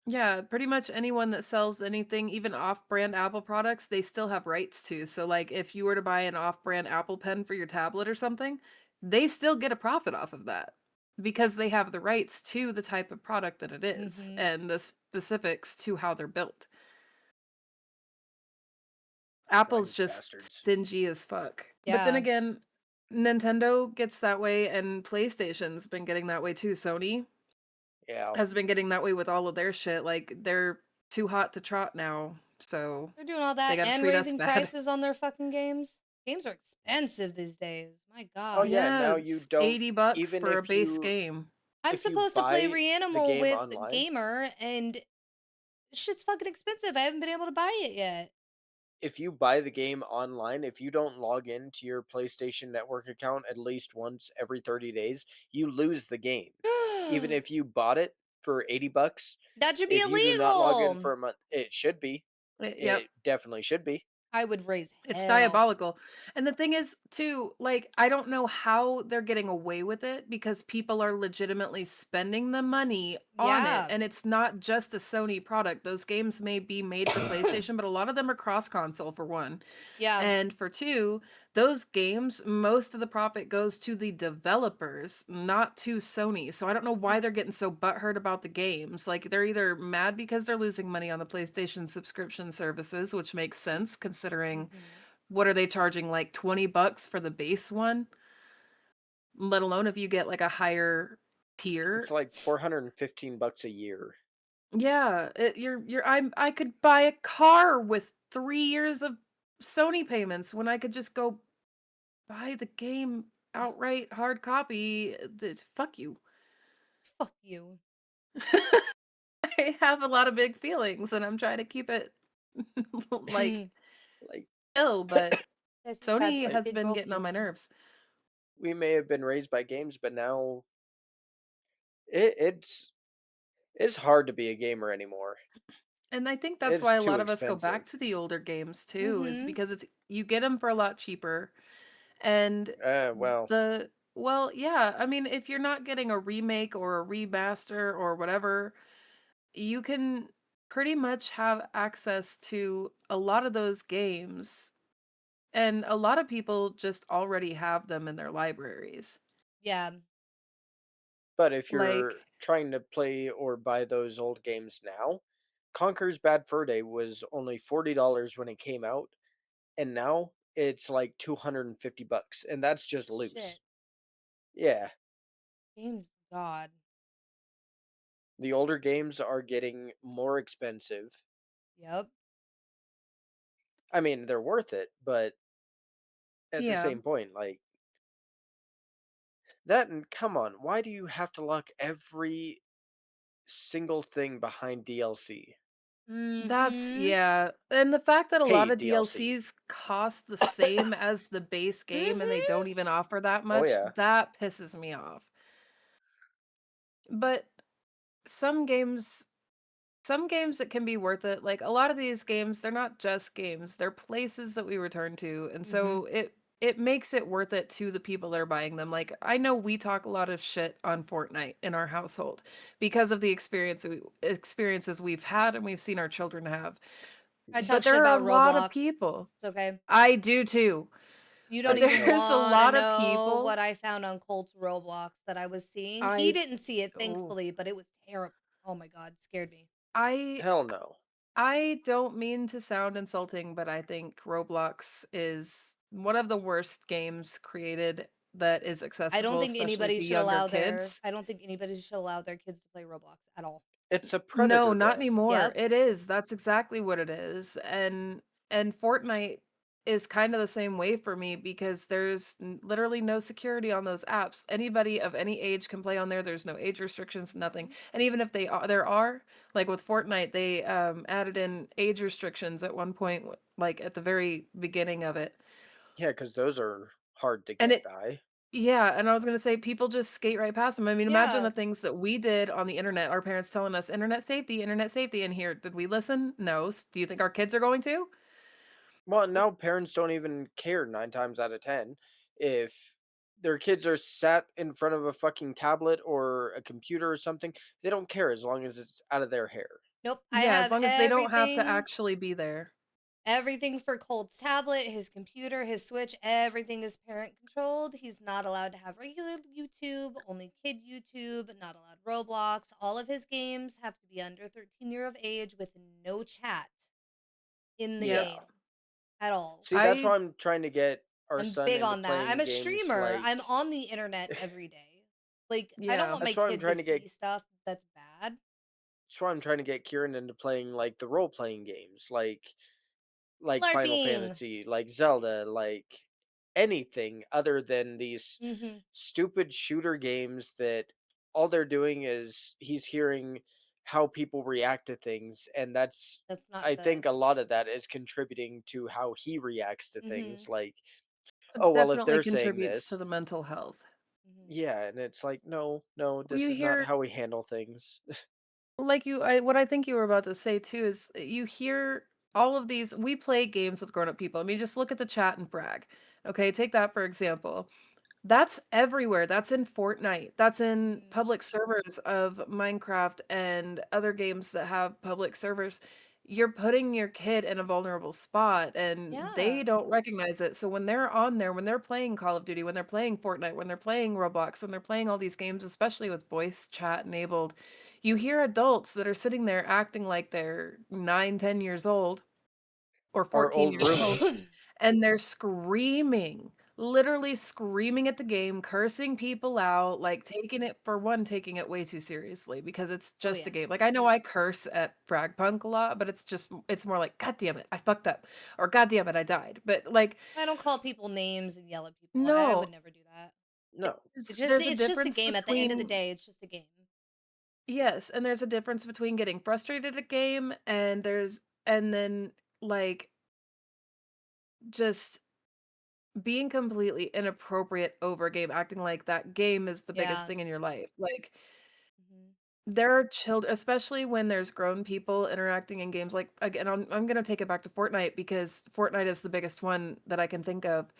yeah, pretty much anyone that sells anything, even off-brand Apple products, they still have rights to. So like if you were to buy an off-brand Apple Pen for your tablet or something, they still get a profit off of that because they have the rights to the type of product that it is
Mm-hmm.
and the specifics to how they're built. Apple's
Lying
just
bastards.
stingy as fuck. But then
Yeah.
again, Nintendo gets that way and PlayStation's been getting that way too. Sony
Yeah.
has been getting that way with all of their shit. Like they're too hot to trot now. So
They're doing all
they
that
gotta
and
treat us
raising
bad.
prices on their fucking games. Games are expensive these days. My
Oh
God.
yeah, now you
Yes,
don't
$80
even
for a
if
base
you
game.
I'm
if you
supposed to play
buy the
Reanimal
game
with
online,
Gamer, and shit's fucking expensive. I haven't been able to buy it yet.
if you buy the game online, if you don't log into your PlayStation Network account at least once every 30 days, you lose the game. Even if you bought it for $80,
That should be
if you do not log in
illegal.
for a month, it should be.
Yep.
It definitely should be.
I would raise
It's
hell.
diabolical. And the thing is, too, like, I don't know how they're getting away with it because people are legitimately spending the money on
Yeah.
it. And it's not just a Sony product. Those games may be made for PlayStation, but a lot of them are cross console, for one.
Yeah.
And for two, those games, most of the profit goes to the developers, not to Sony. So I don't know why they're getting so butthurt about the games. Like they're either mad because they're losing money on the PlayStation subscription services, which makes sense considering what are they charging, like $20 for the base one? Let alone if you get like a higher tier.
It's like $415 a year.
Yeah, I could buy a car with 3 years of Sony payments when I could just go buy the game outright hard copy. Fuck you.
Fuck you.
I have a lot of big feelings and I'm trying to keep it like
Like
ill, but
That's
Sony
bad
has
big
been
girl
getting on my
feelings.
nerves.
we may have been raised by games, but now it's hard to be a gamer anymore.
And I think that's
It's
why a
too
lot of us go back
expensive.
to the older games too, is
Mhm.
because it's you get them for a lot cheaper. And
Well,
the Well, yeah. I mean, if you're not getting a remake or a remaster or whatever, you can pretty much have access to a lot of those games. And a lot of people just already have them in their libraries.
Yeah.
But if
Like,
you're trying to play or buy those old games now, Conker's Bad Fur Day was only $40 when it came out, and now it's like $250, and that's just
Shit.
loose. Yeah,
Games God.
the older games are getting more expensive.
Yep.
I mean, they're worth it, but at the
yeah.
same point, like that, and come on, why do you have to lock every single thing behind DLC?
That's
Mm-hmm.
yeah. And the fact that a lot
Paid
of
DLC.
DLCs cost the same as the base game and they
Mm-hmm.
don't even offer that
Oh
much,
yeah.
that pisses me off. But some games some games that can be worth it, like a lot of these games, they're not just games, they're places that we return to. And
Mm-hmm.
so it makes it worth it to the people that are buying them. Like I know we talk a lot of shit on Fortnite in our household because of the experiences we've had and we've seen our children have.
I
But
talk shit
there are a
about
lot of
Roblox.
people.
It's okay.
I do too.
You don't
But
even
Nope.
there's a
want to
lot of
know
people
what I found on Colt's Roblox that I was seeing. He
I
didn't see it,
oh,
thankfully, but it was terrible. Oh my God, scared me.
I
Hell no.
I don't mean to sound insulting, but I think Roblox is one of the worst games created that is
I don't
accessible,
think
especially
anybody
to
should
younger
allow their
kids.
I don't think anybody should allow their kids to play Roblox at all.
It's a
No,
predator
not
den.
anymore.
Yep.
It is. That's exactly what it is. And Fortnite is kind of the same way for me because there's literally no security on those apps. Anybody of any age can play on there. There's no age restrictions, nothing. And even if there are, like with Fortnite, they added in age restrictions at one point, like at the very beginning of it.
Yeah, because those are hard to
And
get
it
by.
yeah, and I was gonna say people just skate right past them. I mean, imagine
Yeah.
the things that we did on the internet, our parents telling us internet safety, and here, did we listen? No. Do you think our kids are going to?
Well, now parents don't even care 9 times out of 10 if their kids are sat in front of a fucking tablet or a computer or something. They don't care as long as it's out of their hair.
Nope. I
Yeah, as
have
long as they don't have to actually be there.
everything for Colt's tablet, his computer, his Switch, everything is parent controlled. He's not allowed to have regular YouTube, only kid YouTube, not allowed Roblox. All of his games have to be under 13 year of age with no chat in the
Yep.
Yeah.
game at all.
See, that's
I
why I'm trying to get our
I'm
son
big
into
on that. I'm
playing
a
games
streamer. I'm
like.
on the internet every day. Like, I don't
yeah.
want my
That's why I'm
kid to
trying to get.
see stuff that's bad.
That's why I'm trying to get Kieran into playing like the role playing games, like Final
LARPing.
Fantasy, like Zelda, like anything other than these
Mm-hmm.
stupid shooter games that all they're doing is he's hearing how people react to things, and that's
That's not
I
good.
think a lot of that is contributing to how he reacts to
Mm-hmm.
things like, oh well, if
definitely
they're saying
contributes to
this,
the mental health.
Mm-hmm.
yeah, and it's like no, no, this
You
is not
hear
how we handle things.
like what I think you were about to say too is you hear all of these we play games with grown-up people. I mean, just look at the chat in Frag. Okay, take that for example. That's everywhere. That's in Fortnite. That's in
Mm-hmm.
public servers of Minecraft and other games that have public servers. You're putting your kid in a vulnerable spot and they
Yeah.
don't recognize it. So when they're on there, when they're playing Call of Duty, when they're playing Fortnite, when they're playing Roblox, when they're playing all these games, especially with voice chat enabled, you hear adults that are sitting there acting like they're 9, 10 years old or
Our
14
old
years old
roommate.
and they're screaming, literally screaming at the game, cursing people out, like taking it for one, taking it way too seriously because it's
Oh
just
yeah.
a game. Like I know I curse at Fragpunk a lot, but it's more like, God damn it, I fucked up. Or God damn it, I died. But like,
I don't call people names and yell at people. I would
no.
never do that.
No,
There's a
It's just a
difference
game. At the end of the
between
day, it's just a game.
yes, and there's a difference between getting frustrated at a game and then like just being completely inappropriate over a game, acting like that game is the biggest
Yeah.
thing in your life. Like,
Hmm.
there are children, especially when there's grown people interacting in games. Like, again, I'm gonna take it back to Fortnite because Fortnite is the biggest one that I can think of.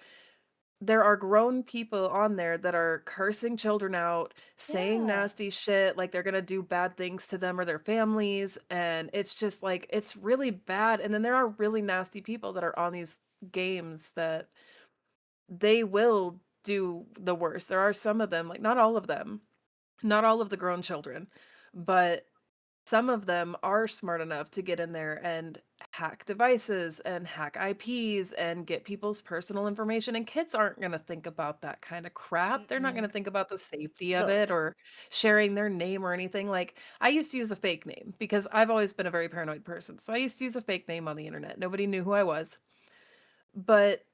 there are grown people on there that are cursing children out, saying
Yeah.
nasty shit, like they're gonna do bad things to them or their families, and it's just like it's really bad. And then there are really nasty people that are on these games that they will do the worst. There are some of them, like not all of them, not all of the grown children, but some of them are smart enough to get in there and hack devices and hack IPs and get people's personal information. And kids aren't going to think about that kind of crap. They're not going to think about the safety of
No.
it or sharing their name or anything. Like, I used to use a fake name because I've always been a very paranoid person. So I used to use a fake name on the internet. Nobody knew who I was. But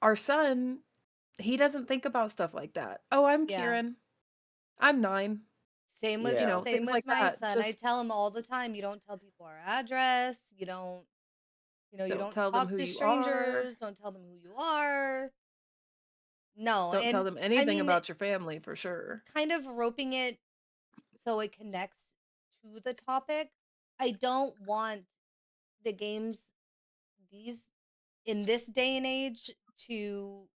our son, he doesn't think about stuff like that. Oh, I'm
Yeah.
Kieran. I'm 9.
Same with
Yeah.
Things like
my
that.
son. I
Just
tell him all the time, you don't tell people our address. You don't, you
don't tell them
talk
who
to
you are.
strangers. Don't tell them who you are. No,
Don't tell
and
them
I
anything
mean,
about your family for sure.
kind of roping it so it connects to the topic. I don't want the games in this day and age to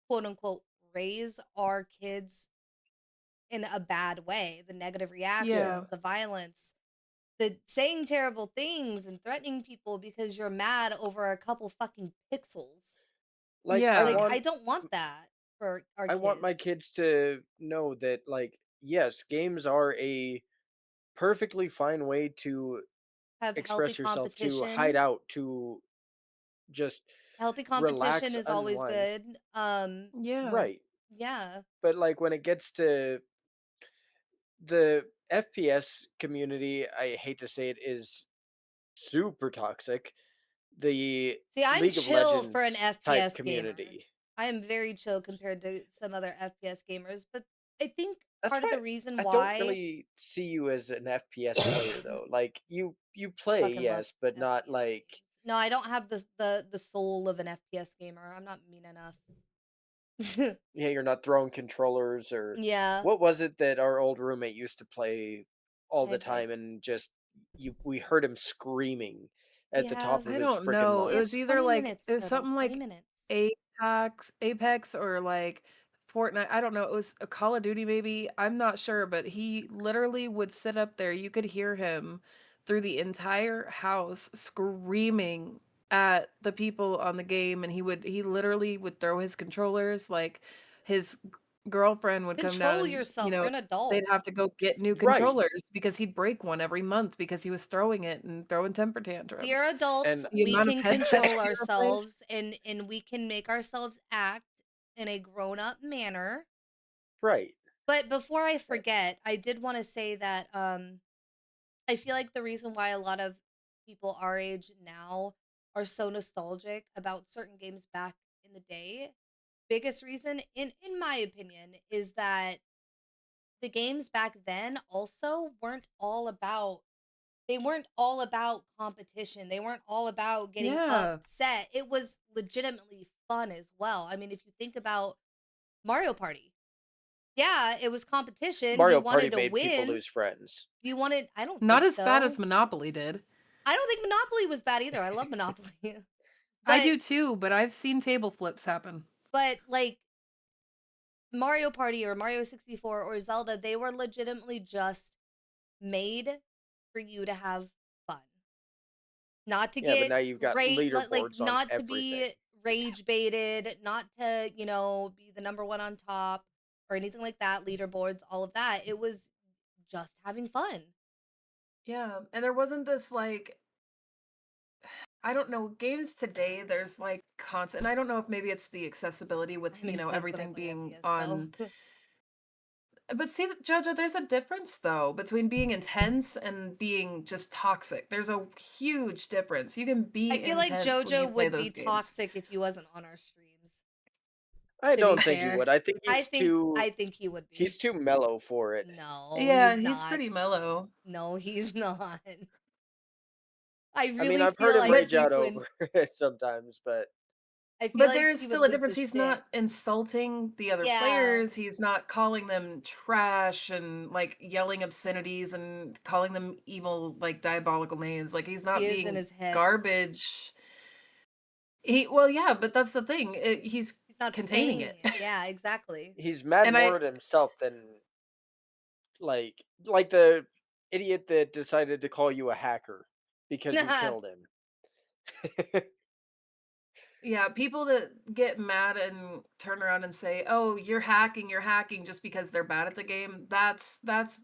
quote unquote raise our kids in a bad way. The negative reactions,
Yeah.
the violence, the saying terrible things and threatening people because you're mad over a couple fucking pixels.
Like
Yeah.
I don't want that for our
I
kids.
want my kids to know that, like, yes, games are a perfectly fine way to
Have healthy
express yourself, to
competition.
hide out, to just
Healthy competition
relax,
is always
unwind.
good.
Yeah.
Right.
Yeah.
But like when it gets to the FPS community, I hate to say it, is super toxic. The
See, I'm
League of
chill for an
Legends type
FPS gamer.
community.
I am very chill compared to some other FPS gamers, but I think
That's
part of
why
the reason
I don't
why
really see you as an FPS player though. Like you play,
fucking love
yes, but not
FPS
like
games. No, I don't have the soul of an FPS gamer. I'm not mean enough.
yeah, you're not throwing controllers or
Yeah,
what was it that our old roommate used to play all the time
Apex.
and just we heard him screaming
We
at the top
have
of
I
his
don't
freaking
know.
we
It
have
was
lungs.
either
20
like
minutes
it was
total.
something
20
like
minutes.
Apex or like Fortnite. I don't know. It was a Call of Duty maybe. I'm not sure, but he literally would sit up there. You could hear him through the entire house screaming at the people on the game, and he literally would throw his controllers. Like his girlfriend would come down
Control
and
yourself. You're an adult.
they'd have to go get new
Right.
controllers because he'd break one every month because he was throwing it and throwing temper
We are
tantrums.
adults.
And
The
We
amount of
can
headsets
control
he replaced.
ourselves and we can make ourselves act in a grown-up manner.
right.
But before I forget, I did want to say that I feel like the reason why a lot of people our age now are so nostalgic about certain games back in the day, biggest reason in my opinion is that the games back then also weren't all about competition. They weren't all about getting
Yeah.
upset. It was legitimately fun as well. I mean, if you think about Mario Party, yeah, it was competition.
Mario
You
Party
wanted to
made people
win.
lose friends.
I don't
Not
think
as bad
so.
as Monopoly did.
I don't think Monopoly was bad either. I love Monopoly.
I
But
do too, but I've seen table flips happen.
but like Mario Party or Mario 64 or Zelda, they were legitimately just made for you to have fun. Not to
Yeah, but
get
now you've got
like
leaderboards on
not to
everything.
be rage baited, not to, be the number one on top or anything like that, leaderboards, all of that. It was just having fun.
Yeah, and there wasn't this like I don't know, games today there's like constant and I don't know if maybe it's the accessibility with,
I'm intense when I
everything
play
being
FPS
on
though.
but see, Jojo, there's a difference though between being intense and being just toxic. There's a huge difference. You can be
I feel like
intense when you
JoJo
play
would be
those games.
toxic if he wasn't on our streams.
I
To be
don't think he
fair.
would. I think
I
he's
think he would be.
he's too mellow for it.
No,
Yeah,
he's
he's
not.
pretty mellow.
No, he's not. I
I mean,
really
I've heard
feel
him
like
rage
he
out
would.
over it sometimes, but
I feel
But
like
there is
he
still
would
a
lose
difference.
his
He's
shit.
not insulting the other
Yeah.
players. He's not calling them trash and like yelling obscenities and calling them evil, like diabolical names. Like he's not
He is in
being
his head.
garbage. Well, yeah, but that's the thing. He's
not
containing
saying
it.
Yeah, exactly.
He's mad
And
more
I
at himself than like the idiot that decided to call you a hacker because you killed him.
Yeah, people that get mad and turn around and say, "Oh, you're hacking just because they're bad at the game." That's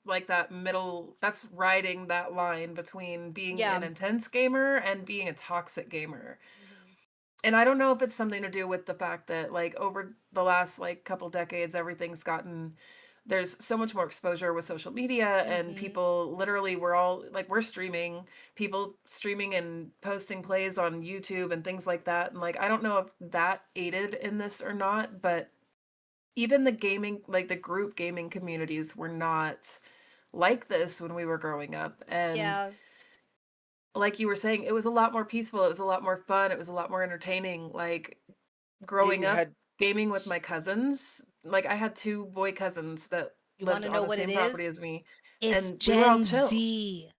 like that middle that's riding that line between being
Yeah.
an intense gamer and being a toxic gamer.
Mhm.
And I don't know if it's something to do with the fact that like over the last like couple decades everything's gotten there's so much more exposure with social media and
Mhm.
people literally we're all like we're streaming people streaming and posting plays on YouTube and things like that and like I don't know if that aided in this or not but even the gaming like the group gaming communities were not like this when we were growing up and
Yeah.
like you were saying it was a lot more peaceful it was a lot more fun it was a lot more entertaining like growing
You
up
had
gaming with my cousins like I had two boy cousins that
You want
lived
to
on
know
the
what it
same property
is?
as me
It's
and we were all
Gen
chill.
Z.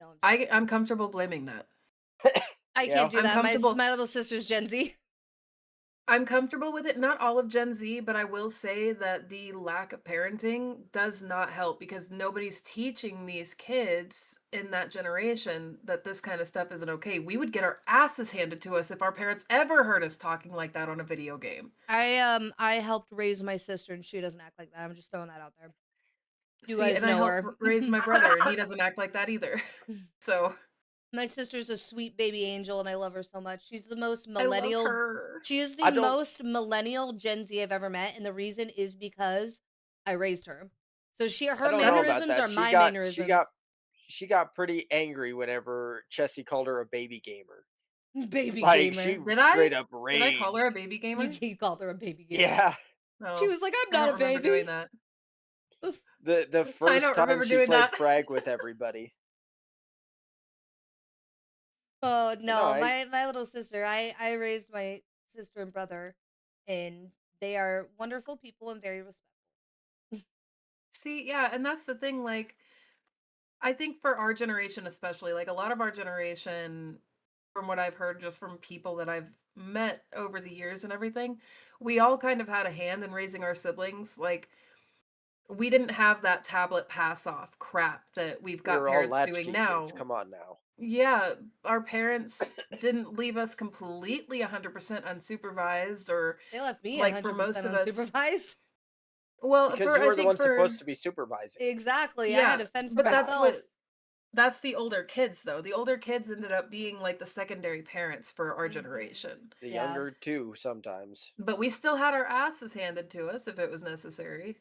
No, I'm just
I'm comfortable blaming that.
I
Yeah.
can't do
I'm
that.
comfortable
My little sister's Gen Z.
I'm comfortable with it. Not all of Gen Z, but I will say that the lack of parenting does not help because nobody's teaching these kids in that generation that this kind of stuff isn't okay. We would get our asses handed to us if our parents ever heard us talking like that on a video game.
I helped raise my sister and she doesn't act like that. I'm just throwing that out there. You
See,
guys
and I
know
helped
her.
raise my brother, and he doesn't act like that either. So
My sister's a sweet baby angel and I love her so much. She's the most
I love
millennial.
her.
She is
I
the
don't.
most millennial Gen Z I've ever met, and the reason is because I raised her. So
I
her
don't know about
mannerisms
that.
are my mannerisms.
She got pretty angry whenever Chessie called her a baby gamer.
Baby
Like she
gamer.
Did
straight up
I call her a
raged.
baby gamer?
You called her a baby gamer.
Yeah.
No,
She was like, I'm
I
not
don't
a
remember doing
baby.
that.
The
I
first
don't
time
remember
she
doing
played
that.
Frag with everybody.
Oh
No,
no, my little sister. I raised my sister and brother, and they are wonderful people and very respectful.
See, yeah, and that's the thing. Like, I think for our generation, especially, like a lot of our generation, from what I've heard just from people that I've met over the years and everything, we all kind of had a hand in raising our siblings. Like, we didn't have that tablet pass off crap that we've
We
got
were all
parents doing
latchkey kids.
now.
Come on now.
Yeah, our parents didn't leave us completely 100% unsupervised or
They left me
like for
100%
most of us.
unsupervised.
Well,
Because
for
you
I
were the
think
one
for
supposed to be supervising.
Exactly. I had
yeah,
to fend for
but
myself.
that's the older kids though. The older kids ended up being like the secondary parents for our generation.
The
Yeah.
younger too, sometimes.
But we still had our asses handed to us if it was necessary.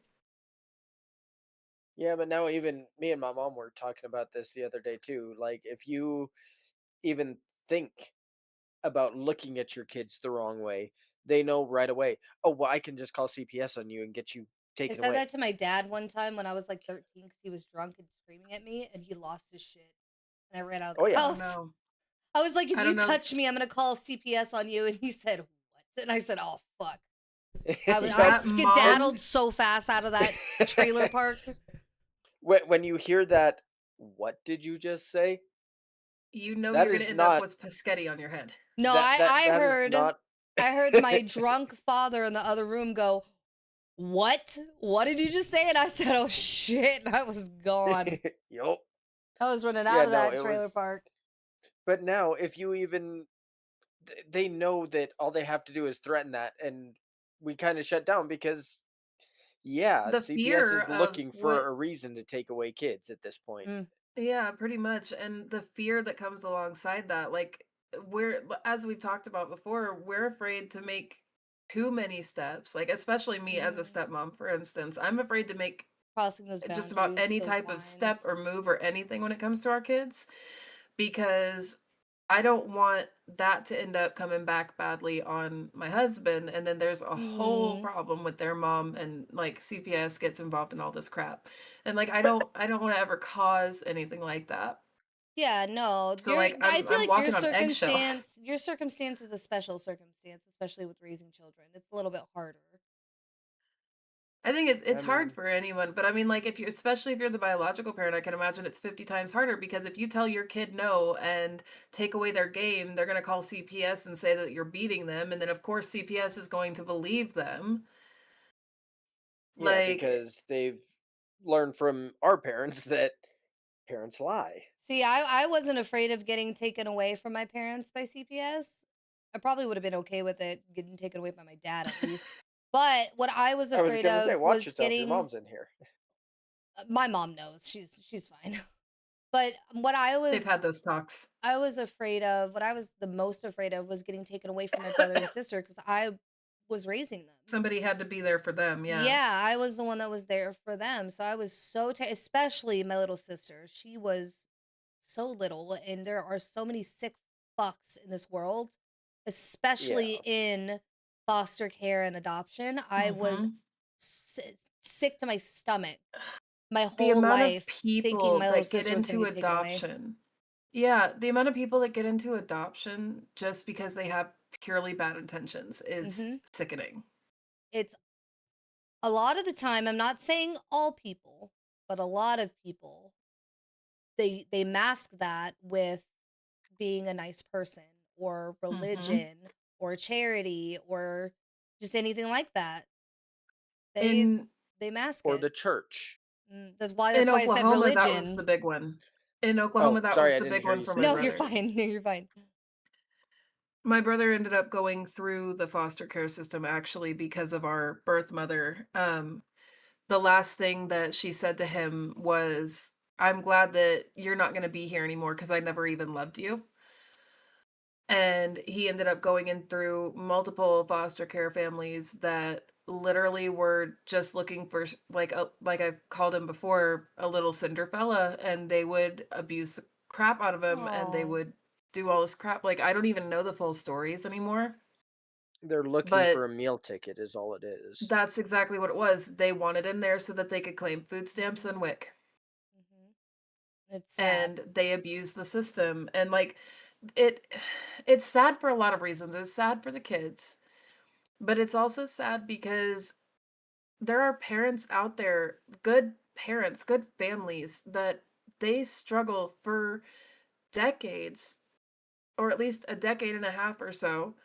Yeah, but now even me and my mom were talking about this the other day too. Like, if you even think about looking at your kids the wrong way, they know right away. Oh, well, I can just call CPS on you and get you
I
taken
said
away.
that to my dad one time when I was like 13 because he was drunk and screaming at me and he lost his shit. And I ran out of
Oh
the
yeah.
Oh
house.
no.
I was like, if
I
you
don't know.
touch me, I'm going to call CPS on you. And he said, what? And I said, oh, fuck. I
That mom
skedaddled so fast out of that trailer park.
When you hear that, what did you just say?
you know
That
you're gonna
is
end up
not
with Pescetti on your head.
No,
that
I
is
heard
not.
I heard my drunk father in the other room go, what? What did you just say? And I said, oh shit. And I was gone.
Yup.
I was running out
Yeah,
of
no,
that
it
trailer
was.
park.
But now, if you even, they know that all they have to do is threaten that, and we kind of shut down because, yeah,
The
CPS
fear
is
of
looking
what
for a reason to take away kids at this point.
yeah, pretty much. And the fear that comes alongside that, like we're as we've talked about before, we're afraid to make too many steps. Like especially me as a stepmom, for instance, I'm afraid to make
Crossing those
just about
boundaries,
any
those
type of step
lines.
or move or anything when it comes to our kids because I don't want that to end up coming back badly on my husband and then there's a whole problem with their mom and like CPS gets involved in all this crap. And like I don't want to ever cause anything like that.
Yeah, no.
So like
I feel
I'm
like
walking on eggshells.
your circumstance is a special circumstance, especially with raising children. It's a little bit harder.
I think it's
I
hard
mean,
for anyone, but I mean, like, if you especially if you're the biological parent, I can imagine it's 50 times harder because if you tell your kid no and take away their game, they're gonna call CPS and say that you're beating them, and then, of course, CPS is going to believe them.
yeah,
Like,
because they've learned from our parents that parents lie.
See, I wasn't afraid of getting taken away from my parents by CPS. I probably would have been okay with it getting taken away by my dad at least. But what I was
I was
afraid
gonna say,
of
watch
was
yourself. Your
getting
mom's in here.
my mom knows. She's fine. But what
they've had those talks.
I was afraid of, what I was the most afraid of was getting taken away from my brother and sister because I was raising them.
Somebody had to be there for them, yeah.
Yeah, I was the one that was there for them. So I was so especially my little sister. She was so little, and there are so many sick fucks in this world, especially
Yeah.
in foster care and adoption. I was
Mhm.
sick to my stomach my
The
whole
amount of
life thinking
people
my little
that get
sister was going
into
to get taken away.
adoption. Yeah, the amount of people that get into adoption just because they have purely bad intentions
Hmm.
is sickening.
It's a lot of the time, I'm not saying all people, but a lot of people, they mask that with being a nice person or
Mhm.
religion or charity or just anything like that. They
In
they mask
Or
it.
the church.
That's why
in
I said
Oklahoma, that was the
religion.
big one. In Oklahoma,
Oh,
that
sorry,
was
I
the
didn't
big
hear
one
you
for
say
my
No, you're
brother.
religion.
fine. No, you're fine.
My brother ended up going through the foster care system actually because of our birth mother. The last thing that she said to him was, "I'm glad that you're not gonna be here anymore because I never even loved you." And he ended up going in through multiple foster care families that literally were just looking for like I called him before, a little cinder fella, and they would abuse the crap out of him and they
Oh,
would do all this crap. Like, I don't even know the full stories anymore,
They're looking
but
for a meal ticket, is all it is.
that's exactly what it was. They wanted him there so that they could claim food stamps and WIC,
hmm, it's sad.
and they abused the system. And like it it's sad for a lot of reasons. It's sad for the kids, but it's also sad because there are parents out there, good parents, good families that they struggle for decades, or at least a decade and a half or so,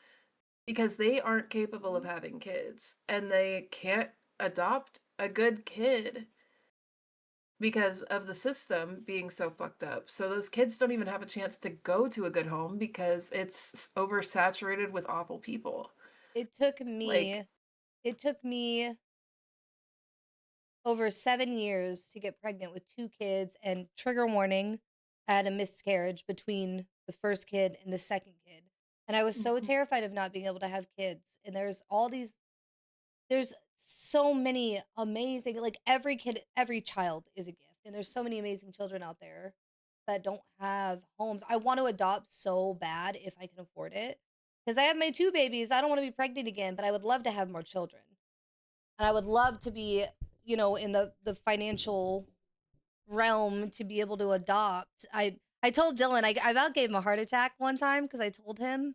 because they aren't capable of
Mhm.
having kids and they can't adopt a good kid because of the system being so fucked up. So those kids don't even have a chance to go to a good home because it's oversaturated with awful people.
It took
Like,
me it took me over 7 years to get pregnant with two kids, and trigger warning, I had a miscarriage between the first kid and the second kid. And I was so
mhm,
terrified of not being able to have kids. And there's so many amazing, like every kid, every child is a gift. And there's so many amazing children out there that don't have homes. I want to adopt so bad if I can afford it. Because I have my two babies. I don't want to be pregnant again, but I would love to have more children. And I would love to be, in the financial realm to be able to adopt. I told Dylan, I about gave him a heart attack one time because I told him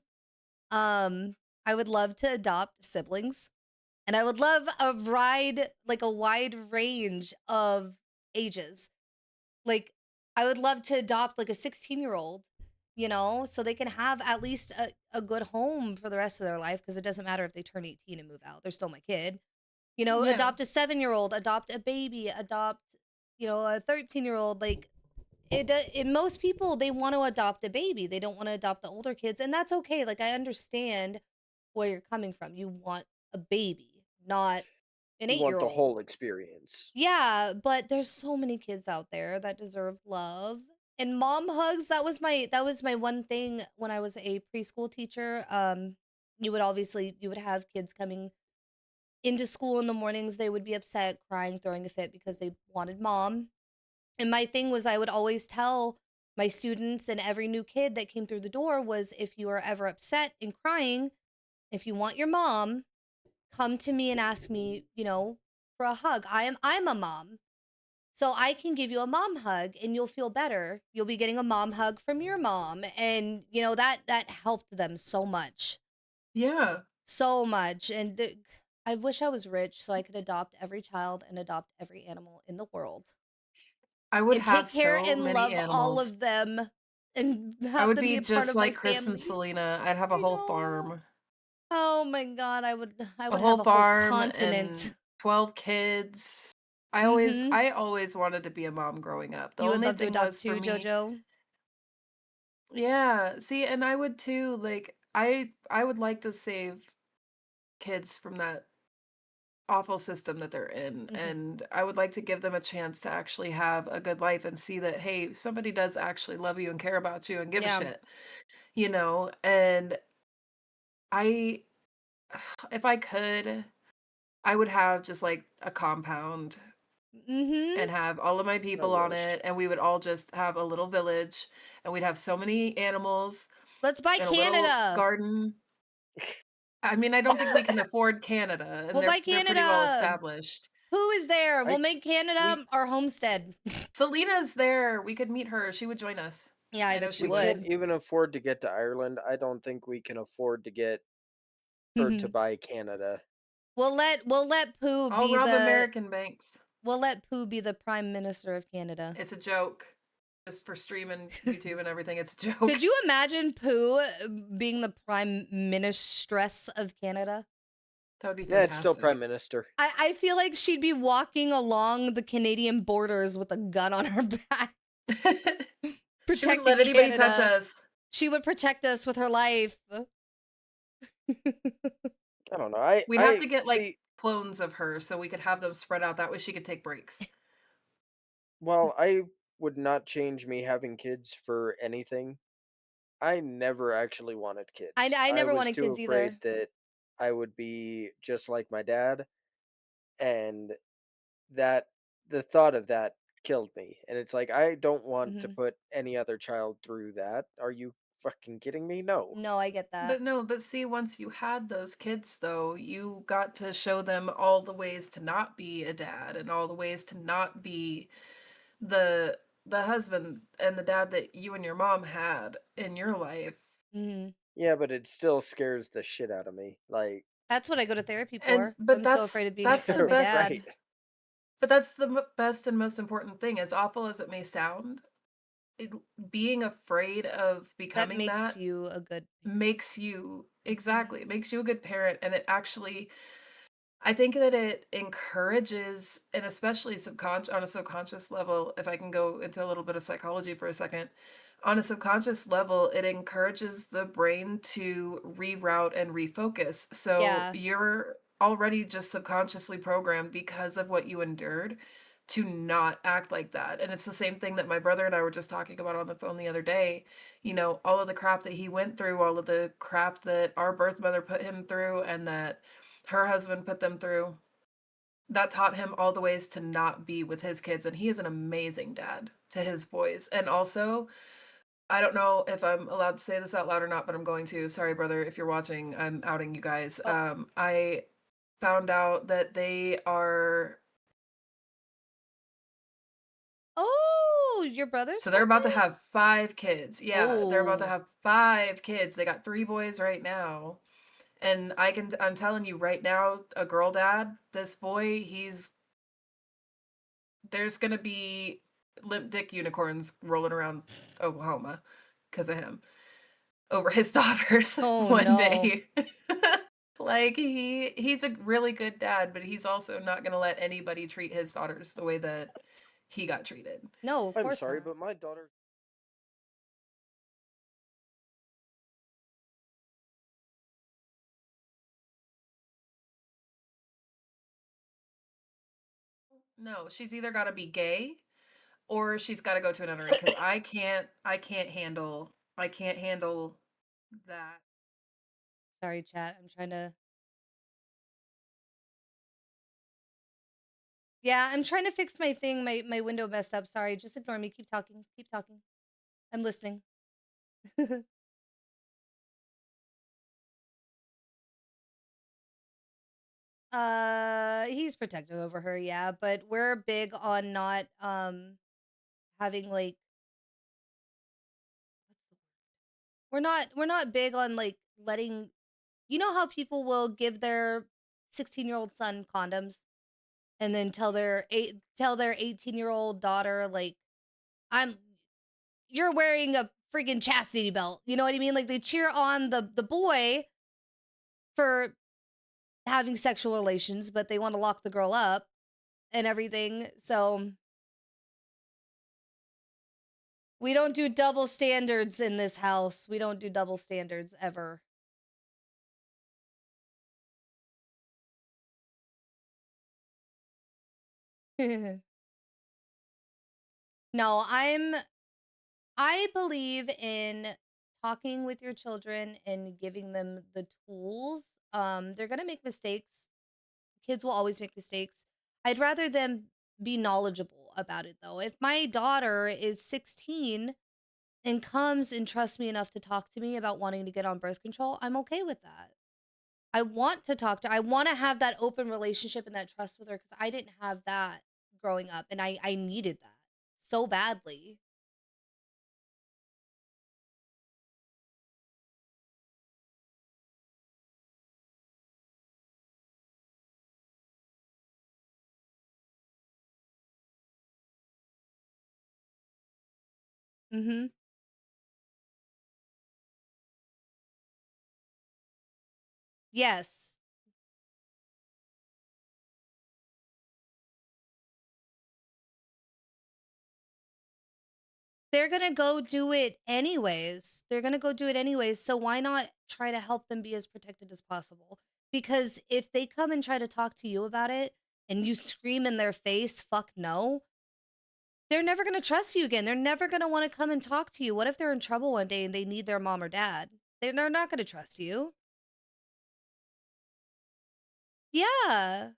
um I would love to adopt siblings, and I would love a wide range of ages. Like, I would love to adopt like a 16-year-old, so they can have at least a good home for the rest of their life, because it doesn't matter if they turn 18 and move out. They're still my kid.
yeah.
Adopt a 7-year-old, adopt a baby, adopt, a 13-year-old. Like, most people, they want to adopt a baby. They don't want to adopt the older kids, and that's okay. Like, I understand where you're coming from. You want a baby, not an
You want the
8-year-old.
whole experience.
Yeah, but there's so many kids out there that deserve love. And mom hugs, that was my one thing when I was a preschool teacher. You would have kids coming into school in the mornings. They would be upset, crying, throwing a fit because they wanted mom. And my thing was, I would always tell my students and every new kid that came through the door was, if you are ever upset and crying, if you want your mom, come to me and ask me, for a hug. I'm a mom. So I can give you a mom hug and you'll feel better. You'll be getting a mom hug from your mom. And that helped them so much.
Yeah.
So much. And I wish I was rich so I could adopt every child and adopt every animal in the world.
I would
And
have
take care
so
and
many
love all
animals.
of them and
I
have
would
them be
be
a part
just
of my
like Chris and
family.
Selena. I'd have a
I
whole
know.
farm.
Oh my god, I would
A
have
whole
a whole
farm
continent.
and 12 kids. I
Mhm.
always wanted to be a mom growing up. The
You would
only
love to
thing
adopt
was for
too,
me,
JoJo?
yeah, see, and I would too, like I would like to save kids from that awful system that they're in,
Mhm.
and I would like to give them a chance to actually have a good life and see that, hey, somebody does actually love you and care about you and give a
Yeah.
shit, you know? And I if I could, I would have just like a compound
Mhm.
and have all of my
I
people on
wished.
it, and we would all just have a little village, and we'd have so many animals
Let's buy
and a little
Canada.
garden. I mean, I don't think we can afford Canada, and
We'll buy
they're pretty well
Canada.
established.
Who is there? We'll
I
make Canada our homestead.
Selena's there. We could meet her. She would join us.
Yeah, I
I know
bet
she
you
we can't
would.
would.
even afford to get to Ireland. I don't think we can afford to get or to buy Canada.
We'll let Pooh
I'll
be
rob
the
American banks.
Prime Minister of Canada.
It's a joke. Just for streaming YouTube and everything, it's a joke.
Could you imagine Pooh being the Prime Ministress of Canada?
That would be
Yeah, it's still
fantastic.
Prime Minister.
I feel like she'd be walking along the Canadian borders with a gun on her back,
She
protecting
wouldn't let anybody
Canada.
touch us.
She would protect us with her life.
I don't know.
We'd have to
I
get like
see.
clones of her so we could have them spread out. That way she could take breaks.
Well, I would not change me having kids for anything. I never actually wanted kids.
I never
was
wanted
too
kids
afraid
either.
that I would be just like my dad, and that the thought of that killed me. And it's like I don't want to
Mhm.
put any other child through that. Are you fucking kidding me? No.
No, I get that.
But no, but see, once you had those kids, though, you got to show them all the ways to not be a dad and all the ways to not be the husband and the dad that you and your mom had in your life.
Mhm.
Yeah, but it still scares the shit out of me. Like,
That's what I go to therapy
And
for.
but
I'm so afraid of being
that's
upset
the
at my
best.
dad.
But that's the best and most important thing. As awful as it may sound, it, being afraid of
That
becoming
makes
that
you a good
makes you exactly, it makes you a good parent, and it actually, I think that it encourages, and especially subconscious on a subconscious level, if I can go into a little bit of psychology for a second, on a subconscious level, it encourages the brain to reroute and refocus. So
Yeah.
you're already just subconsciously programmed because of what you endured to not act like that. And it's the same thing that my brother and I were just talking about on the phone the other day. You know, all of the crap that he went through, all of the crap that our birth mother put him through, and that her husband put them through, that taught him all the ways to not be with his kids. And he is an amazing dad to his boys. And also, I don't know if I'm allowed to say this out loud or not, but I'm going to. Sorry, brother, if you're watching, I'm outing you guys. I found out that they are.
Oh, your brother's
So they're about to
pregnant?
have 5 kids. Yeah, they're about to
Oh.
have 5 kids. They got 3 boys right now. And I'm telling you right now, a girl dad, this boy, there's gonna be limp dick unicorns rolling around Oklahoma because of him over his daughters
Oh
one
no.
day. Like he's a really good dad, but he's also not gonna let anybody treat his daughters the way that he got treated.
No, of
I'm
course
sorry,
not.
but my daughter.
No, she's either gotta be gay or she's gotta go to a nunnery because I can't handle that.
Sorry, chat. I'm trying to. Yeah, I'm trying to fix my thing. My window messed up. Sorry. Just ignore me. Keep talking. Keep talking. I'm listening. He's protective over her, yeah, but we're big on not having like we're not big on like letting, you know how people will give their 16-year-old son condoms, and then tell their 18-year-old daughter, like, you're wearing a freaking chastity belt. You know what I mean? Like, they cheer on the boy for having sexual relations, but they want to lock the girl up and everything. So we don't do double standards in this house. We don't do double standards ever. No, I believe in talking with your children and giving them the tools. They're gonna make mistakes. Kids will always make mistakes. I'd rather them be knowledgeable about it though. If my daughter is 16 and comes and trusts me enough to talk to me about wanting to get on birth control, I'm okay with that. I want to talk to her. I want to have that open relationship and that trust with her because I didn't have that growing up, and I needed that so badly. Mm-hmm. Yes. They're gonna go do it anyways. They're gonna go do it anyways. So why not try to help them be as protected as possible? Because if they come and try to talk to you about it and you scream in their face, fuck no, they're never gonna trust you again. They're never gonna want to come and talk to you. What if they're in trouble one day and they need their mom or dad? They're not gonna trust you. Yeah.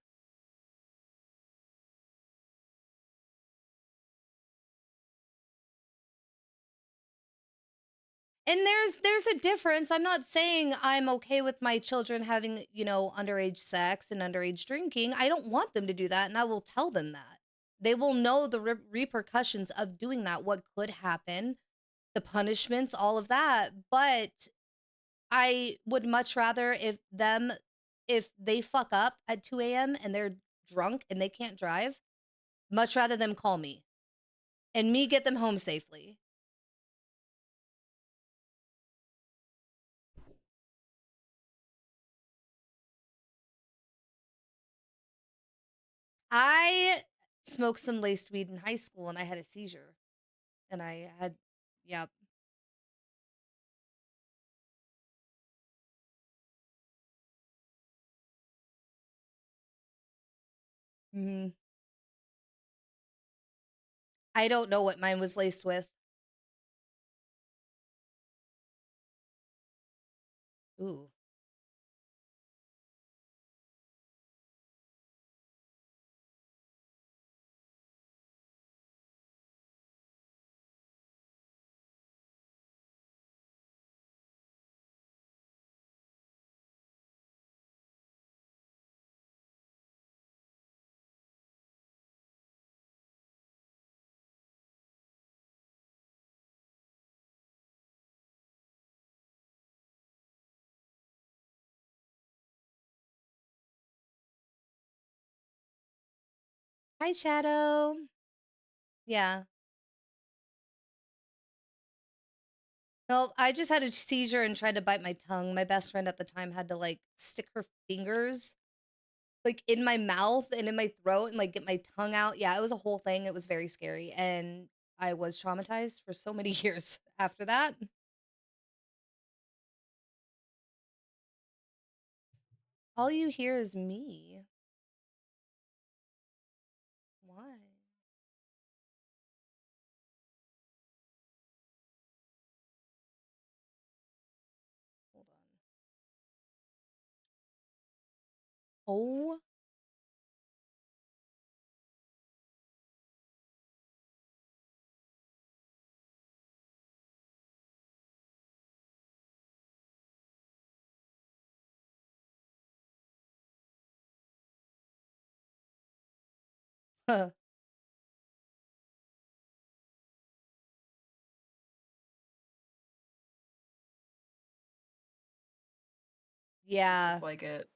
And there's a difference. I'm not saying I'm okay with my children having, underage sex and underage drinking. I don't want them to do that, and I will tell them that. They will know the repercussions of doing that, what could happen, the punishments, all of that. But I would much rather if they fuck up at 2 a.m. and they're drunk and they can't drive, much rather them call me and me get them home safely. I smoked some laced weed in high school and I had a seizure. And I had, yep. Mhm. I don't know what mine was laced with. Ooh. Hi, Shadow. Yeah. No, I just had a seizure and tried to bite my tongue. My best friend at the time had to like stick her fingers like in my mouth and in my throat and like get my tongue out. Yeah, it was a whole thing. It was very scary. And I was traumatized for so many years after that. All you hear is me. Why? Hold on. Oh. Yeah.
Just like it.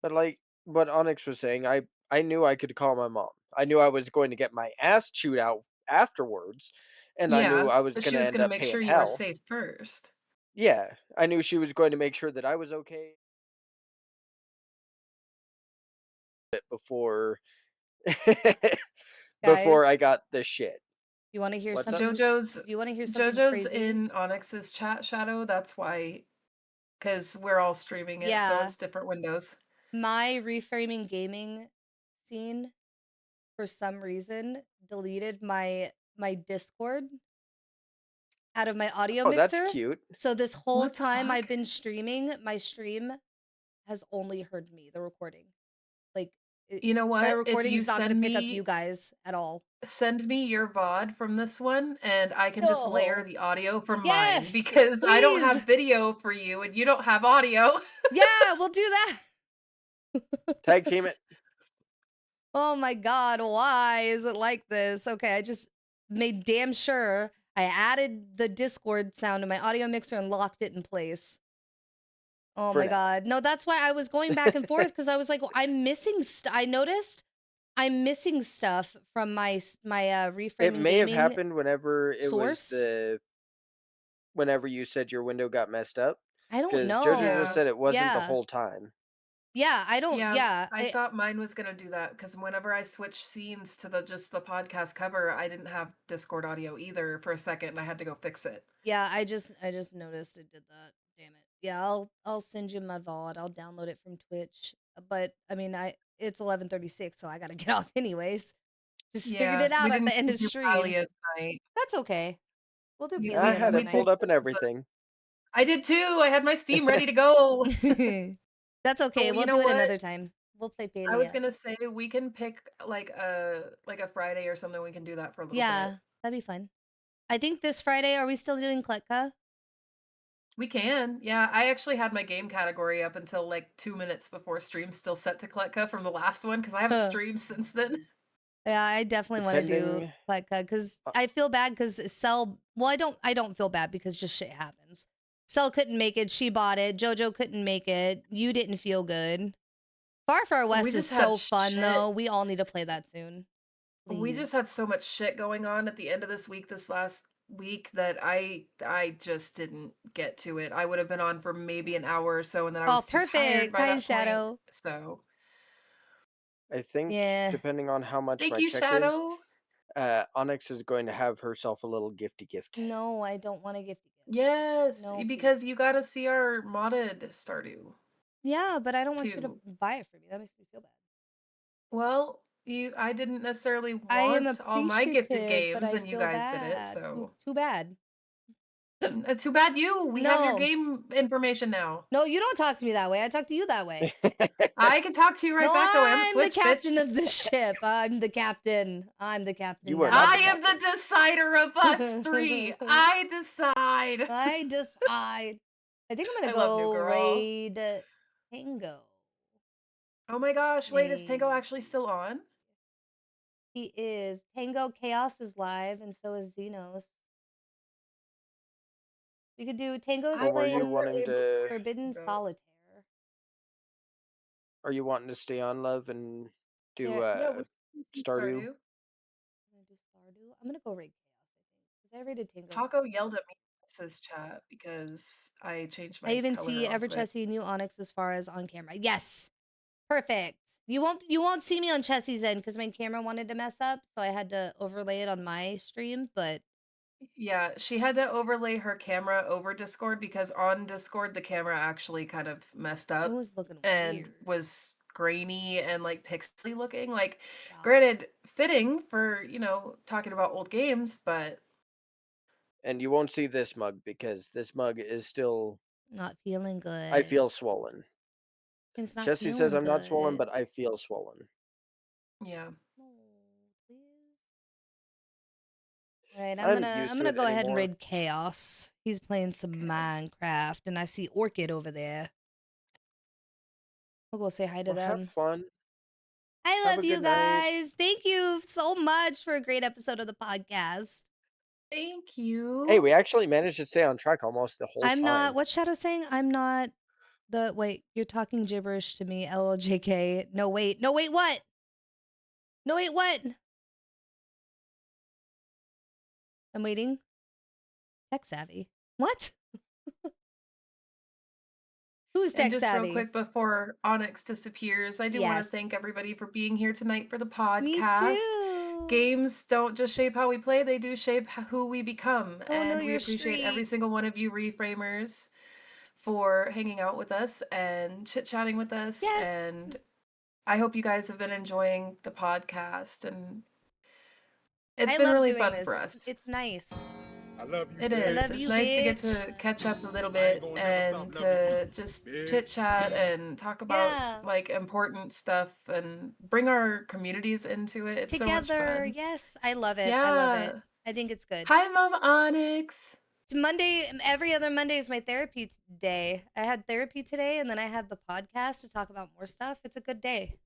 But like what Onyx was saying, I knew I could call my mom. I knew I was going to get my ass chewed out afterwards, and I knew
Yeah,
I was
but
going
she
to
was
end
gonna
up
make
paying
sure you were
hell.
safe first.
Yeah, I knew she was going to make sure that I was okay before before
Guys,
I got the shit.
you want to hear
What's up?
something?
JoJo's
Do you want to hear something
JoJo's
crazy?
in Onyx's chat shadow. That's why, because we're all streaming it, so
Yeah.
it's different windows.
My Reframing Gaming scene, for some reason, deleted my Discord out of my audio
Oh, that's
mixer.
cute.
So this whole
What the
time I've
fuck?
been streaming, my stream has only heard me, the recording. Like,
You know
my
what? If you
recording's not gonna
send
pick up
me
you guys at all.
send me your VOD from this one, and I can just layer
No.
the audio from mine
Yes,
because I don't
please.
have video for you and you don't have audio.
Yeah, we'll do that.
Tag team it.
Oh my god, why is it like this? Okay, I just made damn sure I added the Discord sound to my audio mixer and locked it in place. Oh
For
my
now.
god. No, that's why I was going back and forth because I was like, well, I'm missing I noticed I'm missing stuff from my Reframing
It may have
Gaming
happened whenever it was
source.
whenever you said your window got messed up.
I don't
Because
know.
JoJo said it wasn't the
Yeah.
whole time.
Yeah, I don't. Yeah,
I thought mine was gonna do that because whenever I switched scenes to just the podcast cover, I didn't have Discord audio either for a second, and I had to go fix it.
Yeah, I just noticed it did that. Damn it. Yeah, I'll send you my VOD. I'll download it from Twitch. But I mean, it's 11:36, so I gotta get off anyways. Just figured it out at the end of stream.
Palia tonight.
That's okay. We'll do Palia
I had
another
it pulled
night.
up and everything.
I did too. I had my Steam ready to go.
That's okay.
So,
We'll
you know
do it
what?
another time. We'll play Palia.
I was gonna say we can pick like a Friday or something. We can do that for a little
Yeah,
bit.
that'd be fun. I think this Friday, are we still doing Kletka?
We can. Yeah, I actually had my game category up until like 2 minutes before stream still set to Kletka from the last one because I haven't streamed since then.
Yeah, I definitely want to do
Depending-
Kletka because I feel bad because Cell. Well, I don't feel bad because just shit happens. Cell couldn't make it. She bought it. JoJo couldn't make it. You didn't feel good. Far West is
just had
so fun
shit.
though. We all need to play that soon.
We just
Please.
had so much shit going on at the end of this last week that I just didn't get to it. I would have been on for maybe an hour or so, and then I
Oh,
was too tired
perfect.
by
Time
that point.
Shadow.
So
I think
Yeah.
depending on how much
thank
my
you,
check
Shadow.
is, Onyx is going to have herself a little gifty gift.
No, I don't want to gift you.
Yes,
No,
because you got to see our modded Stardew.
Yeah, but I don't want you to
Too.
buy it for me. That makes me feel bad.
Well, I didn't necessarily
I am
want all my gifted
appreciative, but
games,
I
and you
feel
guys did it.
bad.
So
Too bad.
too bad you. We have your
No.
game information now.
No, you don't talk to me that way. I talk to you that way.
I can talk to you right
No,
back. Though I'm
I'm
Switch,
the captain
bitch.
of the ship. I'm the captain. I'm the captain.
You are
now.
not
I am the decider of us three. I decide.
I decide. I think I'm
I
gonna
love New
go
Girl.
raid Tango.
Oh my gosh! Wait, is Tango
Maybe.
actually still on?
He is. Tango Chaos is live, and so is Xenos. We could do Tango's
I
Or are you
playing
wanting to?
Forbidden
Go.
Solitaire.
Are you wanting to stay on, love, and do
Yeah,
we can do some
Stardew?
I'm gonna do Stardew. I'm gonna go raid Chaos, I think, because I raided Tango.
Taco yelled at me in says chat because I changed my
I even
color
see
on
Ever
Twitch.
Chessie new Onyx as far as on camera. Yes, perfect. You won't see me on Chessie's end because my camera wanted to mess up, so I had to overlay it on my stream. But
Yeah, she had to overlay her camera over Discord because on Discord the camera actually kind of messed
it
up
was looking
and
weird.
was grainy and like pixely looking. Like,
Yeah.
granted, fitting for, talking about old games, but
And you won't see this mug because this mug is still.
Not feeling good.
I feel swollen.
It's not
Jesse says
feeling
I'm not swollen,
good.
but I feel swollen.
yeah.
Oh, please. All right,
I'm
I'm
used to
gonna
it
go ahead and
anymore.
raid Chaos. He's playing some Minecraft, and I see Orchid over there. We'll go say hi to
Well,
them.
have fun.
I
Have
love
a
you
good night.
guys. Thank you so much for a great episode of the podcast.
Thank you.
Hey, we actually managed to stay on track almost the whole
I'm
time.
not. What's Shadow saying? I'm not wait, you're talking gibberish to me, LLJK. No, wait, what? No, wait, what? I'm waiting. Tech savvy. What? Who's
And
tech
just
savvy?
real quick before Onyx disappears, I do want to
Yes.
thank everybody for being here tonight for the
Me
podcast.
too.
Games don't just shape how we play, they do shape who we become.
Oh, no,
And we
you're
appreciate every
street.
single one of you reframers for hanging out with us and chit-chatting with us.
Yes.
And I hope you guys have been enjoying the podcast, and it's
I
been
love
really
doing
fun
this.
for us.
It's nice.
I love you.
It
I
is.
love
It's
you,
nice to get
bitch.
to catch up a little
I ain't
bit
gonna never stop
and
loving
to
you,
just
bitch.
chit chat and talk about
Yeah.
like important stuff and bring our communities into it. It's so much
Together.
fun.
Yes. I love it. I love it.
Yeah.
I think it's good.
Hi, Mama Onyx.
It's Monday, every other Monday is my therapy day. I had therapy today and then I had the podcast to talk about more stuff. It's a good day.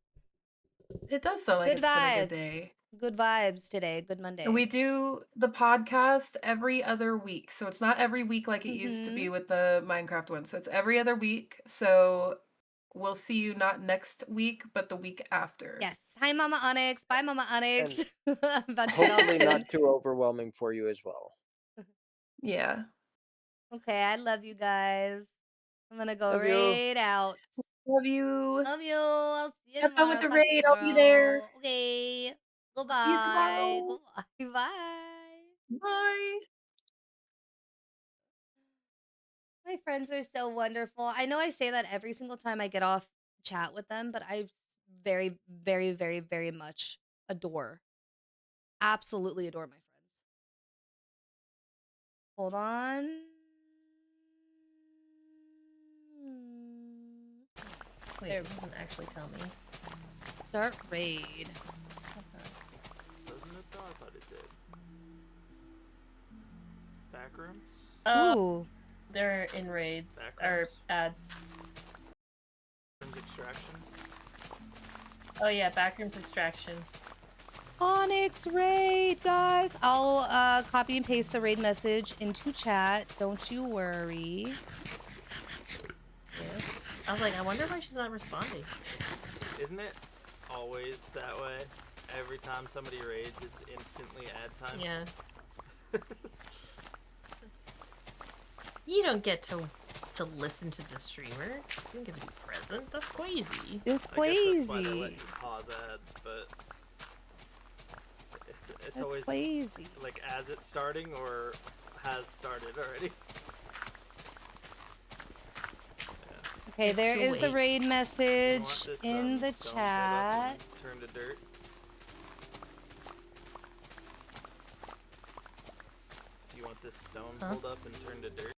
It does sound like
Good
it's been a
vibes.
good day.
Good vibes today. Good Monday.
And we do the podcast every other week. So it's not every week like it used to be with the Minecraft one. So it's every other week. So we'll see you not next week, but the week after.
Yes. Hi, Mama Onyx. Bye, Mama Onyx. I'm about to get off
Hopefully
soon.
not too overwhelming for you as well.
Yeah.
Okay, I love you guys. I'm gonna go
Love you.
raid out.
Love you.
Love you. I'll see you
Have fun
tomorrow.
with the
Talk to you
raid. I'll be there.
tomorrow. Okay.
See you
Goodbye.
tomorrow.
Goodbye. Bye.
Bye.
My friends are so wonderful. I know I say that every single time I get off chat with them, but I very, very, very, very much absolutely adore my friends. Hold on.
Wait, it doesn't actually tell me.
Start raid.
Doesn't it though? I thought it did. Backrooms?
Ooh.
They're in raids or
Backrooms?
ads.
Backrooms extractions?
Oh yeah, backrooms extractions.
Onyx raid, guys. I'll copy and paste the raid message into chat. Don't you worry. Yes.
I was like, I wonder why she's not responding.
Isn't it always that way? Every time somebody raids, it's instantly ad time.
Yeah. You don't get to listen to the streamer. You don't get to be present. That's crazy.
It's
I guess that's why they
crazy.
let you pause ads, but it's
That's
always
crazy.
like as it's starting or has started already.
Okay, there
too
is the
late.
raid
You want
message
this,
in the
stone
chat.
built up and turned to dirt. You want this stone pulled up and turned to dirt?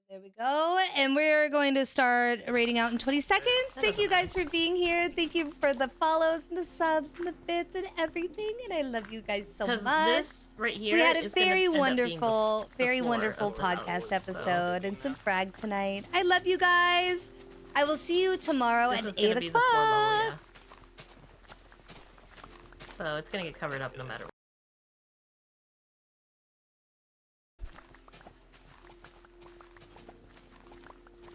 There we go. And we're going to start raiding out in 20 seconds. Thank you guys for being here. Thank you for the follows and the subs and the bits and everything. And I love you guys so much.
Because this right here
We had a
is gonna
very
end up being
wonderful,
the
very
floor
wonderful
of the
podcast
house,
episode and some frag tonight. I love you guys. I will see you tomorrow
This
at
is gonna
8
be the floor level,
o'clock.
yeah. So it's gonna get covered up no matter what.